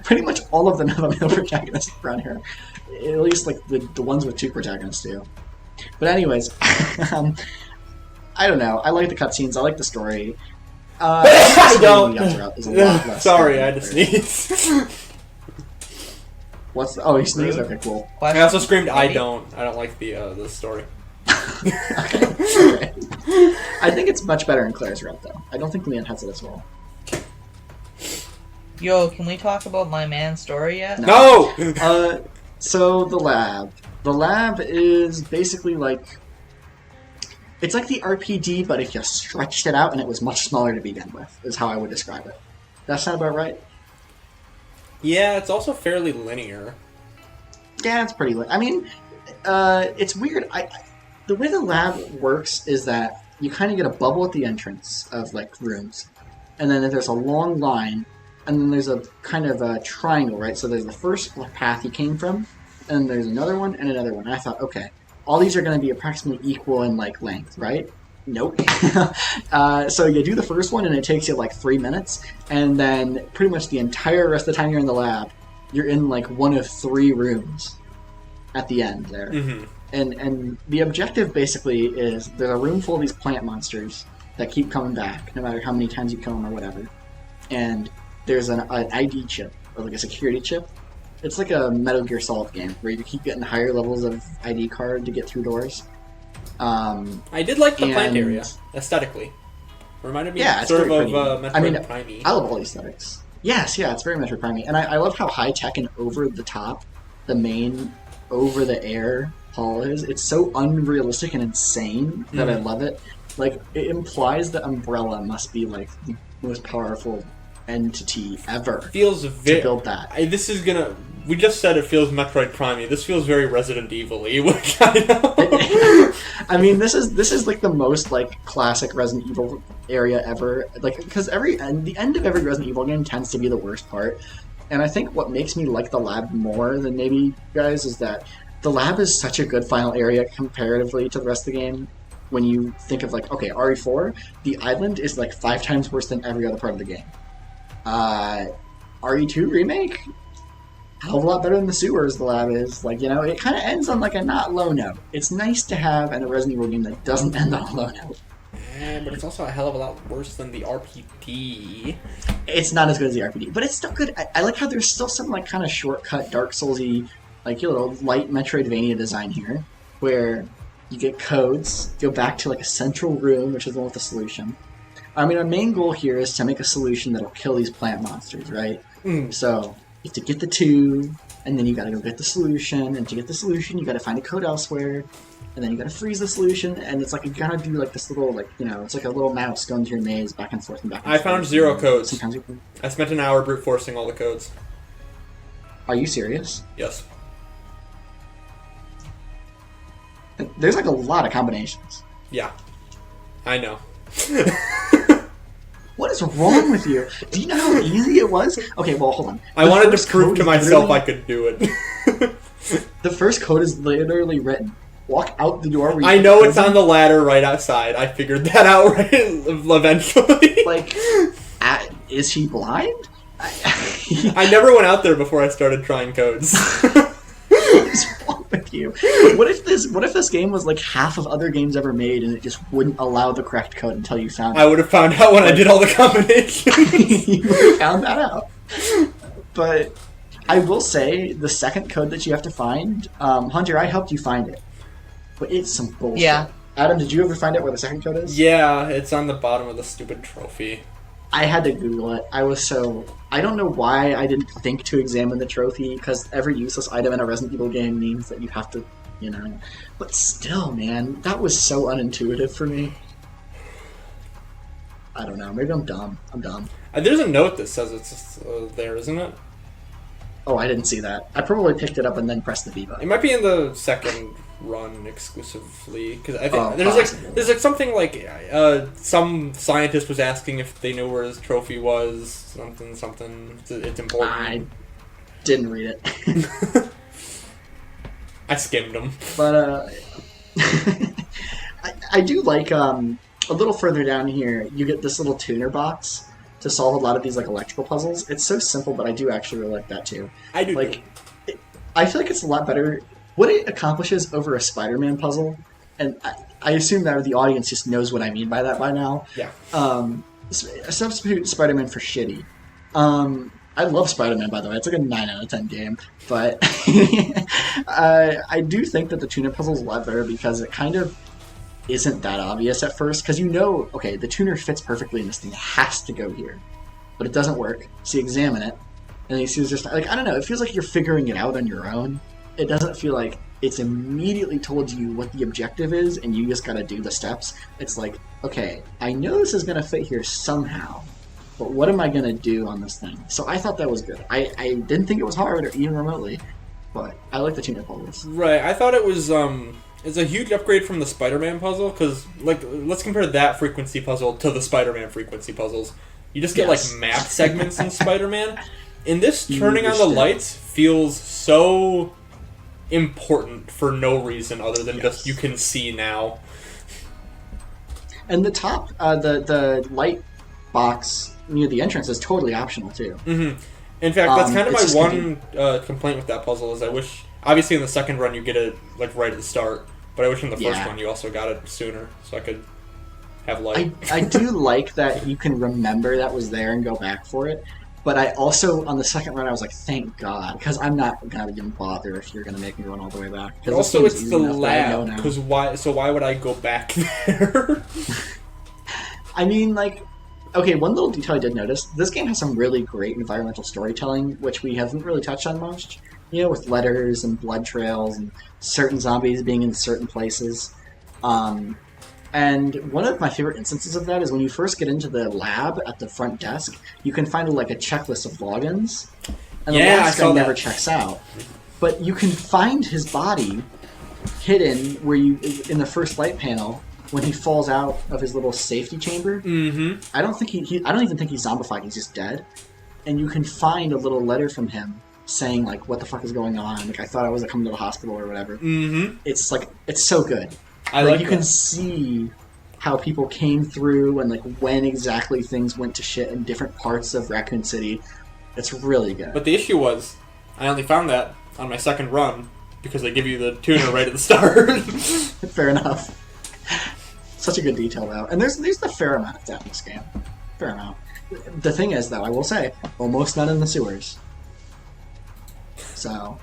Speaker 2: pretty much all of them have a male protagonist with brown hair. At least like the ones with two protagonists do. But anyways, I don't know. I like the cutscenes. I like the story.
Speaker 1: I don't.
Speaker 2: Is a lot less
Speaker 1: Sorry, I just sneezed.
Speaker 2: What's the, oh, he sneezed. Okay, cool.
Speaker 1: I also screamed, "I don't." I don't like the story.
Speaker 2: Okay. I think it's much better in Claire's route, though. I don't think Leon has it as well.
Speaker 3: Yo, can we talk about my man's story yet?
Speaker 1: No!
Speaker 2: So the lab. The lab is basically like... It's like the RPD, but if you stretched it out and it was much smaller to begin with, is how I would describe it. That sound about right?
Speaker 1: Yeah, it's also fairly linear.
Speaker 2: Yeah, it's pretty linear. I mean, it's weird. The way the lab works is that you kind of get a bubble at the entrance of, like, rooms. And then there's a long line, and then there's a kind of a triangle, right? So there's the first path you came from, and then there's another one, and another one. And I thought, okay, all these are going to be approximately equal in, like, length, right? Nope. So you do the first one, and it takes you, like, 3 minutes, and then pretty much the entire rest of the time you're in the lab, you're in, like, one of 3 rooms at the end there.
Speaker 1: Mm-hmm.
Speaker 2: And the objective basically is there's a room full of these plant monsters that keep coming back, no matter how many times you kill them or whatever. And there's an ID chip, or like a security chip. It's like a Metal Gear Solid game, where you keep getting higher levels of ID card to get through doors.
Speaker 1: I did like the plant area, aesthetically. Reminded me sort of Metroid Prime.
Speaker 2: I love all the aesthetics. Yes, yeah, it's very Metroid Prime. And I love how high-tech and over-the-top the main over-the-air hall is. It's so unrealistic and insane that I love it. Like, it implies that Umbrella must be, like, the most powerful entity ever.
Speaker 1: Feels
Speaker 2: to build that.
Speaker 1: This is gonna... We just said it feels Metroid Prime. This feels very Resident Evil-y, which I know.
Speaker 2: I mean, this is like the most like classic Resident Evil area ever. Like, because the end of every Resident Evil game tends to be the worst part. And I think what makes me like the lab more than maybe you guys is that the lab is such a good final area comparatively to the rest of the game. When you think of like, okay, RE4, the island is like 5 times worse than every other part of the game. RE2 Remake, a hell of a lot better than the sewers the lab is. Like, you know, it kind of ends on like a not low note. It's nice to have in a Resident Evil game that doesn't end on a low note.
Speaker 1: Yeah, but it's also a hell of a lot worse than the RPD.
Speaker 2: It's not as good as the RPD, but it's still good. I like how there's still some like kind of shortcut Dark Souls-y, like, you know, light Metroidvania design here, where you get codes, go back to like a central room, which is the one with the solution. I mean, our main goal here is to make a solution that'll kill these plant monsters, right? So you have to get the 2, and then you gotta go get the solution, and to get the solution, you gotta find a code elsewhere, and then you gotta freeze the solution, and it's like you gotta do like this little, like, you know, it's like a little mouse going through your maze back and forth and back and forth.
Speaker 1: I found 0 codes.
Speaker 2: Sometimes you can...
Speaker 1: I spent an hour brute forcing all the codes.
Speaker 2: Are you serious?
Speaker 1: Yes.
Speaker 2: There's like a lot of combinations.
Speaker 1: Yeah. I know.
Speaker 2: What is wrong with you? Do you know how easy it was? Okay, well, hold on.
Speaker 1: I wanted to prove to myself I could do it.
Speaker 2: The first code is literally written. walk out the door. Where you
Speaker 1: I know it's on the ladder right outside. I figured that out right eventually.
Speaker 2: Like, is he blind?
Speaker 1: I never went out there before I started trying codes.
Speaker 2: What's wrong with you? What if this game was like half of other games ever made, and it just wouldn't allow the correct code until you found it?
Speaker 1: I would have found out when I did all the combinations.
Speaker 2: You would have found that out. But I will say, the second code that you have to find, Hunter, I helped you find it. But it's some bullshit.
Speaker 3: Yeah.
Speaker 2: Adam, did you ever find out where the second code is?
Speaker 1: Yeah, it's on the bottom of the stupid trophy.
Speaker 2: I had to Google it. I don't know why I didn't think to examine the trophy, because every useless item in a Resident Evil game means that you have to, But still, man, that was so unintuitive for me. I don't know. Maybe I'm dumb.
Speaker 1: There's a note that says it's there, isn't it?
Speaker 2: Oh, I didn't see that. I probably picked it up and then pressed the B button.
Speaker 1: It might be in the second run exclusively, because I think there's something like some scientist was asking if they knew where his trophy was. Something. It's important.
Speaker 2: I didn't read it.
Speaker 1: I skimmed them.
Speaker 2: But I do like a little further down here. You get this little tuner box to solve a lot of these like electrical puzzles. It's so simple, but I do actually really like that too.
Speaker 1: I do.
Speaker 2: I feel like it's a lot better. What it accomplishes over a Spider-Man puzzle, and I assume that the audience just knows what I mean by that by now.
Speaker 1: Yeah.
Speaker 2: Substitute Spider-Man for shitty. I love Spider-Man, by the way. It's like a 9 out of 10 game. But I do think that the tuner puzzle is a lot better because it kind of isn't that obvious at first. Because okay, the tuner fits perfectly in this thing. It has to go here. But it doesn't work. So you examine it, and you see it's just, like, I don't know, it feels like you're figuring it out on your own. It doesn't feel like it's immediately told you what the objective is, and you just gotta do the steps. It's like, okay, I know this is gonna fit here somehow, but what am I gonna do on this thing? So I thought that was good. I didn't think it was hard, or even remotely, but I like the tuner puzzles.
Speaker 1: Right, I thought it was, it's a huge upgrade from the Spider-Man puzzle, because, like, let's compare that frequency puzzle to the Spider-Man frequency puzzles. You just get, like, map segments in Spider-Man. In this, turning on the lights feels so important for no reason other than just you can see now.
Speaker 2: And the top, the light box near the entrance is totally optional too.
Speaker 1: Mm-hmm. In fact, that's kind of my one complaint with that puzzle is I wish, obviously in the second run you get it like right at the start, but I wish in the first one you also got it sooner so I could have light.
Speaker 2: I do like that you can remember that was there and go back for it. But I also, on the second run, I was like, thank God, because I'm not going to even bother if you're going to make me run all the way back.
Speaker 1: But also, it's the lab, because why would I go back there?
Speaker 2: I mean, like, okay, one little detail I did notice, this game has some really great environmental storytelling, which we haven't really touched on much, with letters and blood trails and certain zombies being in certain places. And one of my favorite instances of that is when you first get into the lab at the front desk, you can find a checklist of logins, and the last guy never checks out. But you can find his body hidden in the first light panel when he falls out of his little safety chamber.
Speaker 1: Mm-hmm.
Speaker 2: I don't even think he's zombified. He's just dead. And you can find a little letter from him saying like, "What the fuck is going on? Like, I thought I was coming to the hospital or whatever."
Speaker 1: Mm-hmm.
Speaker 2: It's like it's so good. You can see how people came through and like when exactly things went to shit in different parts of Raccoon City. It's really good.
Speaker 1: But the issue was, I only found that on my second run because they give you the tuner right at the start.
Speaker 2: Fair enough. Such a good detail though, and there's a fair amount of that in this game. Fair amount. The thing is though, I will say, almost none in the sewers. So,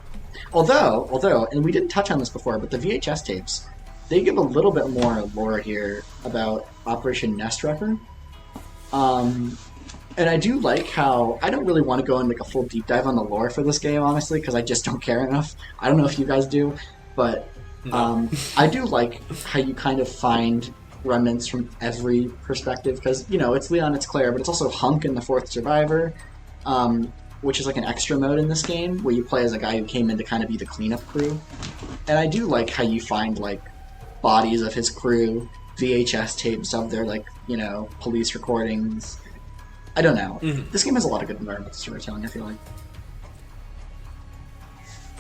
Speaker 2: although, and we didn't touch on this before, but the VHS tapes. They give a little bit more lore here about Operation Nest Wrecker. And I do like how... I don't really want to go and make a full deep dive on the lore for this game, honestly, because I just don't care enough. I don't know if you guys do, but I do like how you kind of find remnants from every perspective, because, it's Leon, it's Claire, but it's also Hunk in the Fourth Survivor, which is like an extra mode in this game, where you play as a guy who came in to kind of be the cleanup crew. And I do like how you find, bodies of his crew, VHS tapes of their, police recordings. I don't know. Mm-hmm. This game has a lot of good environmental storytelling, I feel like.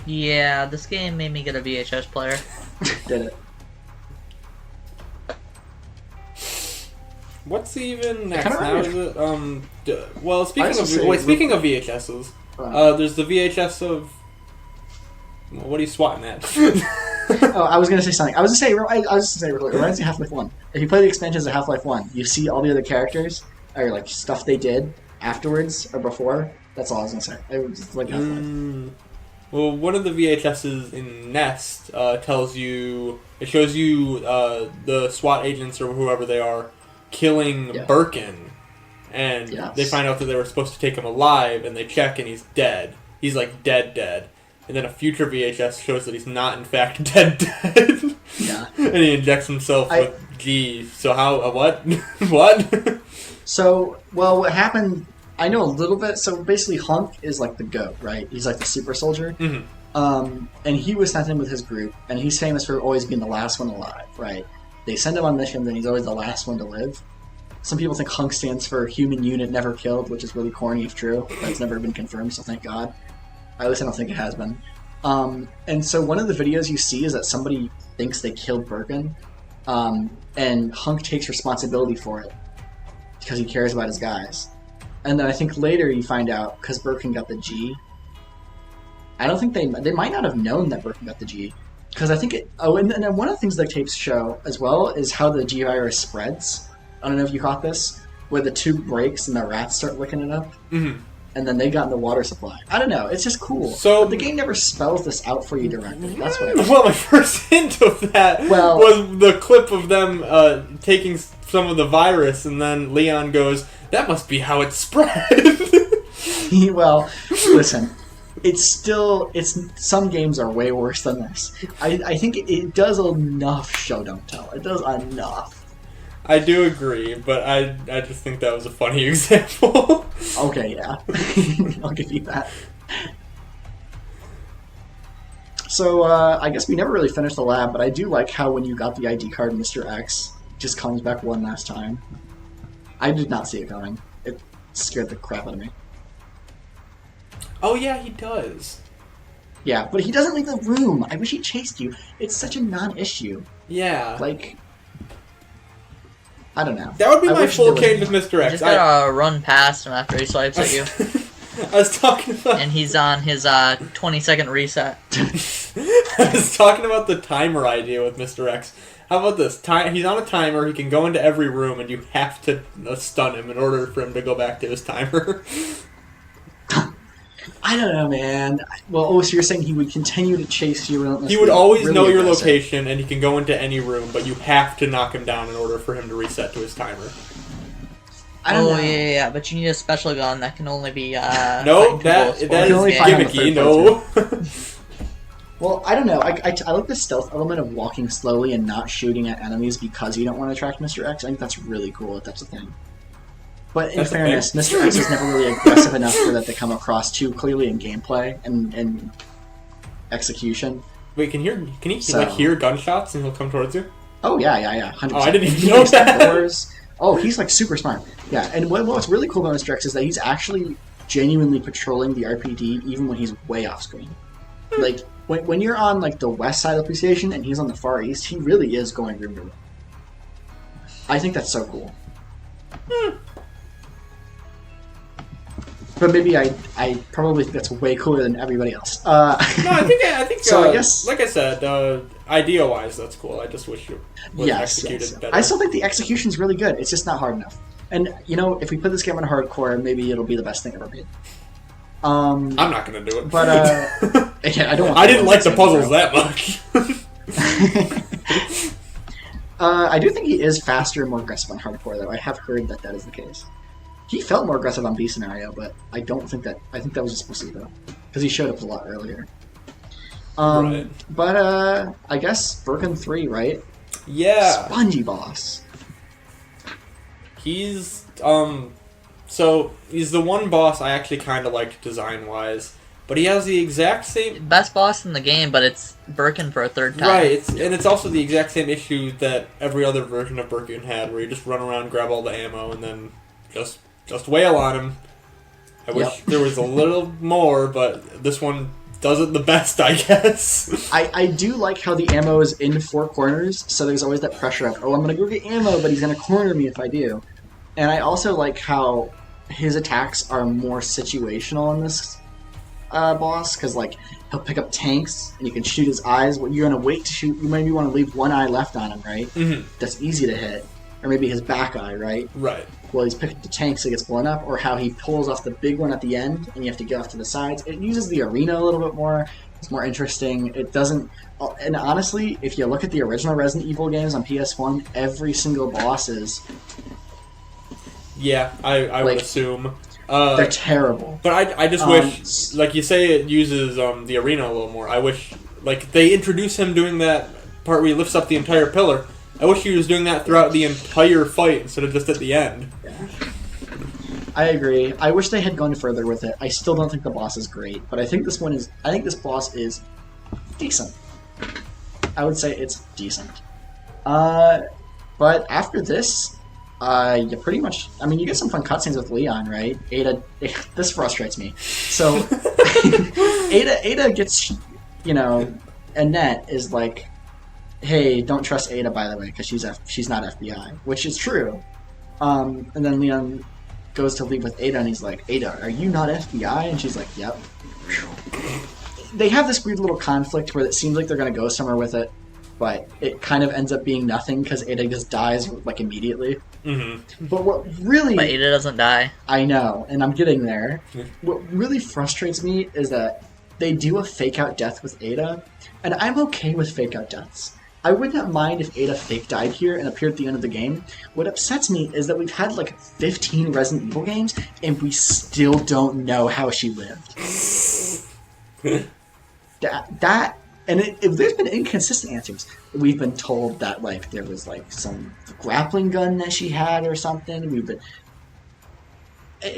Speaker 3: Yeah, this game made me get a VHS player.
Speaker 2: Did it?
Speaker 1: What's even next?
Speaker 2: Kinda
Speaker 1: How
Speaker 2: weird.
Speaker 1: is it? Well,
Speaker 2: say-
Speaker 1: speaking of VHSs, there's the VHS of. Well, what are you swatting at?
Speaker 2: Oh, I was gonna say something. I was just gonna say real quick. It reminds me of Half-Life 1. If you play the expansions of Half-Life 1, you see all the other characters or like stuff they did afterwards or before. That's all I was gonna say. It was just like Half-Life.
Speaker 1: Well, one of the VHSs in Nest shows you the SWAT agents or whoever they are killing Birkin, and they find out that they were supposed to take him alive, and they check and he's dead. He's like dead. And then a future VHS shows that he's not in fact dead.
Speaker 2: Yeah.
Speaker 1: And he injects himself with G. So how? What? What?
Speaker 2: So, well, what happened? I know a little bit. So basically, Hunk is like the GOAT, right? He's like the super soldier.
Speaker 1: Mm-hmm.
Speaker 2: And he was sent in with his group, and he's famous for always being the last one alive, right? They send him on missions, and he's always the last one to live. Some people think Hunk stands for Human Unit Never Killed, which is really corny if true, but it's never been confirmed, so thank God. At least I don't think it has been. And so one of the videos you see is that somebody thinks they killed Birkin, and Hunk takes responsibility for it because he cares about his guys. And then I think later you find out, because Birkin got the G, I don't think they might not have known that Birkin got the G. Because I think and then one of the things the tapes show as well is how the G virus spreads. I don't know if you caught this, where the tube breaks and the rats start licking it up.
Speaker 1: Mm-hmm.
Speaker 2: And then they got in the water supply. I don't know. It's just cool.
Speaker 1: So
Speaker 2: but the game never spells this out for you directly. That's what I mean.
Speaker 1: Well, my first hint of that was the clip of them taking some of the virus, and then Leon goes, "That must be how it spread."
Speaker 2: Well, listen. Some games are way worse than this. I think it does enough show don't tell. It does enough.
Speaker 1: I do agree, but I just think that was a funny example.
Speaker 2: Okay, yeah. I'll give you that. So, I guess we never really finished the lab, but I do like how when you got the ID card, Mr. X just comes back one last time. I did not see it coming. It scared the crap out of me.
Speaker 1: Oh yeah, he does.
Speaker 2: Yeah, but he doesn't leave the room. I wish he chased you. It's such a non-issue.
Speaker 1: Yeah.
Speaker 2: Like, I don't know.
Speaker 1: That would be my full case with Mr. X.
Speaker 3: You just gotta run past him after he swipes at you.
Speaker 1: I was talking about...
Speaker 3: And he's on his 20-second reset.
Speaker 1: I was talking about the timer idea with Mr. X. How about this? He's on a timer, he can go into every room, and you have to stun him in order for him to go back to his timer.
Speaker 2: I don't know, man. Well, so you're saying he would continue to chase you relentlessly?
Speaker 1: He would always know your location, and he can go into any room, but you have to knock him down in order for him to reset to his timer.
Speaker 2: I don't know.
Speaker 3: Yeah, but you need a special gun that can only be,
Speaker 1: no, that is gimmicky, no.
Speaker 2: Well, I don't know. I like the stealth element of walking slowly and not shooting at enemies because you don't want to attract Mr. X. I think that's really cool if that's a thing. But in fairness, Mr. X is never really aggressive enough for that to come across too clearly in gameplay and execution.
Speaker 1: Wait, can he hear gunshots and he'll come towards you?
Speaker 2: Oh yeah, 100%.
Speaker 1: Oh, I didn't even know that.
Speaker 2: Oh, he's like super smart. Yeah, and what's really cool about Mr. X is that he's actually genuinely patrolling the RPD even when he's way off screen. Like when you're on like the west side of the police station and he's on the far east, he really is going room to room. I think that's so cool. But maybe I probably think that's way cooler than everybody else.
Speaker 1: No, I think.
Speaker 2: So I guess,
Speaker 1: like I said, idea-wise, that's cool. I just wish it was executed better.
Speaker 2: I still think the execution's really good. It's just not hard enough. And if we put this game on hardcore, maybe it'll be the best thing ever made.
Speaker 1: I'm not gonna do it.
Speaker 2: But again, I don't.
Speaker 1: I didn't like the puzzles that much.
Speaker 2: I do think he is faster and more aggressive on hardcore, though. I have heard that is the case. He felt more aggressive on B scenario, but I don't think that. I think that was just placebo because he showed up a lot earlier.
Speaker 1: Right.
Speaker 2: But I guess Birkin 3, right?
Speaker 1: Yeah.
Speaker 2: Spongy boss.
Speaker 1: He's so he's the one boss I actually kind of liked design wise, but he has the exact same
Speaker 3: best boss in the game, but it's Birkin for a third time.
Speaker 1: Right. It's also the exact same issue that every other version of Birkin had, where you just run around, grab all the ammo, and then just wail on him. I wish there was a little more, but this one does it the best, I guess.
Speaker 2: I do like how the ammo is in 4 corners, so there's always that pressure of, oh, I'm going to go get ammo, but he's going to corner me if I do. And I also like how his attacks are more situational in this boss, because like he'll pick up tanks and you can shoot his eyes. You're going to wait to shoot. You maybe want to leave one eye left on him, right?
Speaker 1: Mm-hmm.
Speaker 2: That's easy to hit. Or maybe his back eye, right?
Speaker 1: Right.
Speaker 2: Well, he's picking the tank so he gets blown up, or how he pulls off the big one at the end and you have to get off to the sides. It uses the arena a little bit more. It's more interesting. It doesn't... And honestly, if you look at the original Resident Evil games on PS1, every single boss is...
Speaker 1: Yeah, I would assume.
Speaker 2: They're terrible.
Speaker 1: But I just wish, like you say, it uses the arena a little more. I wish, like, they introduce him doing that part where he lifts up the entire pillar. I wish he was doing that throughout the entire fight instead of just at the end.
Speaker 2: Yeah. I agree. I wish they had gone further with it. I still don't think the boss is great, but I think this one is... I think this boss is decent. I would say it's decent. But after this... you pretty much... I mean, you get some fun cutscenes with Leon, right? Ada... This frustrates me. So, Ada gets, you know... Annette is like, hey, don't trust Ada, by the way, because she's not FBI. Which is true. And then Leon goes to leave with Ada, and he's like, Ada, are you not FBI? And she's like, yep. They have this weird little conflict where it seems like they're going to go somewhere with it, but it kind of ends up being nothing because Ada just dies, like, immediately.
Speaker 1: Mm-hmm.
Speaker 2: But what really...
Speaker 3: But Ada doesn't die.
Speaker 2: I know, and I'm getting there. What really frustrates me is that they do a fake-out death with Ada, and I'm okay with fake-out deaths. I would not mind if Ada fake died here and appeared at the end of the game. What upsets me is that we've had, like, 15 Resident Evil games, and we still don't know how she lived. There's been inconsistent answers. We've been told that, like, there was, like, some grappling gun that she had or something. We've been...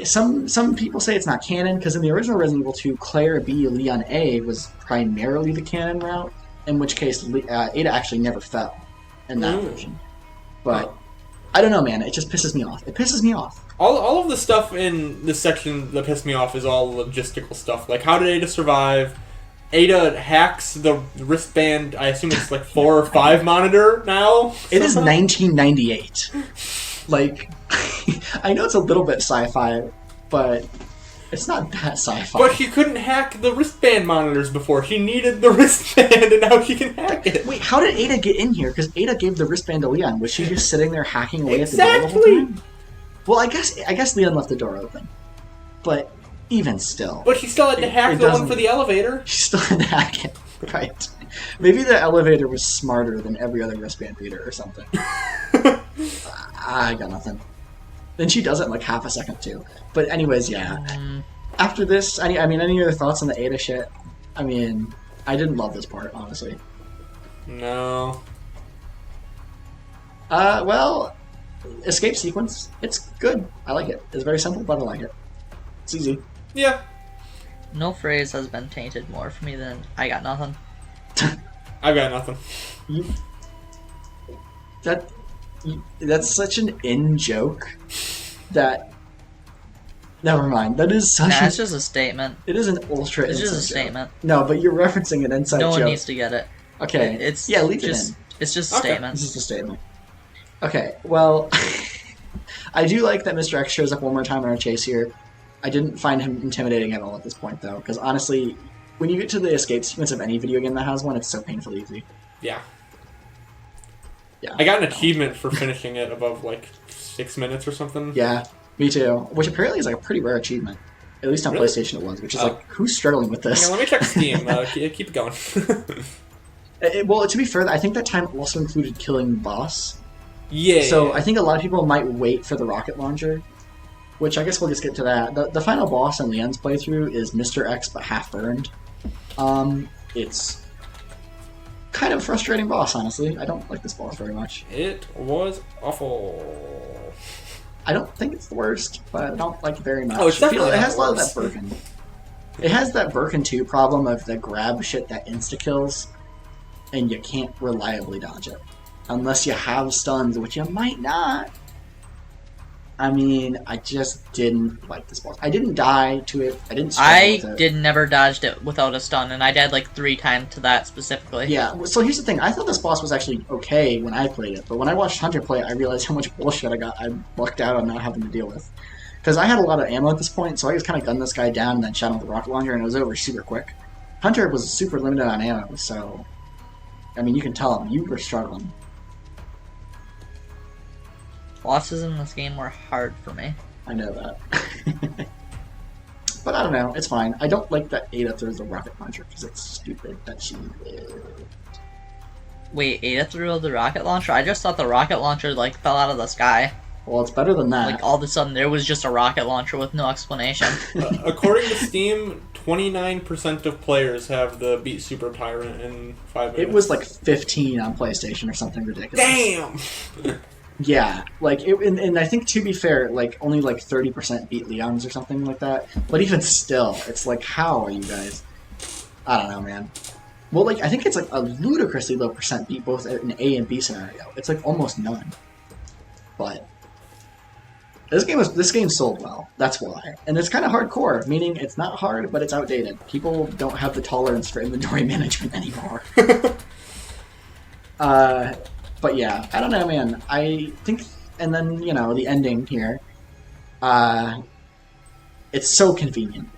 Speaker 2: Some people say it's not canon, because in the original Resident Evil 2, Claire B, Leon A was primarily the canon route, in which case Ada actually never fell in that version. But, I don't know, man. It just pisses me off. It pisses me off.
Speaker 1: All of the stuff in this section that pissed me off is all logistical stuff. Like, how did Ada survive? Ada hacks the wristband, I assume it's like 4 or 5 monitor now?
Speaker 2: It is 1998. Like, I know it's a little bit sci-fi, but it's not that sci-fi.
Speaker 1: But she couldn't hack the wristband monitors before. She needed the wristband, and now she can hack it.
Speaker 2: Wait, how did Ada get in here? Because Ada gave the wristband to Leon. Was she just sitting there hacking away at the door the whole time? Well, I guess Leon left the door open. But even still.
Speaker 1: But she still had to hack the one for the elevator.
Speaker 2: She still had to hack it. Right. Maybe the elevator was smarter than every other wristband reader or something. I got nothing. Then she does it in like half a second too. But anyways, yeah. After this, any other thoughts on the Ada shit? I mean, I didn't love this part, honestly.
Speaker 1: No.
Speaker 2: Well, escape sequence. It's good. I like it. It's very simple, but I like it. It's easy.
Speaker 1: Yeah.
Speaker 3: No phrase has been tainted more for me than I got nothing.
Speaker 1: I've got nothing.
Speaker 2: That's such an in-joke that... Never mind. That is such
Speaker 3: it's just a statement.
Speaker 2: It is an ultra
Speaker 3: It's just a
Speaker 2: joke.
Speaker 3: statement.
Speaker 2: No, but you're referencing an inside joke.
Speaker 3: No one needs to get it.
Speaker 2: Okay. Leave it in.
Speaker 3: It's just a statement.
Speaker 2: It's just a statement. Okay, well... I do like that Mr. X shows up one more time in our chase here. I didn't find him intimidating at all at this point, though, because honestly, when you get to the escape sequence of any video game that has one, it's so painfully easy.
Speaker 1: Yeah.
Speaker 2: Yeah.
Speaker 1: I got an achievement for finishing it above, like, 6 minutes or something.
Speaker 2: Yeah, me too. Which apparently is, like, a pretty rare achievement. At least on
Speaker 1: Really?
Speaker 2: PlayStation it was, which is like, who's struggling with this?
Speaker 1: Yeah, let me check Steam. Keep going.
Speaker 2: Well, to be fair, I think that time also included killing the boss.
Speaker 1: Yeah.
Speaker 2: So I think a lot of people might wait for the rocket launcher, which I guess we'll just get to that. The final boss in Leon's playthrough is Mr. X, but half burned. It's kind of a frustrating boss, honestly. I don't like this boss very much.
Speaker 1: It was awful.
Speaker 2: I don't think it's the worst, but I don't like it very much.
Speaker 1: Oh, it's definitely
Speaker 2: it has a lot of
Speaker 1: worse.
Speaker 2: that Birkin. It has that Birkin 2 problem of the grab shit that insta-kills, and you can't reliably dodge it. Unless you have stuns, which you might not. I mean, I just didn't like this boss. I didn't die to it. I didn't struggle with it.
Speaker 3: never dodged it without a stun, and I died like 3 times to that specifically.
Speaker 2: Yeah, so here's the thing. I thought this boss was actually okay when I played it, but when I watched Hunter play it, I realized how much bullshit I lucked out on not having to deal with. Because I had a lot of ammo at this point, so I just kind of gunned this guy down and then shot him with a rocket launcher, and it was over super quick. Hunter was super limited on ammo, so... I mean, you can tell him. You were struggling.
Speaker 3: Bosses in this game were hard for me.
Speaker 2: I know that. But I don't know. It's fine. I don't like that Ada throws the rocket launcher, because it's stupid that she...
Speaker 3: Wait, Ada threw the rocket launcher? I just thought the rocket launcher, like, fell out of the sky.
Speaker 2: Well, it's better than that.
Speaker 3: Like, all of a sudden, there was just a rocket launcher with no explanation.
Speaker 1: According to Steam, 29% of players have the Beat Super Tyrant in 5 minutes.
Speaker 2: It was like 15 on PlayStation or something ridiculous.
Speaker 1: Damn!
Speaker 2: Yeah, like, and I think, to be fair, like, only like 30% beat Leon's or something like that. But even still, it's like, how are you guys? I don't know, man. Well, like, I think it's like a ludicrously low percent beat both in A and B scenario. It's like almost none. But this game sold well. That's why, and it's kind of hardcore, meaning it's not hard, but it's outdated. People don't have the tolerance for inventory management anymore. But yeah, I don't know, man. I think, and then the ending here. It's so convenient.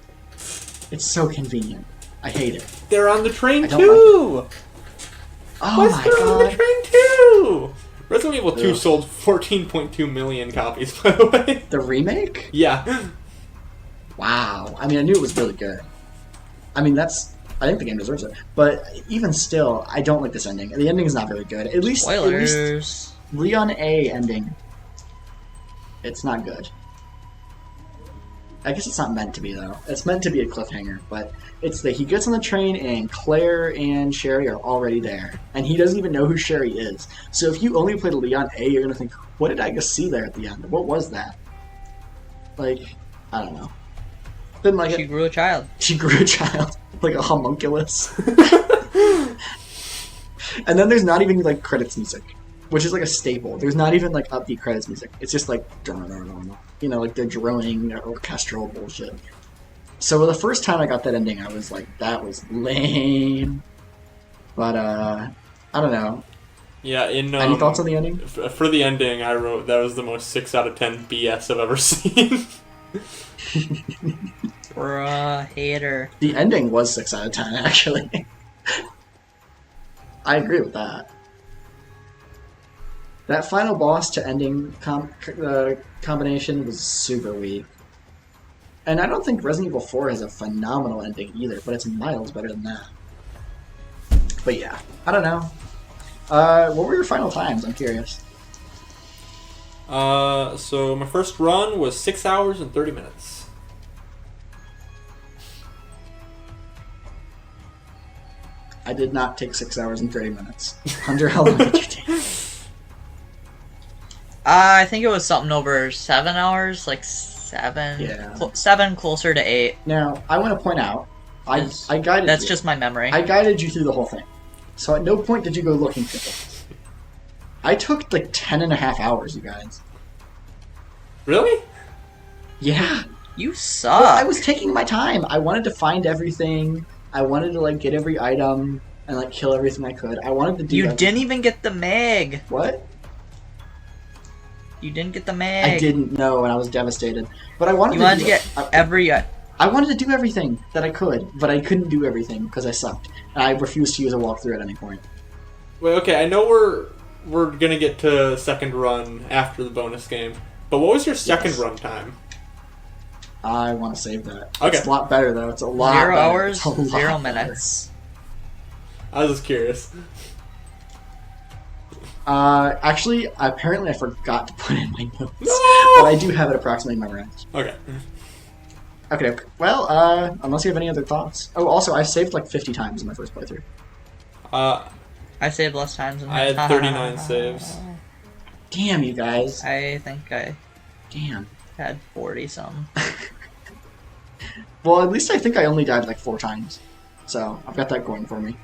Speaker 2: It's so convenient. I hate it.
Speaker 1: They're on the train
Speaker 2: I don't
Speaker 1: too!
Speaker 2: like it. Oh my god.
Speaker 1: On the train too! Resident Evil 2
Speaker 2: Ugh.
Speaker 1: sold 14.2 million copies, by the way.
Speaker 2: The remake?
Speaker 1: Yeah.
Speaker 2: Wow. I mean, I knew it was really good. I mean, I think the game deserves it. But even still, I don't like this ending. The ending is not very good. At least Leon A ending. It's not good. I guess it's not meant to be, though. It's meant to be a cliffhanger, but it's that he gets on the train and Claire and Sherry are already there. And he doesn't even know who Sherry is. So if you only played Leon A, you're going to think, what did I just see there at the end? What was that? Like, I don't know. Didn't like
Speaker 3: She grew a child.
Speaker 2: She grew a child. Like a homunculus. And then there's not even, like, credits music. Which is like a staple. There's not even like upbeat credits music. It's just like, like the droning orchestral bullshit. So the first time I got that ending, I was like, that was lame. But I don't know.
Speaker 1: Yeah,
Speaker 2: any thoughts on the ending?
Speaker 1: For the ending, I wrote that was the most 6 out of 10 BS I've ever seen.
Speaker 3: Bruh, hater.
Speaker 2: The ending was 6 out of 10, actually. I agree with that. That final boss to ending combination was super weak. And I don't think Resident Evil 4 has a phenomenal ending either, but it's miles better than that. But yeah, I don't know. What were your final times? I'm curious.
Speaker 1: So my first run was 6 hours and 30 minutes.
Speaker 2: I did not take 6 hours and 30 minutes. Hunter, how long did you take?
Speaker 3: I think it was something over 7 hours, like 7.
Speaker 2: Yeah.
Speaker 3: 7 closer to 8.
Speaker 2: Now, I want to point out, I guided
Speaker 3: That's
Speaker 2: you.
Speaker 3: just my memory.
Speaker 2: I guided you through the whole thing. So at no point did you go looking for things. I took like 10.5 hours, you guys.
Speaker 1: Really?
Speaker 2: Yeah.
Speaker 3: You suck.
Speaker 2: Well, I was taking my time. I wanted to find everything. I wanted to like get every item and like kill everything I could. I wanted to do
Speaker 3: You didn't even get the Meg.
Speaker 2: What?
Speaker 3: You didn't get the Meg.
Speaker 2: I didn't know, and I was devastated. But I wanted
Speaker 3: to get every...
Speaker 2: I wanted to do everything that I could, but I couldn't do everything because I sucked. And I refused to use a walkthrough at any point.
Speaker 1: Wait, okay, I know we're gonna get to second run after the bonus game, but what was your second run time?
Speaker 2: I want to save that.
Speaker 1: Okay.
Speaker 2: It's a lot better, though. It's a lot
Speaker 3: 0
Speaker 2: better.
Speaker 3: hours,
Speaker 2: It's a lot
Speaker 3: 0
Speaker 2: better.
Speaker 3: minutes.
Speaker 1: I was just curious.
Speaker 2: Actually, apparently I forgot to put in my notes.
Speaker 1: No!
Speaker 2: But I do have it approximately memorized.
Speaker 1: Okay.
Speaker 2: Okay. Well, unless you have any other thoughts. Oh, also, I saved like 50 times in my first playthrough.
Speaker 3: I saved less times than
Speaker 1: I had 39 saves.
Speaker 2: Damn, you guys.
Speaker 3: I think I
Speaker 2: Damn.
Speaker 3: had 40-some.
Speaker 2: Well, at least I think I only died like 4 times. So, I've got that going for me.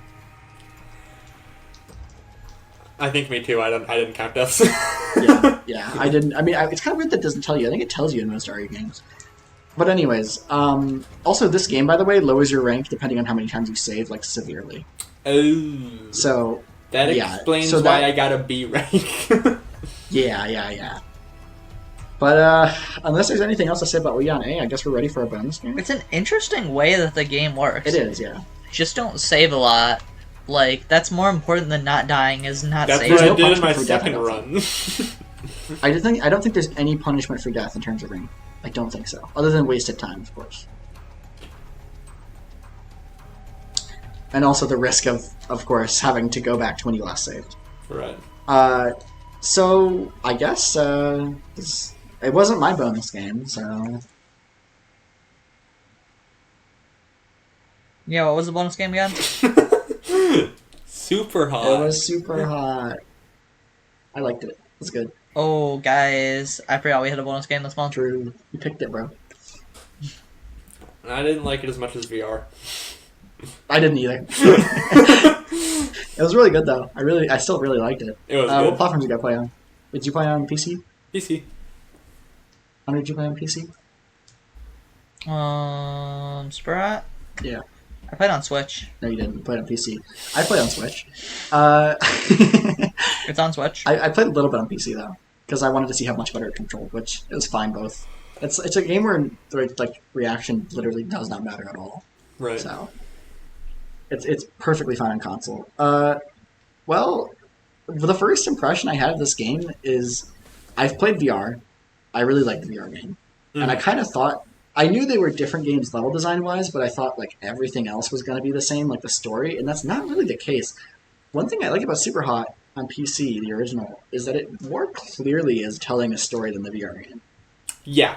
Speaker 1: I think me too. I didn't count deaths.
Speaker 2: yeah. I didn't. I mean, it's kind of weird that it doesn't tell you. I think it tells you in most RE games. But anyways, also this game, by the way, lowers your rank depending on how many times you save, like, severely.
Speaker 1: Oh.
Speaker 2: So
Speaker 1: that explains why I got a B rank.
Speaker 2: yeah. But unless there's anything else to say about Leon A, I guess we're ready for a bonus game.
Speaker 3: It's an interesting way that the game works.
Speaker 2: It is, yeah.
Speaker 3: Just don't save a lot. Like, that's more important than not dying, is not
Speaker 1: That's
Speaker 3: saving.
Speaker 1: what I
Speaker 2: no
Speaker 1: did in my
Speaker 2: punishment for death,
Speaker 1: second run.
Speaker 2: I don't think there's any punishment for death in terms of ring. I don't think so. Other than wasted time, of course. And also the risk of course, having to go back to when you last saved.
Speaker 1: Right.
Speaker 2: So, I guess, it wasn't my bonus game, so...
Speaker 3: Yeah, what was the bonus game again?
Speaker 1: Superhot.
Speaker 2: It was Superhot. I liked it. It was good.
Speaker 3: Oh, guys, I forgot we had a bonus game this month.
Speaker 2: Drew, you picked it, bro.
Speaker 1: I didn't like it as much as VR.
Speaker 2: I didn't either. It was really good, though. I still really liked it.
Speaker 1: It was good.
Speaker 2: What platforms did you guys play on? Did you play on PC?
Speaker 1: PC.
Speaker 2: How did you play on PC?
Speaker 3: Superhot?
Speaker 2: Yeah.
Speaker 3: I played on Switch.
Speaker 2: No, you didn't. You played on PC. I played on Switch.
Speaker 3: It's on Switch.
Speaker 2: I played a little bit on PC, though, because I wanted to see how much better it controlled, which it was fine both. It's a game where the reaction literally does not matter at all.
Speaker 1: Right.
Speaker 2: So it's perfectly fine on console. Well, the first impression I had of this game is I've played VR. I really like the VR game, and I kind of thought I knew they were different games level design wise, but I thought like everything else was going to be the same, like the story, and that's not really the case. One thing I like about Superhot on PC, the original, is that it more clearly is telling a story than the VR game.
Speaker 1: Yeah.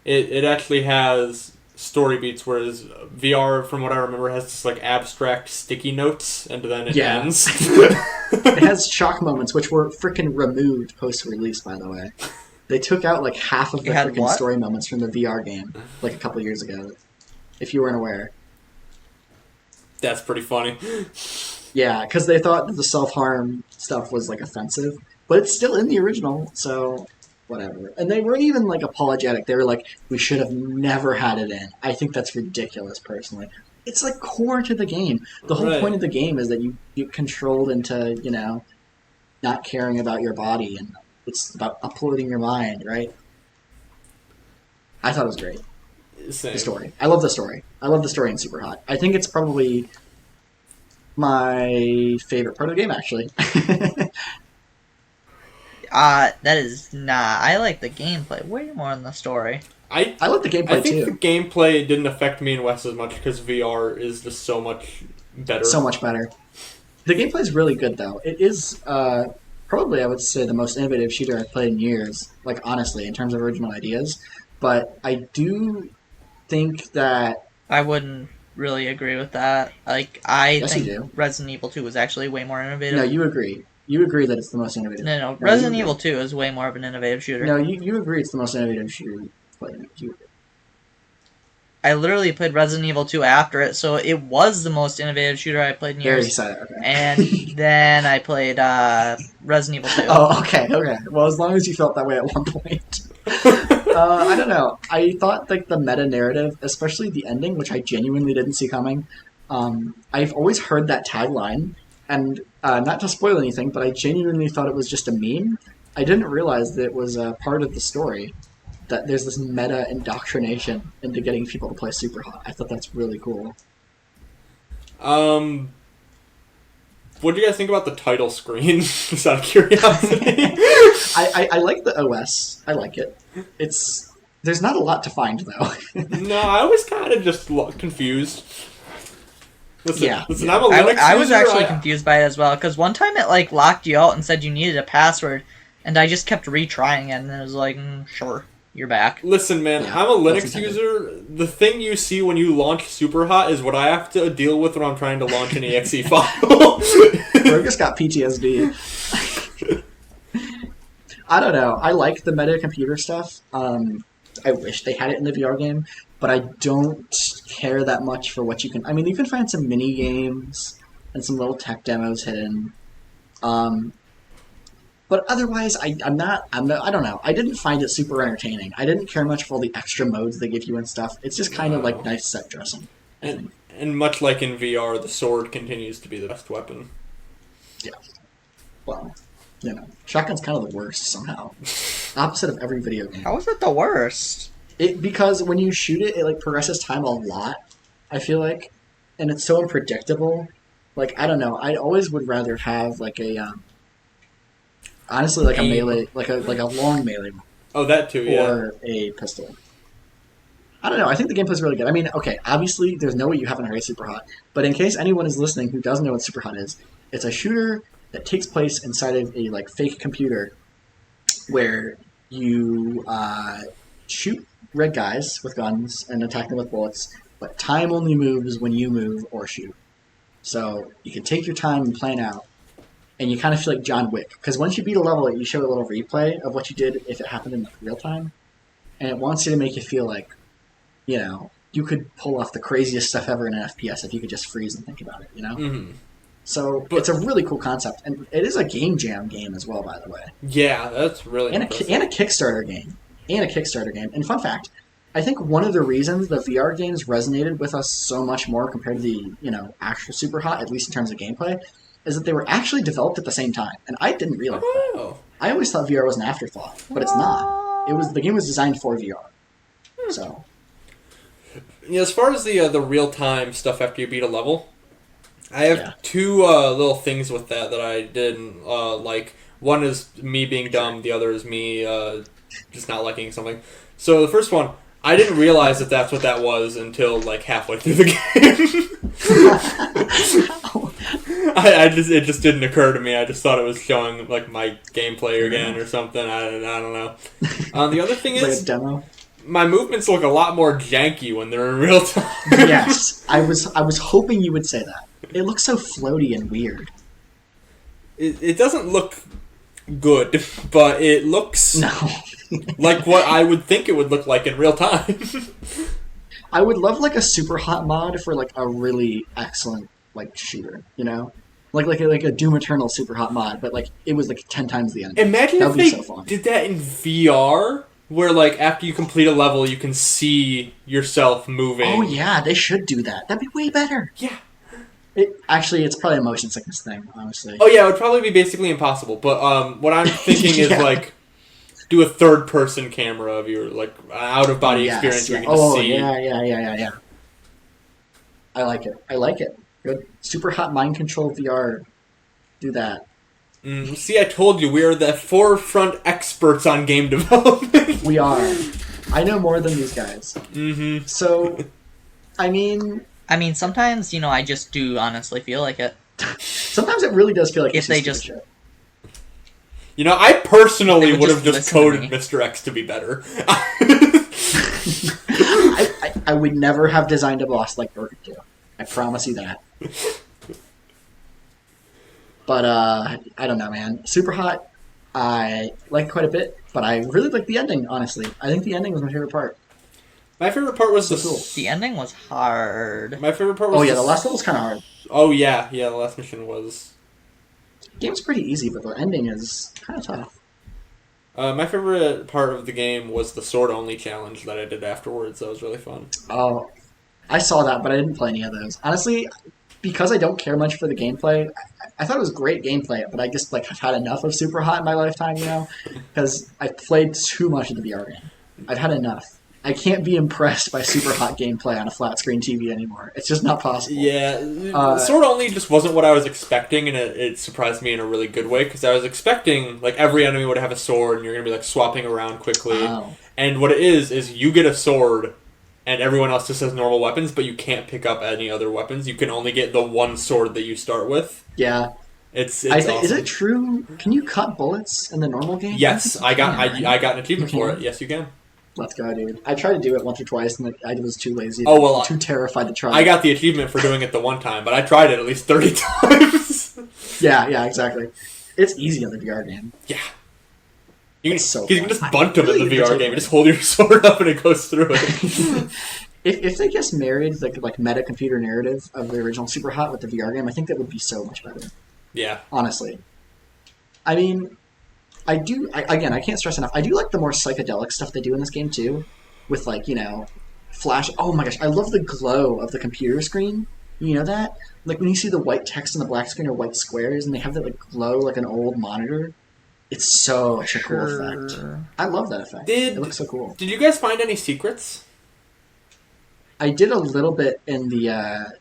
Speaker 1: It actually has story beats, whereas VR, from what I remember, has this like abstract sticky notes, and then it ends.
Speaker 2: It has shock moments, which were freaking removed post-release, by the way. They took out like half of the freaking story moments from the VR game, like a couple years ago, if you weren't aware.
Speaker 1: That's pretty funny.
Speaker 2: Yeah, because they thought that the self-harm stuff was like offensive, but it's still in the original, so whatever. And they weren't even like apologetic. They were like, we should have never had it in. I think that's ridiculous, personally. It's like core to the game. The whole point of the game is that you get controlled into, not caring about your body, and it's about uploading your mind, right? I thought it was great.
Speaker 1: Same.
Speaker 2: The story. I love the story. I love the story in Superhot. I think it's probably my favorite part of the game, actually.
Speaker 3: That is not. I like the gameplay way more than the story.
Speaker 2: I like the gameplay, too.
Speaker 1: I think the gameplay didn't affect me and Wes as much because VR is just so much better.
Speaker 2: So much better. The gameplay is really good, though. It is probably, I would say, the most innovative shooter I've played in years, like, honestly, in terms of original ideas. But I do think that...
Speaker 3: I wouldn't really agree with that. Like,
Speaker 2: Yes,
Speaker 3: think
Speaker 2: you do.
Speaker 3: Resident Evil 2 was actually way more innovative.
Speaker 2: No, you agree. You agree that it's the most innovative.
Speaker 3: No, Resident Evil 2 is way more of an innovative shooter.
Speaker 2: No, you agree it's the most innovative shooter you've played.
Speaker 3: I literally played Resident Evil 2 after it, so it was the most innovative shooter I played in
Speaker 2: There
Speaker 3: years.
Speaker 2: you said it, okay.
Speaker 3: And then I played Resident Evil 2.
Speaker 2: Oh, okay. Well, as long as you felt that way at one point. I don't know. I thought like the meta-narrative, especially the ending, which I genuinely didn't see coming. I've always heard that tagline, and not to spoil anything, but I genuinely thought it was just a meme. I didn't realize that it was part of the story. That there's this meta indoctrination into getting people to play Superhot. I thought that's really cool.
Speaker 1: What do you guys think about the title screen? Just out of curiosity.
Speaker 2: I like the OS. I like it. There's not a lot to find though.
Speaker 1: No, I was kind of just confused. Listen, I'm a Linux user.
Speaker 3: I was actually confused by it as well, because one time it like locked you out and said you needed a password, and I just kept retrying it, and it was like, sure. You're back.
Speaker 1: Listen, man, I'm a Linux user. The thing you see when you launch Superhot is what I have to deal with when I'm trying to launch an exe file.
Speaker 2: Fergus got PTSD. I don't know. I like the meta computer stuff. I wish they had it in the VR game, but I don't care that much for what you can... I mean, you can find some mini games and some little tech demos hidden, But otherwise, I don't know. I didn't find it super entertaining. I didn't care much for all the extra modes they give you and stuff. It's just kind of like nice set dressing.
Speaker 1: And much like in VR, the sword continues to be the best weapon.
Speaker 2: Yeah. Well, shotgun's kind of the worst somehow. Opposite of every video game.
Speaker 3: How is it the worst?
Speaker 2: Because when you shoot it, it like progresses time a lot, I feel like. And it's so unpredictable. Like, I don't know. I always would rather have like a honestly like a melee, like a long melee.
Speaker 1: Oh, that too, yeah.
Speaker 2: Or a pistol. I don't know. I think the gameplay's really good. I mean, okay, obviously there's no way you haven't heard of Superhot, but in case anyone is listening who doesn't know what Superhot is, it's a shooter that takes place inside of a like fake computer where you shoot red guys with guns and attack them with bullets, but time only moves when you move or shoot. So you can take your time and plan out, and you kind of feel like John Wick, because once you beat a level, you show a little replay of what you did if it happened in real time, and it wants you to make you feel like, you could pull off the craziest stuff ever in an FPS if you could just freeze and think about it,
Speaker 1: Mm-hmm.
Speaker 2: So it's a really cool concept, and it is a game jam game as well, by the way.
Speaker 1: Yeah, that's really
Speaker 2: and a Kickstarter game. And fun fact, I think one of the reasons the VR games resonated with us so much more compared to the actual Superhot, at least in terms of gameplay, is that they were actually developed at the same time, and I didn't realize that. I always thought VR was an afterthought, but it's not. The game was designed for VR. So.
Speaker 1: Yeah, as far as the real-time stuff after you beat a level, I have two little things with that I didn't like. One is me being dumb, the other is me just not liking something. So the first one, I didn't realize that that's what that was until like halfway through the game. It just didn't occur to me. I just thought it was showing like my gameplay again or something. I don't know. The other thing is
Speaker 2: like a demo.
Speaker 1: My movements look a lot more janky when they're in real time.
Speaker 2: Yes, I was hoping you would say that. It looks so floaty and weird.
Speaker 1: It doesn't look good, but it looks like what I would think it would look like in real time.
Speaker 2: I would love like a Superhot mod for like a really excellent like shooter, like a Doom Eternal Superhot mod, but like it was like 10 times the end.
Speaker 1: Imagine if they did that in VR. Where, like, after you complete a level, you can see yourself moving.
Speaker 2: Oh, yeah, they should do that. That'd be way better.
Speaker 1: Yeah.
Speaker 2: It's probably a motion sickness thing, honestly.
Speaker 1: Oh, yeah, it would probably be basically impossible. But what I'm thinking is, like, do a third-person camera of your, like, out-of-body experience where you can see.
Speaker 2: Yeah. I like it. Good. Superhot Mind Control VR. Do that.
Speaker 1: See, I told you, we are the forefront experts on game development.
Speaker 2: We are. I know more than these guys.
Speaker 1: Mm-hmm.
Speaker 2: So, I mean,
Speaker 3: sometimes, I just do honestly feel like it.
Speaker 2: Sometimes it really does feel like
Speaker 3: if they just...
Speaker 2: shit.
Speaker 1: I personally would have just coded Mr. X to be better.
Speaker 2: I would never have designed a boss like Burger do. I promise you that. But, I don't know, man. Superhot, I like quite a bit, but I really like the ending, honestly. I think the ending was my favorite part.
Speaker 1: My favorite part was
Speaker 3: the ending was hard.
Speaker 1: My favorite part was...
Speaker 2: Oh, yeah, the last level was kind of hard.
Speaker 1: Oh, yeah, the last mission was...
Speaker 2: The game's pretty easy, but the ending is kind of tough.
Speaker 1: My favorite part of the game was the sword-only challenge that I did afterwards. That was really fun.
Speaker 2: Oh, I saw that, but I didn't play any of those. Honestly, because I don't care much for the gameplay, I thought it was great gameplay, but I just like have had enough of Superhot in my lifetime, because I've played too much of the VR game. I've had enough. I can't be impressed by Superhot gameplay on a flat screen TV anymore. It's just not possible.
Speaker 1: Yeah, Sword Only just wasn't what I was expecting, and it surprised me in a really good way, because I was expecting like every enemy would have a sword, and you're gonna be like swapping around quickly.
Speaker 2: Oh. And
Speaker 1: what it is you get a sword, and everyone else just has normal weapons, but you can't pick up any other weapons. You can only get the one sword that you start with.
Speaker 2: Yeah.
Speaker 1: It's awesome.
Speaker 2: Is it true? Can you cut bullets in the normal game?
Speaker 1: Yes, I got an achievement for it. Yes, you can.
Speaker 2: Let's go, dude. I tried to do it once or twice, and I was too lazy. Too terrified to try.
Speaker 1: I got the achievement for doing it the one time, but I tried it at least 30 times.
Speaker 2: Yeah, exactly. It's easy in the VR game.
Speaker 1: Yeah. You can just bunt them
Speaker 2: really
Speaker 1: in the VR game and just hold your sword up and it goes through it.
Speaker 2: If they just married like meta computer narrative of the original Superhot with the VR game, I think that would be so much better.
Speaker 1: Yeah.
Speaker 2: Honestly. I mean, again, I can't stress enough. I do like the more psychedelic stuff they do in this game too, with like flash. Oh my gosh, I love the glow of the computer screen. You know that? Like when you see the white text on the black screen or white squares, and they have that like glow like an old monitor. It's such a cool effect. I love that effect. It looks so cool.
Speaker 1: Did you guys find any secrets?
Speaker 2: I did a little bit in the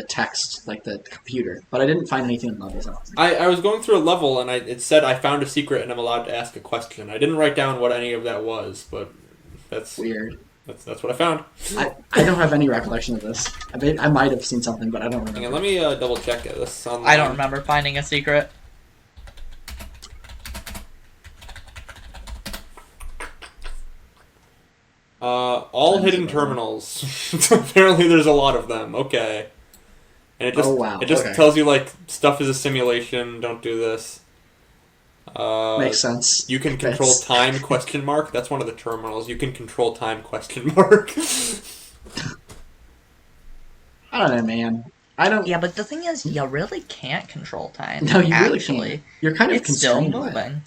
Speaker 2: text, like the computer, but I didn't find anything in levels.
Speaker 1: I was going through a level, and it said I found a secret, and I'm allowed to ask a question. I didn't write down what any of that was, but that's
Speaker 2: weird.
Speaker 1: That's what I found.
Speaker 2: I don't have any recollection of this. I might have seen something, but I don't remember.
Speaker 1: Hang on, let me double check this.
Speaker 3: I don't remember finding a secret.
Speaker 1: All hidden terminals. Apparently there's a lot of them. Okay. And it just tells you, like, stuff is a simulation, don't do this.
Speaker 2: Makes sense.
Speaker 1: You can control time, question mark. That's one of the terminals. You can control time, question mark.
Speaker 2: I don't know, man. I don't...
Speaker 3: Yeah, but the thing is, you really can't control time.
Speaker 2: No, you really can't. You're kind of constrained.
Speaker 3: It's still moving.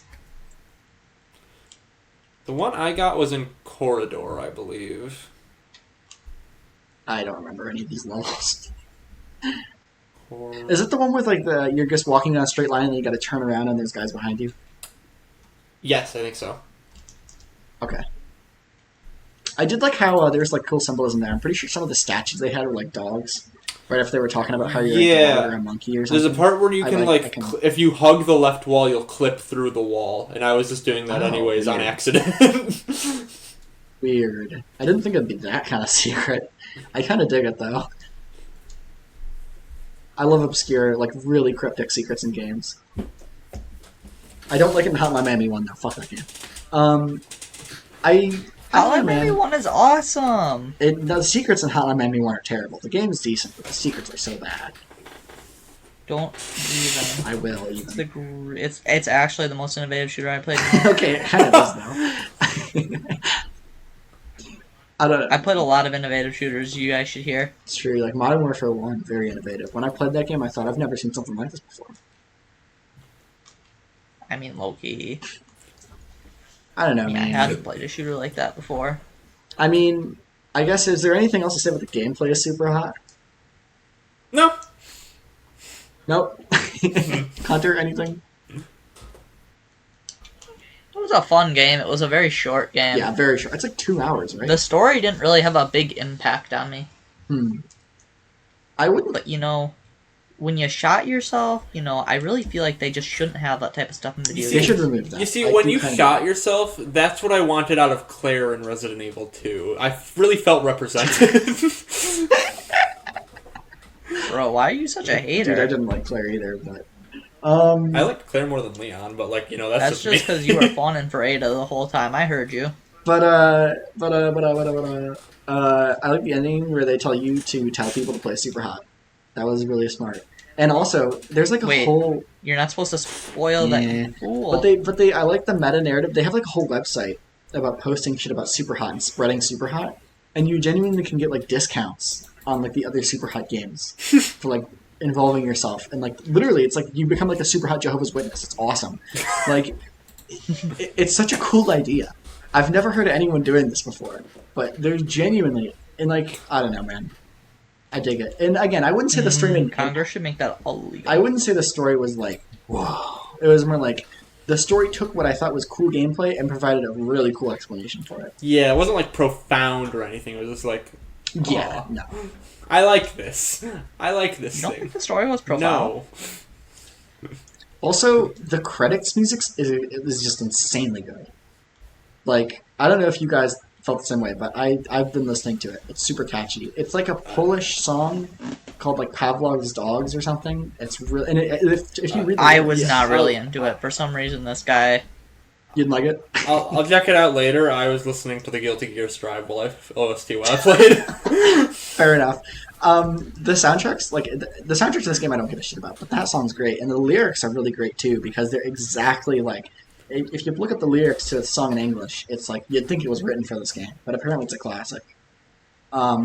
Speaker 1: The one I got was in Corridor, I believe.
Speaker 2: I don't remember any of these levels. Is it the one with like you're just walking down a straight line and you got to turn around and there's guys behind you?
Speaker 1: Yes, I think so.
Speaker 2: Okay. I did like how there's like cool symbolism there. I'm pretty sure some of the statues they had were like dogs. Right after they were talking about how you're a dog or a monkey or something.
Speaker 1: There's a part where you can if you hug the left wall, you'll clip through the wall, and I was just doing that anyways on accident.
Speaker 2: Weird. I didn't think it'd be that kind of secret. I kind of dig it though. I love obscure, like really cryptic secrets in games. I don't like it in Hotline Miami 1 though. Fuck that game.
Speaker 3: Hotline Miami 1 is awesome!
Speaker 2: The secrets in Hotline Miami 1 are terrible. The game is decent, but the secrets are so bad.
Speaker 3: Don't even.
Speaker 2: I will even.
Speaker 3: It's actually the most innovative shooter I played.
Speaker 2: Okay, it kind of is though.
Speaker 3: I played a lot of innovative shooters. You guys should hear.
Speaker 2: It's true. Like Modern Warfare 1, very innovative. When I played that game, I thought I've never seen something like this before.
Speaker 3: I mean, Loki.
Speaker 2: I don't know, man.
Speaker 3: I hadn't played a shooter like that before.
Speaker 2: I mean, I guess, is there anything else to say about the gameplay of Superhot?
Speaker 1: No.
Speaker 2: Nope. Hunter, anything?
Speaker 3: It was a fun game. It was a very short game.
Speaker 2: Yeah, very short. It's like 2 hours, right?
Speaker 3: The story didn't really have a big impact on me.
Speaker 2: I wouldn't...
Speaker 3: But, when you shot yourself, I really feel like they just shouldn't have that type of stuff in video games.
Speaker 2: They should remove that.
Speaker 1: You see, when you shot yourself, that's what I wanted out of Claire in Resident Evil 2. I really felt represented.
Speaker 3: Bro, why are you such a hater?
Speaker 2: Dude, I didn't like Claire either, but...
Speaker 1: I liked Claire more than Leon, but that's
Speaker 3: just because you were fawning for Ada the whole time. I heard you.
Speaker 2: But I like the ending where they tell you to tell people to play Superhot. That was really smart. And also, there's like a whole...
Speaker 3: You're not supposed to spoil that. Cool.
Speaker 2: But I like the meta narrative. They have like a whole website about posting shit about Superhot and spreading Superhot, and you genuinely can get like discounts on like the other Superhot games for like involving yourself, and like literally it's like you become like a Superhot Jehovah's Witness. It's awesome. Like it's such a cool idea. I've never heard of anyone doing this before, but there's genuinely, and like I don't know, man, I dig it. And again, I wouldn't say the story
Speaker 3: Congress should make that illegal.
Speaker 2: I wouldn't say the story was like whoa. It was more like the story took what I thought was cool gameplay and provided a really cool explanation for it.
Speaker 1: Yeah, it wasn't like profound or anything. It was just like
Speaker 2: yeah, no.
Speaker 1: I like this. I like this
Speaker 3: You don't
Speaker 1: thing.
Speaker 3: think the story was profound?
Speaker 1: No.
Speaker 2: Also, the credits music is just insanely good. Like, I don't know if you guys felt the same way, but I've been listening to it. It's super catchy. It's like a Polish song called like Pavlov's Dogs or something. It's really, and if you read the
Speaker 3: I was not really into it. For some reason, this guy...
Speaker 2: You didn't like it?
Speaker 1: I'll check it out later. I was listening to the Guilty Gear Strive OST while I played.
Speaker 2: Fair enough. The soundtracks, like the soundtrack to this game, I don't give a shit about, but that song's great, and the lyrics are really great too because they're exactly like. If you look up the lyrics to the song in English, it's like you'd think it was written for this game, but apparently it's a classic. I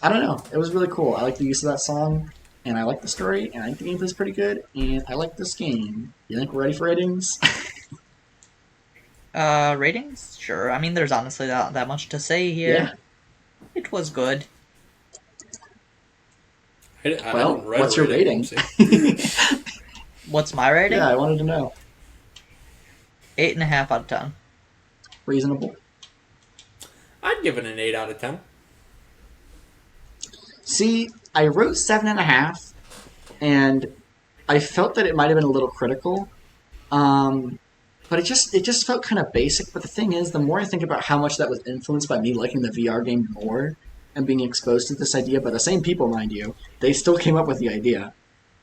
Speaker 2: don't know. It was really cool. I like the use of that song. and I like the story, and I think the gameplay's pretty good, and I like this game. You think we're ready for ratings?
Speaker 3: Ratings? Sure. I mean, there's honestly not that much to say here.
Speaker 2: Yeah.
Speaker 3: It was good.
Speaker 2: Well, what's your rating?
Speaker 3: What's my rating?
Speaker 2: Yeah, I wanted to know.
Speaker 3: 8.5 out of 10.
Speaker 2: Reasonable.
Speaker 1: I'd give it an 8 out of 10.
Speaker 2: See, I wrote 7.5, and I felt that it might have been a little critical. But it just felt kind of basic. But the thing is, the more I think about how much that was influenced by me liking the VR game more and being exposed to this idea by the same people, mind you, they still came up with the idea.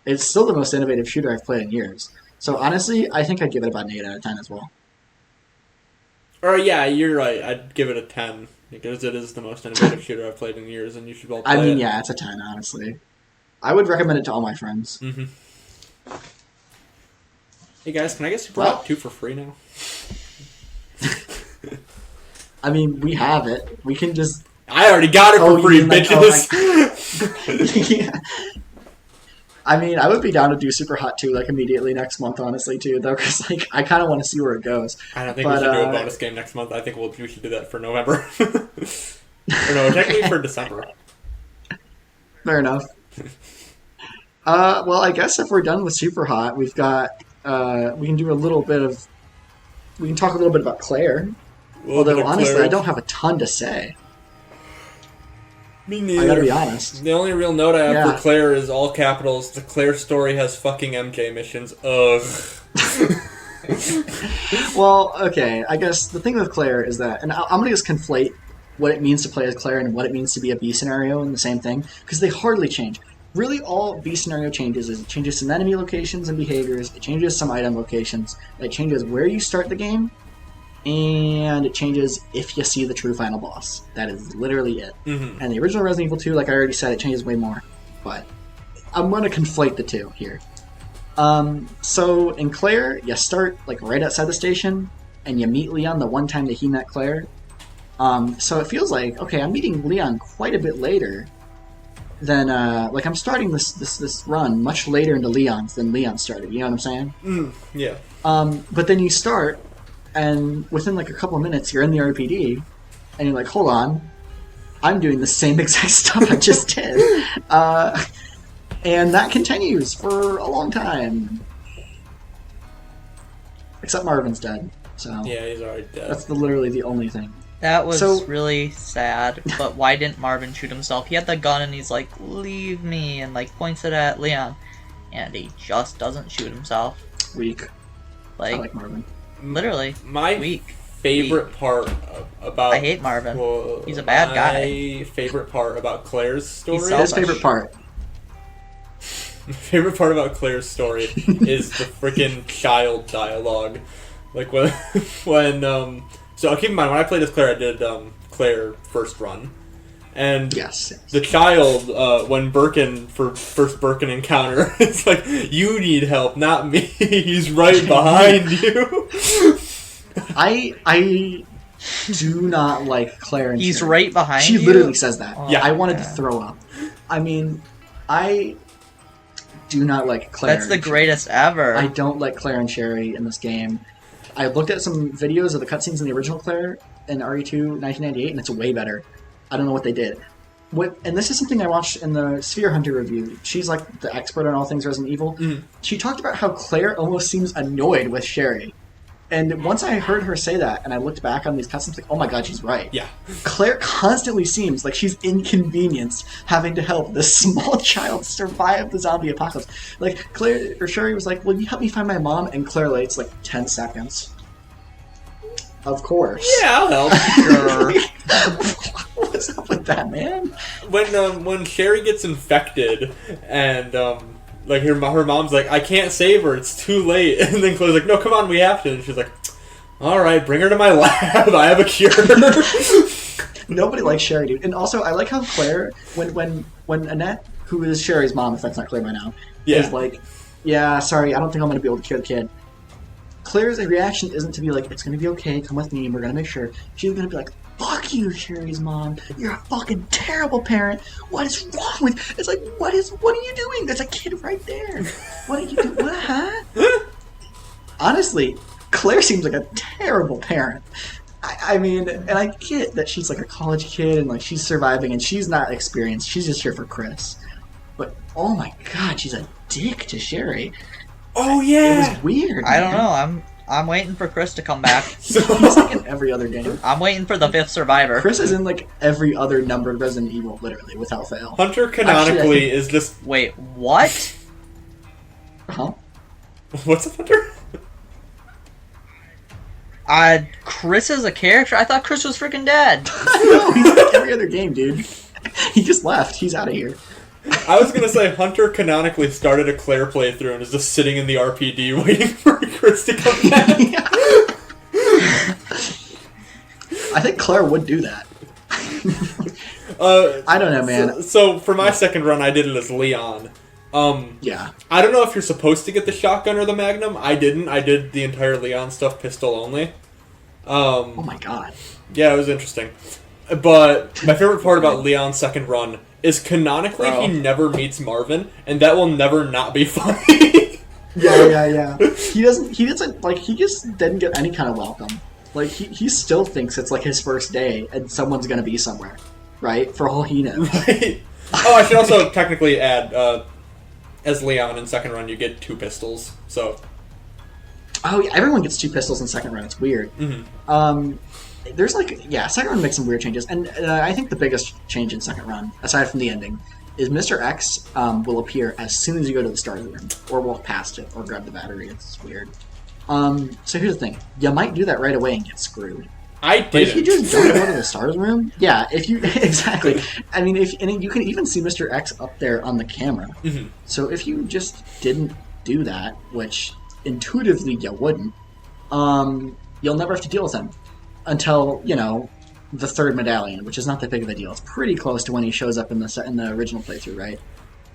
Speaker 2: It's still the most innovative shooter I've played in years. So honestly, I think I'd give it about an 8 out of 10 as well.
Speaker 1: Or yeah, you're right. I'd give it a 10 because it is the most innovative shooter I've played in years, and you should all play it.
Speaker 2: I mean, yeah, it's a 10, honestly. I would recommend it to all my friends.
Speaker 1: Mm-hmm. Hey guys, can I get Superhot 2 for free now?
Speaker 2: I mean, we have it. We can just...
Speaker 1: I already got it for free, bitches!
Speaker 2: Yeah. I mean, I would be down to do Superhot 2 like immediately next month, honestly, too, though, because like I kind of want to see where it goes.
Speaker 1: I don't think we should do a bonus game next month. I think we should do that for November. Or no, technically for December.
Speaker 2: Fair enough. Well, I guess if we're done with Superhot, we've got we can do a little bit of... We can talk a little bit about Claire. Although, honestly, Claire. I don't have a ton to say.
Speaker 1: Me neither.
Speaker 2: I gotta be honest.
Speaker 1: The only real note I have for Claire is all capitals. The Claire story has fucking MJ missions. Ugh.
Speaker 2: Well, okay. I guess the thing with Claire is that... And I'm gonna just conflate what it means to play as Claire and what it means to be a B scenario in the same thing, because they hardly change. Really, all B scenario changes is it changes some enemy locations and behaviors, it changes some item locations, it changes where you start the game, and it changes if you see the true final boss. That is literally it. Mm-hmm. And the original Resident Evil 2, like I already said, it changes way more. But I'm going to conflate the two here. So in Claire, you start like right outside the station, and you meet Leon the one time that he met Claire. So it feels like, okay, I'm meeting Leon quite a bit later than, like I'm starting this run much later into Leon's than Leon started, you know what I'm saying?
Speaker 1: Yeah.
Speaker 2: But then you start, and within like a couple of minutes, you're in the RPD, and you're like, hold on, I'm doing the same exact stuff I just did. And that continues for a long time. Except Marvin's dead, so...
Speaker 1: Yeah, he's already dead.
Speaker 2: That's literally the only thing.
Speaker 3: That was really sad, but why didn't Marvin shoot himself? He had the gun and he's like, leave me, and like points it at Leon. And he just doesn't shoot himself.
Speaker 2: Weak.
Speaker 3: Like,
Speaker 2: I like Marvin.
Speaker 3: Literally.
Speaker 1: My favorite part about...
Speaker 3: I hate Marvin. Well, he's a bad guy.
Speaker 1: My favorite part about Claire's story...
Speaker 2: His favorite part.
Speaker 1: My favorite part about Claire's story is the freaking child dialogue. Like when so keep in mind, when I played as Claire, I did Claire first run. And
Speaker 2: yes.
Speaker 1: The child, when Birkin, for first Birkin encounter, it's like, you need help, not me. He's right behind you.
Speaker 2: I do not like Claire. And
Speaker 3: He's right behind
Speaker 2: you? She literally says that.
Speaker 1: Yeah.
Speaker 2: I wanted to throw up. I mean, I do not like Claire.
Speaker 3: That's the greatest ever.
Speaker 2: I don't like Claire and Sherry in this game. I looked at some videos of the cutscenes in the original Claire in RE2 1998, and it's way better. I don't know what they did. And this is something I watched in the Sphere Hunter review. She's like the expert on all things Resident Evil. Mm. She talked about how Claire almost seems annoyed with Sherry. And once I heard her say that, and I looked back on these cutscenes, like, oh my god, she's right.
Speaker 1: Yeah.
Speaker 2: Claire constantly seems like she's inconvenienced having to help this small child survive the zombie apocalypse. Like, Claire, or Sherry was like, will you help me find my mom? And Claire waits like 10 seconds. Of course.
Speaker 1: Yeah, I'll help. Sure.
Speaker 2: What's up with that, man?
Speaker 1: When Sherry gets infected, and, like, her mom's like, I can't save her, it's too late. And then Claire's like, no, come on, we have to. And she's like, alright, bring her to my lab, I have a cure.
Speaker 2: Nobody likes Sherry, dude. And also, I like how Claire, when Annette, who is Sherry's mom, if that's not clear by now, is like, yeah, sorry, I don't think I'm going to be able to cure the kid. Claire's reaction isn't to be like, it's going to be okay, come with me, and we're going to make sure. She's going to be like, fuck fuck you, Sherry's mom. You're a fucking terrible parent. What is wrong with... It's like, what are you doing? There's a kid right there. What are you doing? What, huh? Honestly, Claire seems like a terrible parent. I mean, and I get that she's like a college kid and like she's surviving and she's not experienced. She's just here for Chris. But oh my god, she's a dick to Sherry.
Speaker 1: Oh yeah,
Speaker 2: it was weird.
Speaker 3: I don't know. I'm waiting for Chris to come back.
Speaker 2: He's like in every other game.
Speaker 3: I'm waiting for the 5th survivor.
Speaker 2: Chris is in like every other numbered Resident Evil, literally, without fail.
Speaker 1: Hunter canonically is just...
Speaker 3: Wait, what?
Speaker 2: Huh?
Speaker 1: What's a Hunter?
Speaker 3: Chris is a character? I thought Chris was freaking dead.
Speaker 2: No, he's in every other game, dude. He just left. He's out of here.
Speaker 1: I was gonna say Hunter canonically started a Claire playthrough and is just sitting in the RPD waiting for Chris to come back.
Speaker 2: I think Claire would do that. I don't know, man.
Speaker 1: So for my second run, I did it as Leon.
Speaker 2: Yeah.
Speaker 1: I don't know if you're supposed to get the shotgun or the Magnum. I didn't. I did the entire Leon stuff pistol only.
Speaker 2: Oh my god.
Speaker 1: Yeah, it was interesting. But my favorite part about Leon's second run is canonically he never meets Marvin, and that will never not be funny.
Speaker 2: Yeah. He doesn't, like, he just didn't get any kind of welcome. Like, he still thinks it's, like, his first day, and someone's gonna be somewhere. Right? For all he knows.
Speaker 1: Right. Oh, I should also technically add, as Leon in second run, you get 2 pistols, so...
Speaker 2: Oh, yeah, everyone gets 2 pistols in second run. It's weird.
Speaker 1: Mm-hmm.
Speaker 2: There's second run makes some weird changes, and I think the biggest change in second run, aside from the ending, is Mr. X will appear as soon as you go to the start of the room, or walk past it, or grab the battery. It's weird. So here's the thing: you might do that right away and get screwed.
Speaker 1: I did.
Speaker 2: But if you just don't go to the start of the room, yeah, if you exactly, I mean, and you can even see Mr. X up there on the camera.
Speaker 1: Mm-hmm.
Speaker 2: So if you just didn't do that, which intuitively you wouldn't, you'll never have to deal with him. Until, you know, the 3rd medallion, which is not that big of a deal. It's pretty close to when he shows up in the original playthrough, right?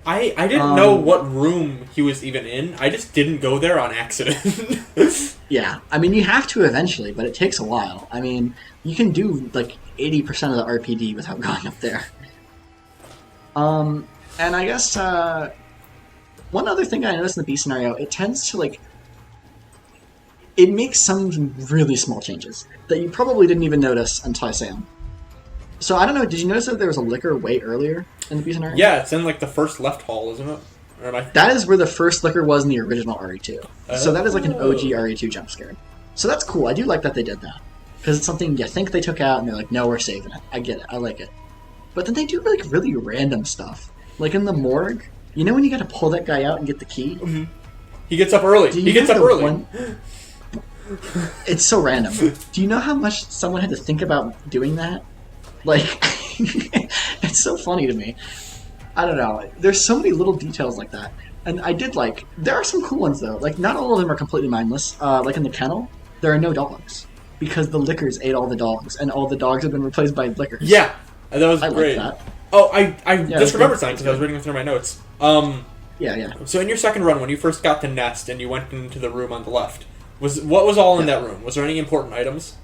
Speaker 1: I didn't know what room he was even in. I just didn't go there on accident.
Speaker 2: Yeah. I mean, you have to eventually, but it takes a while. I mean, you can do, like, 80% of the RPD without going up there. And I guess, one other thing I noticed in the B scenario, it tends to, like... It makes some really small changes that you probably didn't even notice until I say them. So, I don't know, did you notice that there was a liquor way earlier in the B scenario?
Speaker 1: Yeah, it's in, like, the first left hall, isn't it? Or am I...
Speaker 2: That is where the first liquor was in the original RE2. So that is like an OG RE2 jump scare. So that's cool. I do like that they did that. Because it's something you think they took out, and they're like, no, we're saving it. I get it. I like it. But then they do, like, really random stuff. Like in the morgue, you know when you gotta pull that guy out and get the key?
Speaker 1: Mm-hmm. He gets up early. He gets up early.
Speaker 2: It's so random. Do you know how much someone had to think about doing that? Like, it's so funny to me. I don't know. There's so many little details like that. And I did like... There are some cool ones, though. Like, not all of them are completely mindless. Like in the kennel, there are no dogs. Because the lickers ate all the dogs, and all the dogs have been replaced by lickers.
Speaker 1: Yeah, that was great.
Speaker 2: Like that.
Speaker 1: Oh, I just remembered something because I was reading through my notes.
Speaker 2: Yeah.
Speaker 1: So in your second run, when you first got to Nest and you went into the room on the left, what was all in that room? Was there any important items?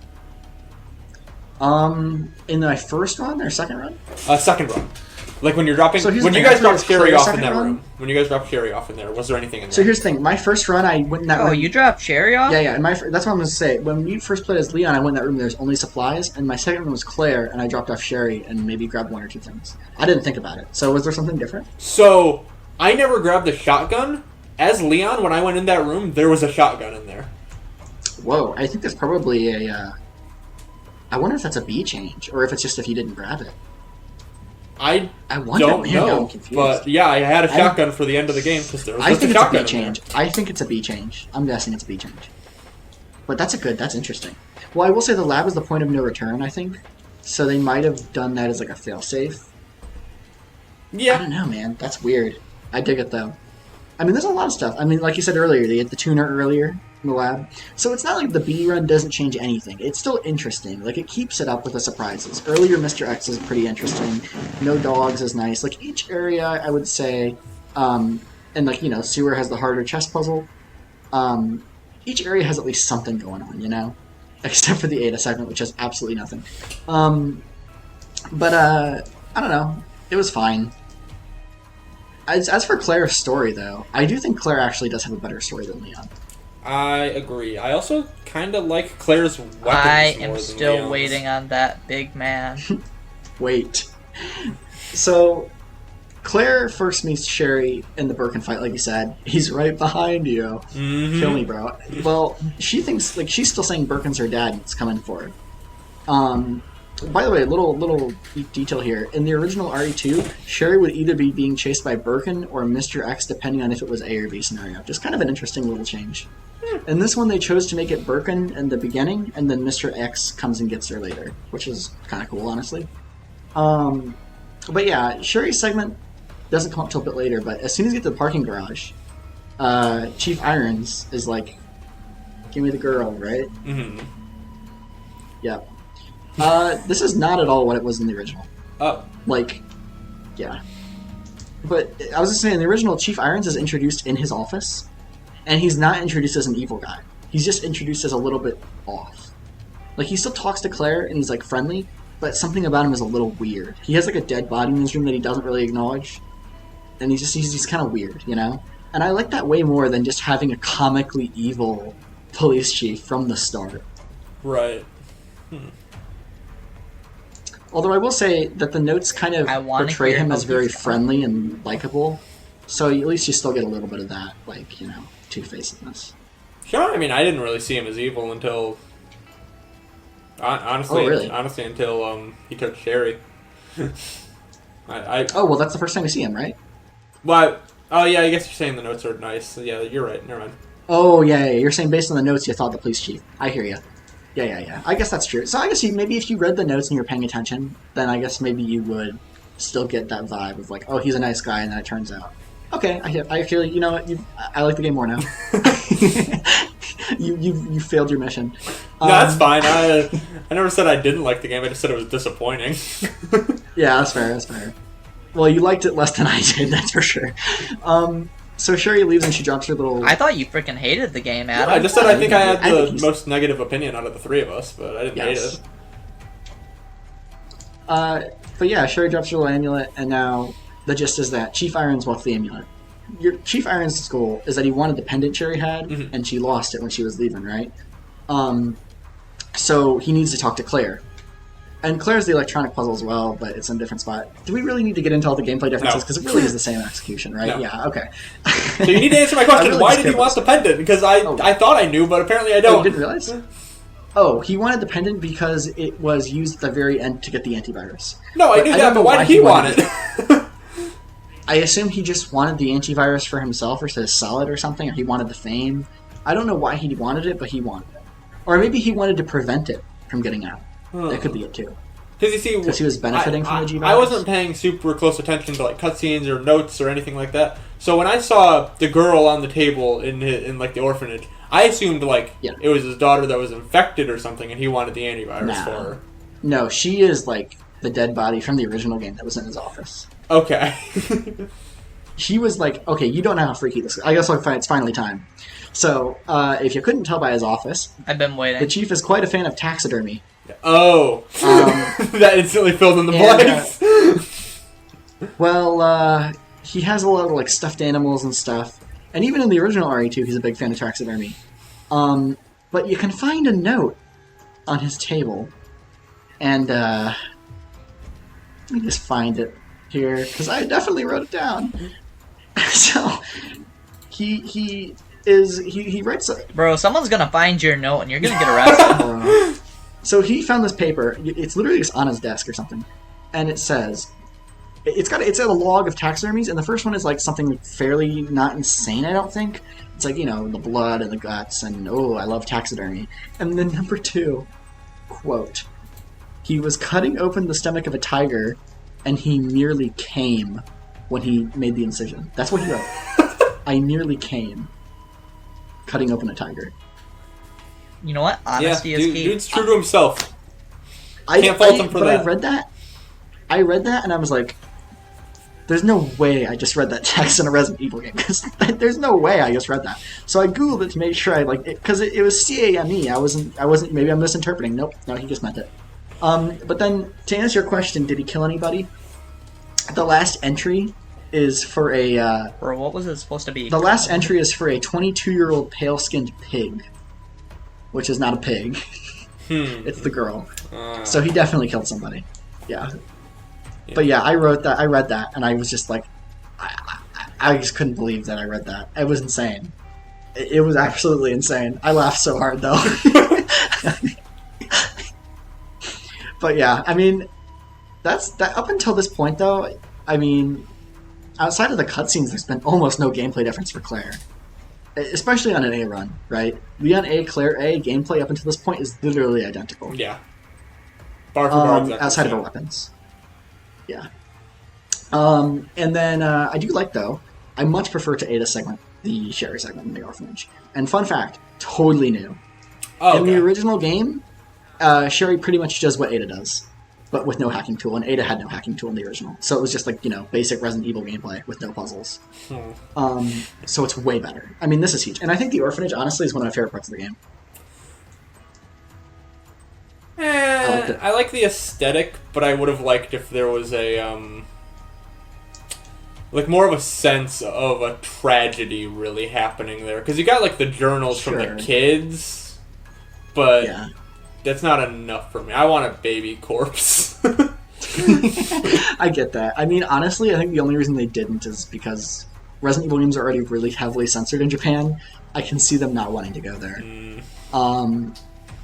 Speaker 2: In my first run or second run?
Speaker 1: Second run. Like when you're dropping,
Speaker 2: so
Speaker 1: when you guys dropped Sherry off in that room. When you guys dropped Sherry off in there, was there anything in there?
Speaker 2: So here's the thing. My first run, I went in that room.
Speaker 3: Oh, you dropped Sherry off?
Speaker 2: Yeah. And that's what I'm going to say. When we first played as Leon, I went in that room. There's only supplies, and my second one was Claire, and I dropped off Sherry and maybe grabbed 1 or 2 things. I didn't think about it. So was there something different?
Speaker 1: So I never grabbed the shotgun. As Leon, when I went in that room, there was a shotgun in there.
Speaker 2: Whoa, I think there's probably a... I wonder if that's a B change, or if it's just if you didn't grab it.
Speaker 1: I
Speaker 2: wonder,
Speaker 1: don't know,
Speaker 2: I'm confused.
Speaker 1: But yeah, I had a shotgun for the end of the game because there was
Speaker 2: I think
Speaker 1: a
Speaker 2: it's
Speaker 1: shotgun
Speaker 2: a B change. I think it's a B change. I'm guessing it's a B change. But that's interesting. Well, I will say the lab is the point of no return, I think. So they might have done that as like a failsafe.
Speaker 1: Yeah.
Speaker 2: I don't know, man. That's weird. I dig it, though. I mean, there's a lot of stuff. I mean, like you said earlier, they had the tuner earlier in the lab. So it's not like the B run doesn't change anything. It's still interesting. Like, it keeps it up with the surprises. Earlier Mr. X is pretty interesting. No dogs is nice. Like, each area, I would say, and like, you know, Sewer has the harder chess puzzle. Each area has at least something going on, you know? except for the Ada segment, which has absolutely nothing. But I don't know. It was fine. As for Claire's story, though, I do think Claire actually does have a better story than Leon.
Speaker 1: I agree. I also kind of like Claire's weapons
Speaker 3: I
Speaker 1: more
Speaker 3: am
Speaker 1: than
Speaker 3: still
Speaker 1: Leon's.
Speaker 3: waiting on that big man.
Speaker 2: Wait. So, Claire first meets Sherry in the Birkin fight, like you said. He's right behind you.
Speaker 1: Mm-hmm.
Speaker 2: Kill me, bro. Well, she thinks, like, she's still saying Birkin's her dad and it's coming for her. By the way, little detail here. In the original RE2, Sherry would either be being chased by Birkin or Mr. X, depending on if it was A or B scenario. Just kind of an interesting little change. In this one, they chose to make it Birkin in the beginning, and then Mr. X comes and gets her later, which is kind of cool, honestly. But yeah, Sherry's segment doesn't come up till a bit later, but as soon as you get to the parking garage, Chief Irons is like, give me the girl, right?
Speaker 1: Mm-hmm.
Speaker 2: Yep. This is not at all what it was in the original.
Speaker 1: Oh.
Speaker 2: Like, yeah. But I was just saying, the original Chief Irons is introduced in his office, and he's not introduced as an evil guy. He's just introduced as a little bit off. Like, he still talks to Claire, and he's, like, friendly, but something about him is a little weird. He has, like, a dead body in his room that he doesn't really acknowledge, and he's kind of weird, you know? And I like that way more than just having a comically evil police chief from the start.
Speaker 1: Right.
Speaker 2: Although I will say that the notes kind of portray him as very friendly and likable, so at least you still get a little bit of that, like, you know, two-facedness.
Speaker 1: Sure, I mean, I didn't really see him as evil until... Honestly,
Speaker 2: really?
Speaker 1: Honestly, until he took Sherry.
Speaker 2: Oh, well, that's the first time we see him, right?
Speaker 1: Well, oh yeah, I guess you're saying the notes are nice. Yeah, you're right, never mind.
Speaker 2: Oh, yeah, you're saying based on the notes you thought the police chief. I hear you. Yeah. I guess that's true. So I guess maybe if you read the notes and you were paying attention, then I guess maybe you would still get that vibe of like, oh, he's a nice guy, and then it turns out, okay, I feel you know what, I like the game more now. you failed your mission.
Speaker 1: No, that's fine. I never said I didn't like the game. I just said it was disappointing.
Speaker 2: Yeah, that's fair. Well, you liked it less than I did, that's for sure. So Sherry leaves and she drops her little...
Speaker 3: I thought you freaking hated the game, Adam.
Speaker 1: I just said I think I had the most negative opinion out of the three of us, but I didn't hate it.
Speaker 2: But yeah, Sherry drops her little amulet, and now the gist is that Chief Irons wants the amulet. Chief Irons' goal is that he wanted the pendant Sherry had, and she lost it when she was leaving, right? So he needs to talk to Claire. And Claire's the electronic puzzle as well, but it's in a different spot. Do we really need to get into all the gameplay differences? Because it really is the same execution, right?
Speaker 1: No.
Speaker 2: Yeah, okay.
Speaker 1: So you need to answer my question.
Speaker 2: Really
Speaker 1: Why did he want the pendant? Because I thought I knew, but apparently I
Speaker 2: Oh,
Speaker 1: don't.
Speaker 2: you didn't realize? Oh, he wanted the pendant because it was used at the very end to get the antivirus.
Speaker 1: No, I knew that, but why did he want it?
Speaker 2: I assume he just wanted the antivirus for himself or his solid or something, or he wanted the fame. I don't know why he wanted it, but he wanted it. Or maybe he wanted to prevent it from getting out. That could be it too.
Speaker 1: Because
Speaker 2: he was benefiting from the G-Virus?
Speaker 1: I wasn't paying super close attention to like cutscenes or notes or anything like that. So when I saw the girl on the table in like the orphanage, I assumed like it was his daughter that was infected or something, and he wanted the antivirus for her.
Speaker 2: No, she is like the dead body from the original game that was in his office.
Speaker 1: Okay.
Speaker 2: He was like, okay, you don't know how freaky this is. I guess it's finally time. So, if you couldn't tell by his office,
Speaker 3: I've been waiting.
Speaker 2: The chief is quite a fan of taxidermy.
Speaker 1: Oh. That instantly filled in the blanks.
Speaker 2: He has a lot of like stuffed animals and stuff. And even in the original RE2, he's a big fan of taxidermy. But you can find a note on his table. And, let me just find it here, because I definitely wrote it down. So, he writes...
Speaker 3: Bro, someone's gonna find your note and you're gonna get arrested.
Speaker 2: So he found this paper. It's literally just on his desk or something. And it says... It's a log of taxidermies, and the first one is like something fairly not insane, I don't think. It's like, you know, the blood and the guts, and oh, I love taxidermy. And then number 2, quote, he was cutting open the stomach of a tiger, and he nearly came when he made the incision. That's what he wrote. I nearly came cutting open a tiger.
Speaker 3: You know what? Honesty is key.
Speaker 1: Dude's true to himself. Can't fault him for that.
Speaker 2: I read that, and I was like, there's no way I just read that text in a Resident Evil game, because there's no way I just read that. So I googled it to make sure I like it, because it was CAME. I wasn't. Maybe I'm misinterpreting. Nope, no, he just meant it. But then to answer your question, did he kill anybody? The last entry is for a.
Speaker 3: Or what was it supposed to be?
Speaker 2: The last entry is for a 22-year-old pale-skinned pig, which is not a pig. It's the girl. So he definitely killed somebody. Yeah. But yeah, I read that, and I was just like, I just couldn't believe that I read that. It was insane. It was absolutely insane. I laughed so hard, though. But yeah, I mean, that's that. Up until this point, though, I mean, outside of the cutscenes, there's been almost no gameplay difference for Claire. Especially on an A run, right? Leon A, Claire A, gameplay up until this point is literally identical.
Speaker 1: Yeah. Bar for bar, exactly.
Speaker 2: Outside of her weapons. Yeah. And then I do like, though, I much prefer to Ada segment, the Sherry segment in the orphanage. And fun fact, totally new. In the original game, Sherry pretty much does what Ada does, but with no hacking tool, and Ada had no hacking tool in the original. So it was just like, basic Resident Evil gameplay with no puzzles. So it's way better. I mean, this is huge. And I think the orphanage, honestly, is one of my favorite parts of the game.
Speaker 1: I like the aesthetic, but I would have liked if there was a, like, more of a sense of a tragedy really happening there. Because you got, like, the journals from the kids, but... Yeah. That's not enough for me. I want a baby corpse.
Speaker 2: I get that. I mean, honestly, I think the only reason they didn't is because Resident Evil games are already really heavily censored in Japan. I can see them not wanting to go there.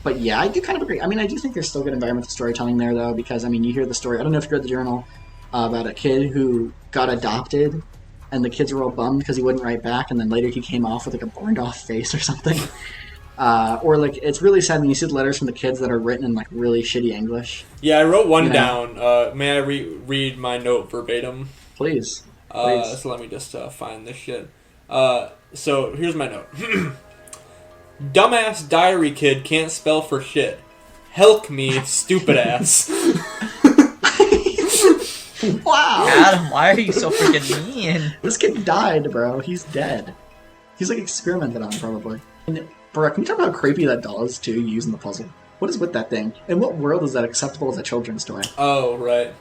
Speaker 2: But yeah, I do kind of agree. I mean, I do think there's still good environmental storytelling there, though, because, I mean, you hear the story. I don't know if you read the journal about a kid who got adopted, and the kids were all bummed because he wouldn't write back, and then later he came off with, like, a burned-off face or something. Or, like, it's really sad when you see the letters from the kids that are written in, like, really shitty English.
Speaker 1: Yeah, I wrote one down. May I read my note verbatim?
Speaker 2: Please.
Speaker 1: So let me just find this shit. So, here's my note. Dumbass diary kid can't spell for shit. Help me, stupid ass.
Speaker 2: Wow!
Speaker 3: Adam, why are you so freaking mean?
Speaker 2: This kid died, bro. He's dead. He's, like, experimented on, probably. And, bro, can you talk about how creepy that doll is, too, using the puzzle? What is with that thing? In what world is that acceptable as a children's toy?
Speaker 1: Oh, right.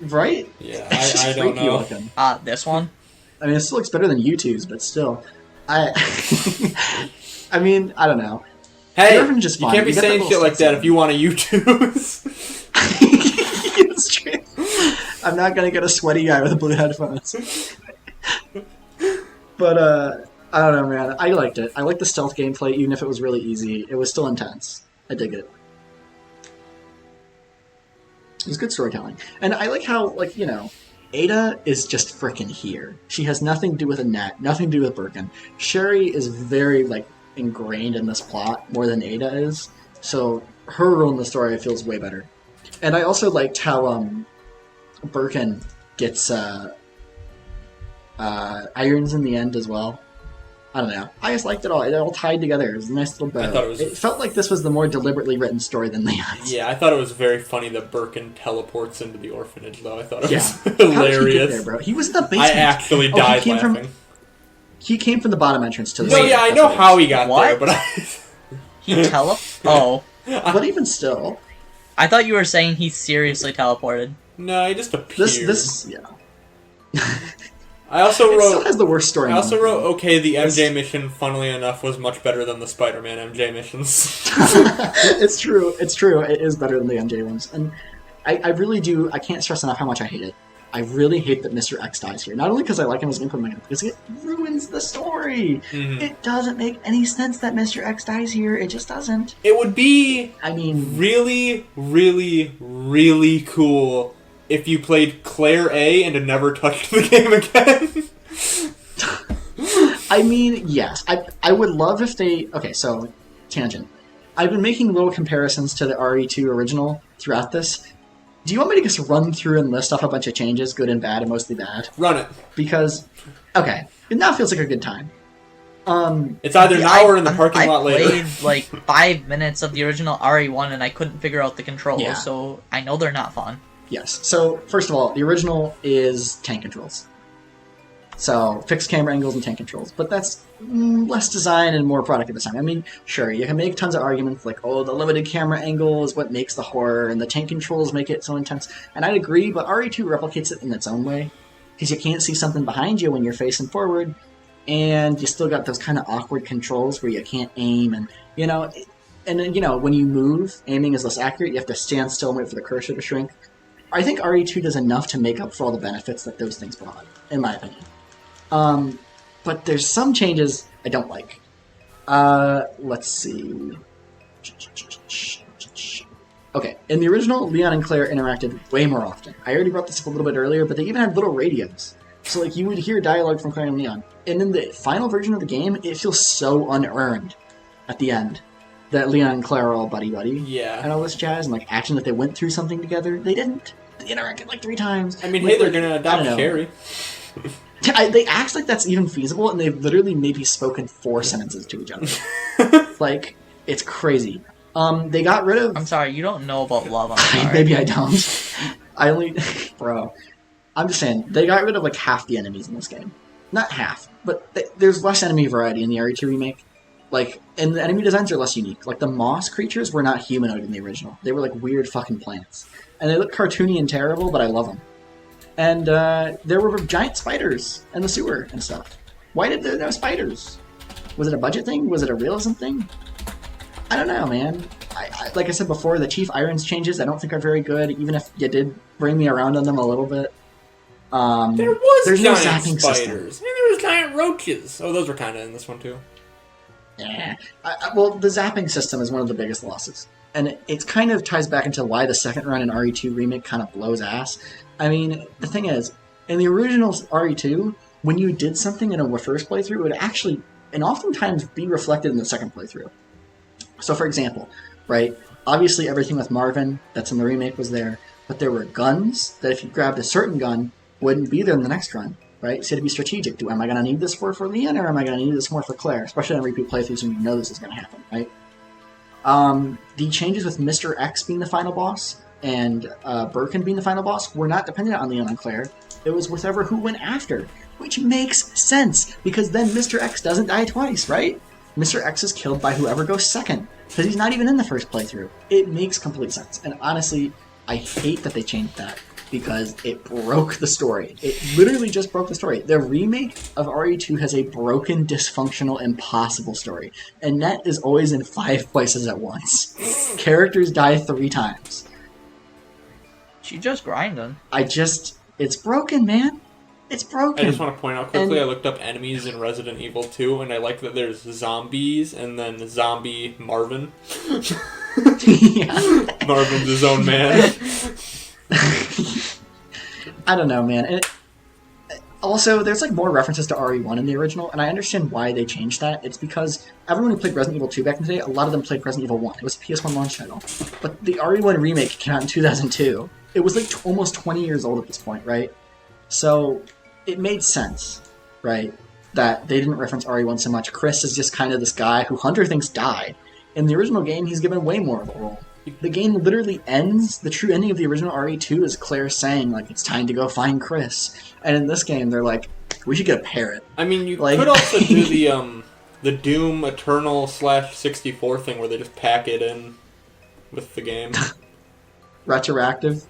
Speaker 2: Right?
Speaker 1: Yeah, I don't know.
Speaker 2: Looking.
Speaker 3: This one?
Speaker 2: I mean, it still looks better than U2's, but still. I mean, I don't know.
Speaker 1: Hey, you can't be saying shit like that if you want to U2's.
Speaker 2: It's true. I'm not gonna get a sweaty guy with blue headphones. But, I don't know, man. I liked it. I liked the stealth gameplay, even if it was really easy. It was still intense. I dig it. It was good storytelling. And I like how, like, Ada is just frickin' here. She has nothing to do with Annette, nothing to do with Birkin. Sherry is very, like, ingrained in this plot more than Ada is. So her role in the story feels way better. And I also liked how Birkin gets irons in the end as well. I don't know. I just liked it all. It all tied together. It was a nice little bow. It felt like this was the more deliberately written story than Leon's.
Speaker 1: Yeah, I thought it was very funny that Birkin teleports into the orphanage, though. I thought it was hilarious. How did he get there,
Speaker 2: bro? He was in the basement.
Speaker 1: I actually died laughing.
Speaker 2: He came from the bottom entrance to the
Speaker 1: No, yeah, I know how he got there, but
Speaker 3: He Oh.
Speaker 2: But even still.
Speaker 3: I thought you were saying he seriously teleported.
Speaker 1: No, he just appeared.
Speaker 2: Yeah.
Speaker 1: I also wrote.
Speaker 2: It still has the worst story.
Speaker 1: I also wrote, okay, the MJ mission, funnily enough, was much better than the Spider-Man MJ missions.
Speaker 2: It's true. It's true. It is better than the MJ ones, and I really do. I can't stress enough how much I hate it. I really hate that Mr. X dies here. Not only because I like him as an input mechanism, because it ruins the story. Mm-hmm. It doesn't make any sense that Mr. X dies here. It just doesn't.
Speaker 1: It would be, really, really, really cool if you played Claire A and had never touched the game again.
Speaker 2: I mean, yes. I would love if they... Okay, so, tangent. I've been making little comparisons to the RE2 original throughout this. Do you want me to just run through and list off a bunch of changes, good and bad, and mostly bad?
Speaker 1: Run it.
Speaker 2: Because, okay, it now feels like a good time.
Speaker 1: It's either now or in the parking lot later.
Speaker 3: I played like 5 minutes of the original RE1 and I couldn't figure out the controls, so I know they're not fun.
Speaker 2: Yes. So, first of all, the original is tank controls. So, fixed camera angles and tank controls. But that's less design and more product design. I mean, sure, you can make tons of arguments like, oh, the limited camera angle is what makes the horror, and the tank controls make it so intense. And I'd agree, but RE2 replicates it in its own way. Because you can't see something behind you when you're facing forward, and you still got those kind of awkward controls where you can't aim, and, when you move, aiming is less accurate, you have to stand still and wait for the cursor to shrink. I think RE2 does enough to make up for all the benefits that those things brought, in my opinion. But there's some changes I don't like. Let's see. Okay, in the original, Leon and Claire interacted way more often. I already brought this up a little bit earlier, but they even had little radios. So, you would hear dialogue from Claire and Leon. And in the final version of the game, it feels so unearned at the end. That Leon and Claire are all buddy-buddy.
Speaker 1: Yeah.
Speaker 2: And all this jazz, and, action that they went through something together. They didn't. They interacted, 3 times.
Speaker 1: I mean, hey, they're gonna adopt Carrie.
Speaker 2: They act like that's even feasible, and they've literally maybe spoken 4 sentences to each other. It's crazy. They got rid of...
Speaker 3: I'm sorry, you don't know about love, I'm sorry.
Speaker 2: Maybe I don't. I only... Bro. I'm just saying, they got rid of, half the enemies in this game. Not half, but there's less enemy variety in the RE2 remake. And the enemy designs are less unique. The moss creatures were not humanoid in the original. They were, weird fucking plants. And they look cartoony and terrible, but I love them. And there were giant spiders in the sewer and stuff. Why did there no spiders? Was it a budget thing? Was it a realism thing? I don't know, man. Like I said before, the Chief Irons changes I don't think are very good, even if you did bring me around on them a little bit.
Speaker 1: There's
Speaker 2: no
Speaker 1: giant
Speaker 2: zapping
Speaker 1: spiders.
Speaker 2: system.
Speaker 1: And there was giant roaches. Oh, those were kind of in this one, too.
Speaker 2: Yeah. Well, the zapping system is one of the biggest losses. And it kind of ties back into why the second run in RE2 Remake kind of blows ass. I mean, the thing is, in the original RE2, when you did something in a first playthrough, it would actually, and oftentimes, be reflected in the second playthrough. So, for example, right, obviously everything with Marvin that's in the remake was there, but there were guns that if you grabbed a certain gun, wouldn't be there in the next run, right? So you had to be strategic. Am I going to need this for Leon, or am I going to need this more for Claire? Especially on repeat playthroughs when you know this is going to happen, right? The changes with Mr. X being the final boss and Birkin being the final boss were not dependent on Leon and Claire. It was whichever who went after, which makes sense, because then Mr. X doesn't die twice, right? Mr. X is killed by whoever goes second, because he's not even in the first playthrough. It makes complete sense, and honestly, I hate that they changed that, because it broke the story. It literally just broke the story. The remake of RE2 has a broken, dysfunctional, impossible story, and that is always in 5 places at once. Characters die 3 times.
Speaker 3: She just grinding.
Speaker 2: It's broken, man. It's broken.
Speaker 1: I just want to point out quickly, I looked up enemies in Resident Evil 2, and I like that there's zombies and then zombie Marvin.
Speaker 2: Yeah.
Speaker 1: Marvin's his own man.
Speaker 2: I don't know, man. Also, there's more references to RE1 in the original, and I understand why they changed that. It's because everyone who played Resident Evil 2 back in the day, a lot of them played Resident Evil 1. It was a PS1 launch title. But the RE1 remake came out in 2002. It was almost 20 years old at this point, right? So it made sense, right, that they didn't reference RE1 so much. Chris is just kind of this guy who Hunter thinks died. In the original game, he's given way more of a role. The game literally ends, the true ending of the original RE2 is Claire saying, it's time to go find Chris. And in this game, they're like, we should get a parrot.
Speaker 1: I mean, you could also do the Doom Eternal /64 thing where they just pack it in with the game.
Speaker 2: Retroactive.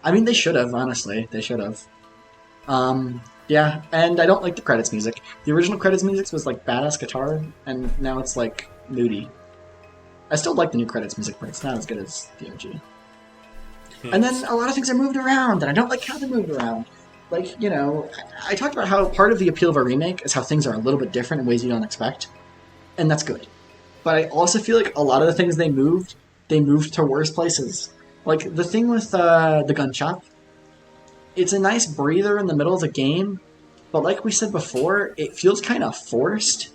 Speaker 2: I mean, they should have, honestly. They should have. Yeah, and I don't like the credits music. The original credits music was badass guitar, and now it's moody. I still like the new credits music, but it's not as good as the OG. And then a lot of things are moved around, and I don't like how they're moved around. I talked about how part of the appeal of a remake is how things are a little bit different in ways you don't expect, and that's good. But I also feel like a lot of the things they moved to worse places. The thing with the gun shop, it's a nice breather in the middle of the game, but like we said before, it feels kind of forced.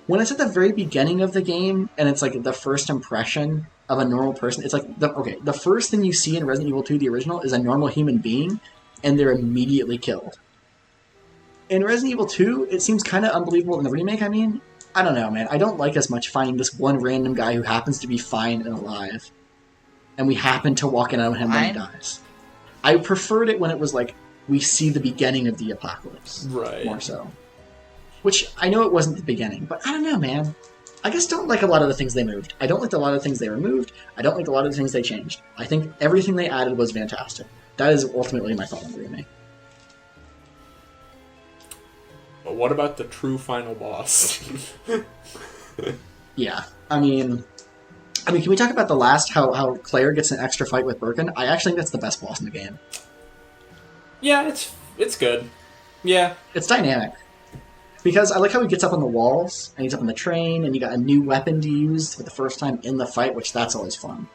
Speaker 2: When it's at the very beginning of the game, and it's the first impression of a normal person, it's the first thing you see in Resident Evil 2, the original, is a normal human being, and they're immediately killed. In Resident Evil 2, it seems kind of unbelievable in the remake, I mean. I don't know, man. I don't like as much finding this one random guy who happens to be fine and alive. And we happen to walk in on him when he dies. I preferred it when it was like we see the beginning of the apocalypse,
Speaker 1: Right.
Speaker 2: more so. Which I know it wasn't the beginning, but I don't know, man. I just don't like a lot of the things they moved. I don't like a lot of the things they removed. I don't like a lot of the things they changed. I think everything they added was fantastic. That is ultimately my thought on the remake.
Speaker 1: But what about the true final boss?
Speaker 2: Yeah, I mean, can we talk about the last, how Claire gets an extra fight with Birkin? I actually think that's the best boss in the game.
Speaker 1: Yeah, it's good. Yeah.
Speaker 2: It's dynamic. Because I like how he gets up on the walls, and he's up on the train, and you got a new weapon to use for the first time in the fight, which that's always fun.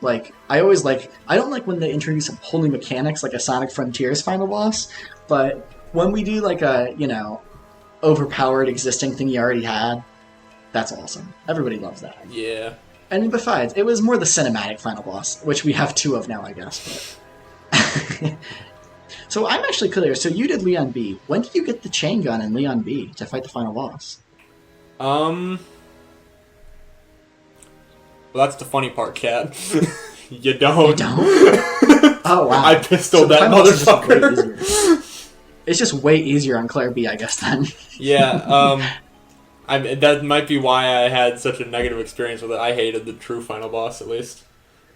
Speaker 2: Like, I don't like when they introduce whole new mechanics like a Sonic Frontiers final boss, but when we do like a, overpowered existing thing you already had, that's awesome. Everybody loves that.
Speaker 1: Yeah.
Speaker 2: And besides, it was more the cinematic final boss, which we have 2 of now, I guess. But so I'm actually clear. So you did Leon B. When did you get the chain gun in Leon B to fight the final boss?
Speaker 1: Well, that's the funny part, Cat. You don't.
Speaker 2: You don't? Oh, wow.
Speaker 1: I pistoled that motherfucker.
Speaker 2: It's just way easier on Claire B, I guess, then.
Speaker 1: Yeah, that might be why I had such a negative experience with it. I hated the true final boss, at least.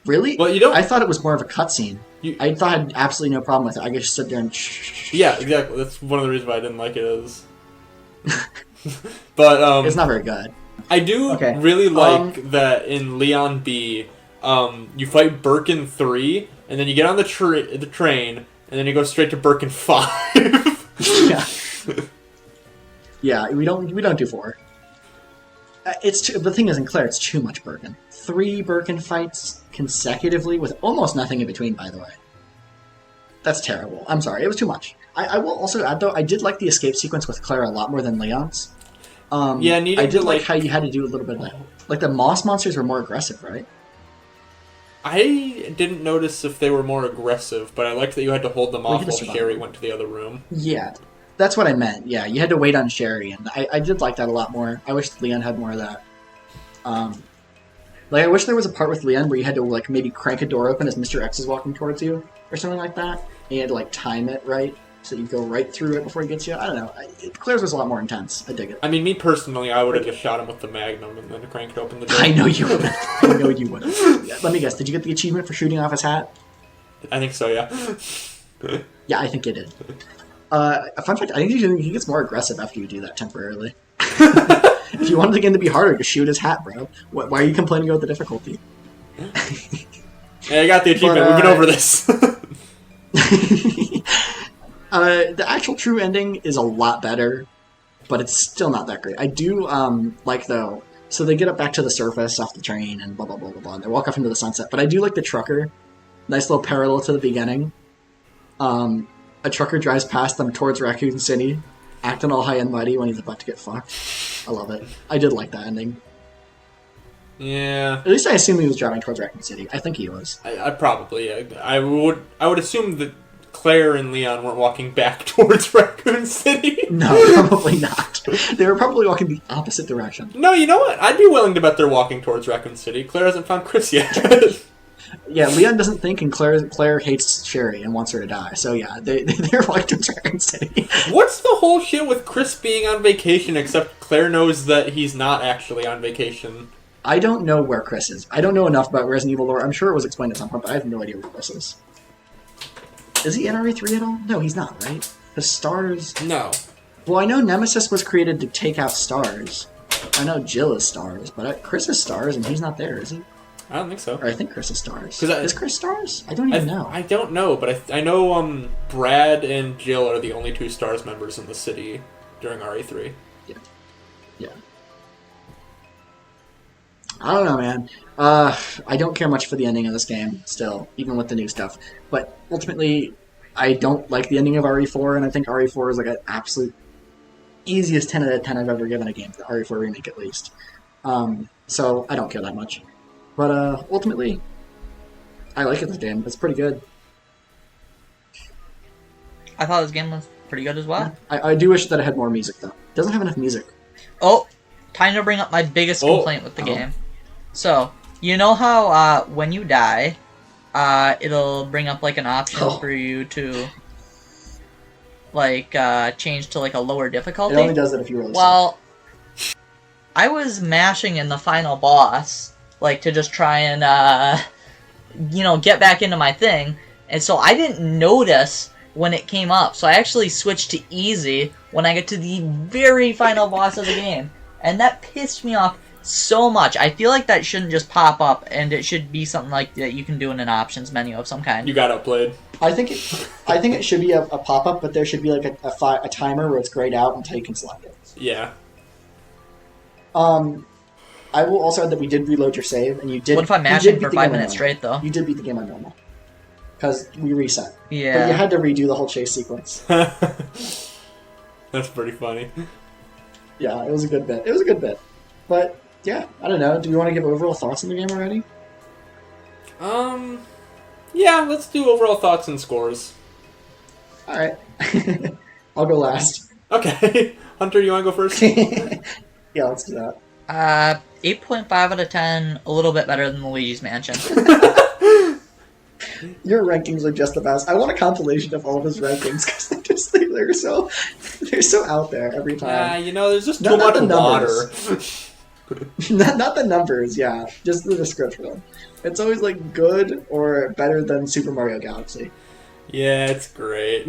Speaker 2: Really?
Speaker 1: Well, you don't...
Speaker 2: I thought it was more of a cutscene. I thought I had absolutely no problem with it. I could just sit there and...
Speaker 1: Yeah, exactly. That's one of the reasons why I didn't like it. But,
Speaker 2: it's not very good.
Speaker 1: I do really like that in Leon B, you fight Birkin 3, and then you get on the train, and then you go straight to Birkin 5.
Speaker 2: Yeah. Yeah, we don't do 4. The thing is, in Claire, it's too much Birkin. 3 Birkin fights consecutively with almost nothing in between, by the way. That's terrible. I'm sorry, it was too much. I will also add, though, I did like the escape sequence with Claire a lot more than Leon's. I did like how you had to do a little bit of that. Like, the Moss monsters were more aggressive, right?
Speaker 1: I didn't notice if they were more aggressive, but I liked that you had to hold them off while Sherry went to the other room.
Speaker 2: Yeah, that's what I meant. Yeah, you had to wait on Sherry, and I did like that a lot more. I wish Leon had more of that. I wish there was a part with Leon where you had to, like, maybe crank a door open as Mr. X is walking towards you, or something like that, and you had to, like, time it right, so you go right through it before he gets you. I don't know. Claire's was a lot more intense. I dig it.
Speaker 1: I mean, me personally, I would have just shot him with the Magnum and then cranked open the door.
Speaker 2: I know you would have. I know you would have. Yeah, let me guess. Did you get the achievement for shooting off his hat?
Speaker 1: I think so, yeah.
Speaker 2: Yeah, I think you did. A fun fact, I think he gets more aggressive after you do that temporarily. If you wanted the game to be harder, just shoot his hat, bro. Why are you complaining about the difficulty?
Speaker 1: Hey, I got the achievement. We've been over this.
Speaker 2: The actual true ending is a lot better, but it's still not that great. I do like, though, so they get up back to the surface off the train and blah, blah, blah, blah, blah, and they walk off into the sunset. But I do like the trucker. Nice little parallel to the beginning. A trucker drives past them towards Raccoon City, acting all high and mighty when he's about to get fucked. I love it. I did like that ending.
Speaker 1: Yeah.
Speaker 2: At least I assume he was driving towards Raccoon City. I think he was.
Speaker 1: I probably, yeah. I would assume that Claire and Leon weren't walking back towards Raccoon City.
Speaker 2: No, probably not. They were probably walking the opposite direction.
Speaker 1: No, you know what? I'd be willing to bet they're walking towards Raccoon City. Claire hasn't found Chris yet.
Speaker 2: Yeah, Leon doesn't think, and Claire hates Sherry and wants her to die. So yeah, they're walking towards Raccoon City.
Speaker 1: What's the whole shit with Chris being on vacation, except Claire knows that he's not actually on vacation?
Speaker 2: I don't know where Chris is. I don't know enough about Resident Evil lore. I'm sure it was explained at some point, but I have no idea where Chris is. Is he in RE3 at all? No, he's not, right? The stars...
Speaker 1: No.
Speaker 2: Well, I know Nemesis was created to take out stars. I know Jill is stars, but Chris is stars, and he's not there, is he?
Speaker 1: I don't think so.
Speaker 2: Or I think Chris is stars. Is Chris stars? I don't even know.
Speaker 1: I don't know, but I know Brad and Jill are the only 2 stars members in the city during RE3.
Speaker 2: Yeah. Yeah. I don't know, man. I don't care much for the ending of this game, still, even with the new stuff. But ultimately, I don't like the ending of RE4, and I think RE4 is like an absolute easiest 10 out of 10 I've ever given a game, the RE4 remake at least. So I don't care that much. But ultimately, I like this game. It's pretty good.
Speaker 3: I thought this game was pretty good as well.
Speaker 2: I do wish that it had more music, though. It doesn't have enough music.
Speaker 3: Oh, time to bring up my biggest complaint with the game. So, you know how when you die, it'll bring up like an option for you to like change to like a lower difficulty.
Speaker 2: It only does it if you roll.
Speaker 3: Well, I was mashing in the final boss, like to just try and get back into my thing, and so I didn't notice when it came up. So I actually switched to easy when I get to the very final boss of the game, and that pissed me off so much. I feel like that shouldn't just pop up, and it should be something like that you can do in an options menu of some kind.
Speaker 1: You got outplayed.
Speaker 2: I think it should be a pop-up, but there should be like a timer where it's grayed out until you can select it.
Speaker 1: Yeah.
Speaker 2: I will also add that we did reload your save, and you did.
Speaker 3: What if I'm mashing for 5 minutes straight, though?
Speaker 2: You did beat the game on normal. Because we reset.
Speaker 3: Yeah.
Speaker 2: But you had to redo the whole chase sequence.
Speaker 1: That's pretty funny.
Speaker 2: Yeah, it was a good bit. But, yeah, I don't know. Do we want to give overall thoughts on the game already?
Speaker 1: Yeah, let's do overall thoughts and scores.
Speaker 2: Alright. I'll go last.
Speaker 1: Okay. Hunter, you want to go first?
Speaker 2: Yeah, let's do that.
Speaker 3: 8.5 out of 10, a little bit better than Luigi's Mansion.
Speaker 2: Your rankings are just the best. I want a compilation of all of his rankings because they're so out there every time.
Speaker 1: There's just too much water.
Speaker 2: not the numbers, yeah, just the description. It's always like good or better than Super Mario Galaxy.
Speaker 1: Yeah, it's great.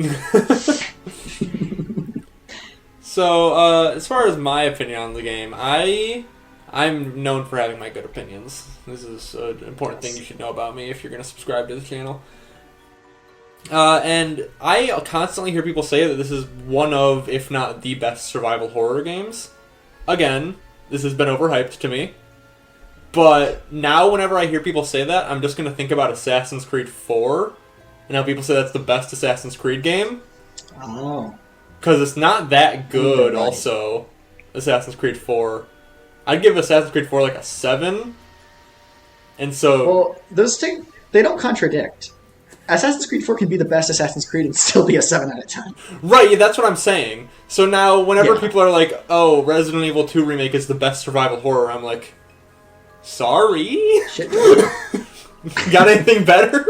Speaker 1: So, as far as my opinion on the game, I'm known for having my good opinions. This is an important thing you should know about me if you're going to subscribe to the channel. And I constantly hear people say that this is one of, if not the best survival horror games. Again, this has been overhyped to me. But now whenever I hear people say that, I'm just going to think about Assassin's Creed 4. And how people say that's the best Assassin's Creed game.
Speaker 2: Oh.
Speaker 1: Because it's not that good,
Speaker 2: right.
Speaker 1: Also, Assassin's Creed 4. I'd give Assassin's Creed 4 like a 7. And so...
Speaker 2: Well, those things, they don't contradict. Assassin's Creed 4 can be the best Assassin's Creed and still be a 7 out of 10.
Speaker 1: Right, yeah, that's what I'm saying. So now, whenever people are like, oh, Resident Evil 2 Remake is the best survival horror, I'm like, sorry?
Speaker 2: Shit.
Speaker 1: Got anything better?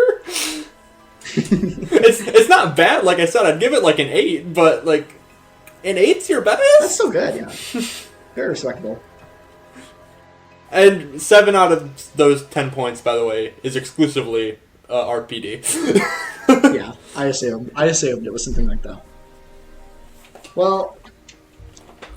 Speaker 1: It's not bad, like I said, I'd give it like an 8, but like, an 8's your best?
Speaker 2: That's so good, yeah. Very respectable.
Speaker 1: And 7 out of those 10 points, by the way, is exclusively RPD.
Speaker 2: Yeah, I assumed it was something like that. Well,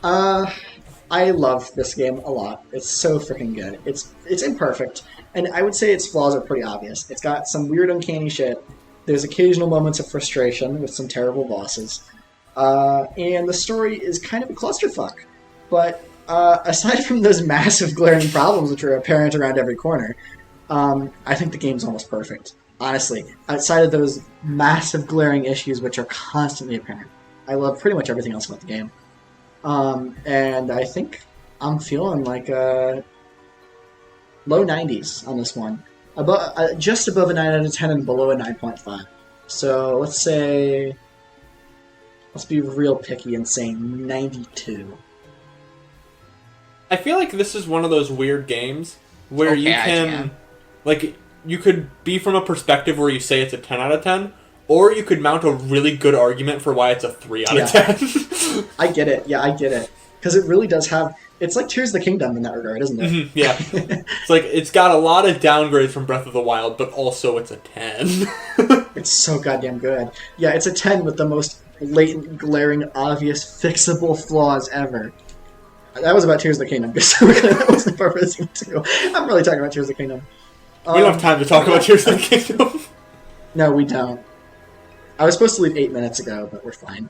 Speaker 2: I love this game a lot. It's so freaking good. It's imperfect, and I would say its flaws are pretty obvious. It's got some weird, uncanny shit. There's occasional moments of frustration with some terrible bosses. And the story is kind of a clusterfuck. But aside from those massive glaring problems which are apparent around every corner, I think the game's almost perfect. Honestly, outside of those massive glaring issues which are constantly apparent, I love pretty much everything else about the game. And I think I'm feeling like low 90s on this one. Just above a 9 out of 10 and below a 9.5. So let's be real picky and say 92.
Speaker 1: I feel like this is one of those weird games where you can, like, you could be from a perspective where you say it's a 10 out of 10, or you could mount a really good argument for why it's a 3 out of 10.
Speaker 2: I get it. Yeah, I get it. Because it really does have... It's like Tears of the Kingdom in that regard, isn't it?
Speaker 1: Mm-hmm, yeah. It's like, it's got a lot of downgrades from Breath of the Wild, but also it's a 10.
Speaker 2: It's so goddamn good. Yeah, it's a 10 with the most blatant, glaring, obvious, fixable flaws ever. That was about Tears of the Kingdom, because that was the purpose too. I'm really talking about Tears of the Kingdom.
Speaker 1: We don't have time to talk about Tears of the Kingdom.
Speaker 2: No, we don't. I was supposed to leave 8 minutes ago, but we're fine.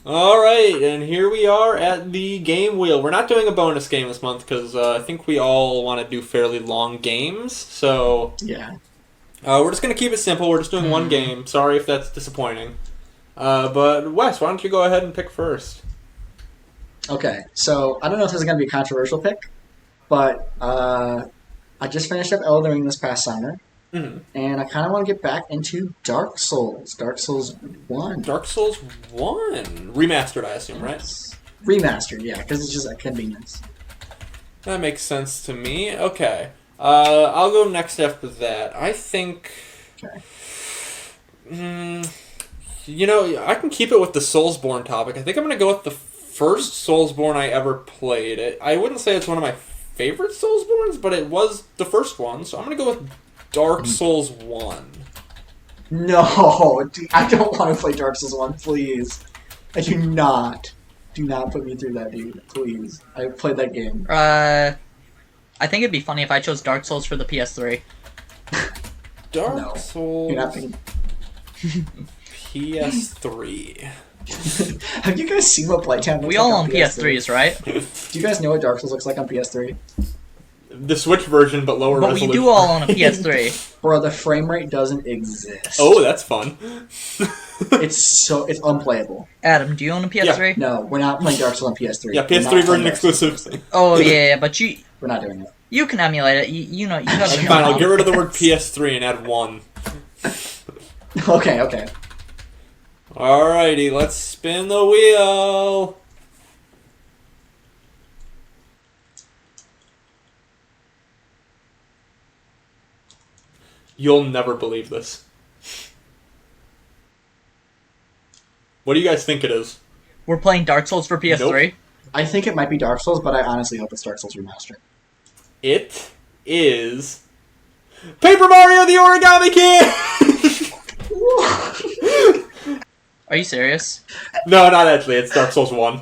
Speaker 1: Alright, and here we are at the game wheel. We're not doing a bonus game this month, because I think we all want to do fairly long games, so...
Speaker 2: Yeah.
Speaker 1: We're just going to keep it simple. We're just doing one game. Sorry if that's disappointing. But, Wes, why don't you go ahead and pick first?
Speaker 2: Okay, so I don't know if this is going to be a controversial pick, but I just finished up Elden Ring this past summer, and I kind of want to get back into Dark Souls. Dark Souls 1.
Speaker 1: Dark Souls 1? Remastered, I assume, right?
Speaker 2: Remastered, yeah, because it's just a convenience.
Speaker 1: That makes sense to me. Okay. I'll go next after that. I think...
Speaker 2: Okay.
Speaker 1: I can keep it with the Soulsborne topic. I think I'm going to go with the first Soulsborne I ever played. I wouldn't say it's one of my favorite Soulsbornes, but it was the first one, so I'm going to go with Dark Souls 1.
Speaker 2: No, dude, I don't want to play Dark Souls 1, please. I do not. Do not put me through that, dude. Please. I played that game.
Speaker 3: I think it'd be funny if I chose Dark Souls for the PS3.
Speaker 1: Dark Souls...
Speaker 2: You're not thinking...
Speaker 1: PS3.
Speaker 2: Have you guys seen what Blighttown looks
Speaker 3: We
Speaker 2: like
Speaker 3: all
Speaker 2: on
Speaker 3: own PS3s, right?
Speaker 2: Do you guys know what Dark Souls looks like on PS3?
Speaker 1: The Switch version, but lower
Speaker 3: But
Speaker 1: resolution.
Speaker 3: we do all own a PS3.
Speaker 2: Bro, the frame rate doesn't exist.
Speaker 1: Oh, that's fun.
Speaker 2: It's unplayable.
Speaker 3: Adam, do you own a PS3?
Speaker 2: No, we're not playing Dark Souls on PS3.
Speaker 1: Yeah, PS3 version exclusive.
Speaker 3: Oh yeah, but
Speaker 2: We're not doing it.
Speaker 3: you can emulate it. You know you gotta
Speaker 1: Fine, I'll get rid of the word PS3 and add 1.
Speaker 2: Okay.
Speaker 1: Alrighty, let's spin the wheel. You'll never believe this. What do you guys think it is?
Speaker 3: We're playing Dark Souls for PS3.
Speaker 1: Nope.
Speaker 2: I think it might be Dark Souls, but I honestly hope it's Dark Souls Remastered.
Speaker 1: It is... Paper Mario the Origami King!
Speaker 3: Are you serious?
Speaker 1: No, not actually. It's Dark Souls 1.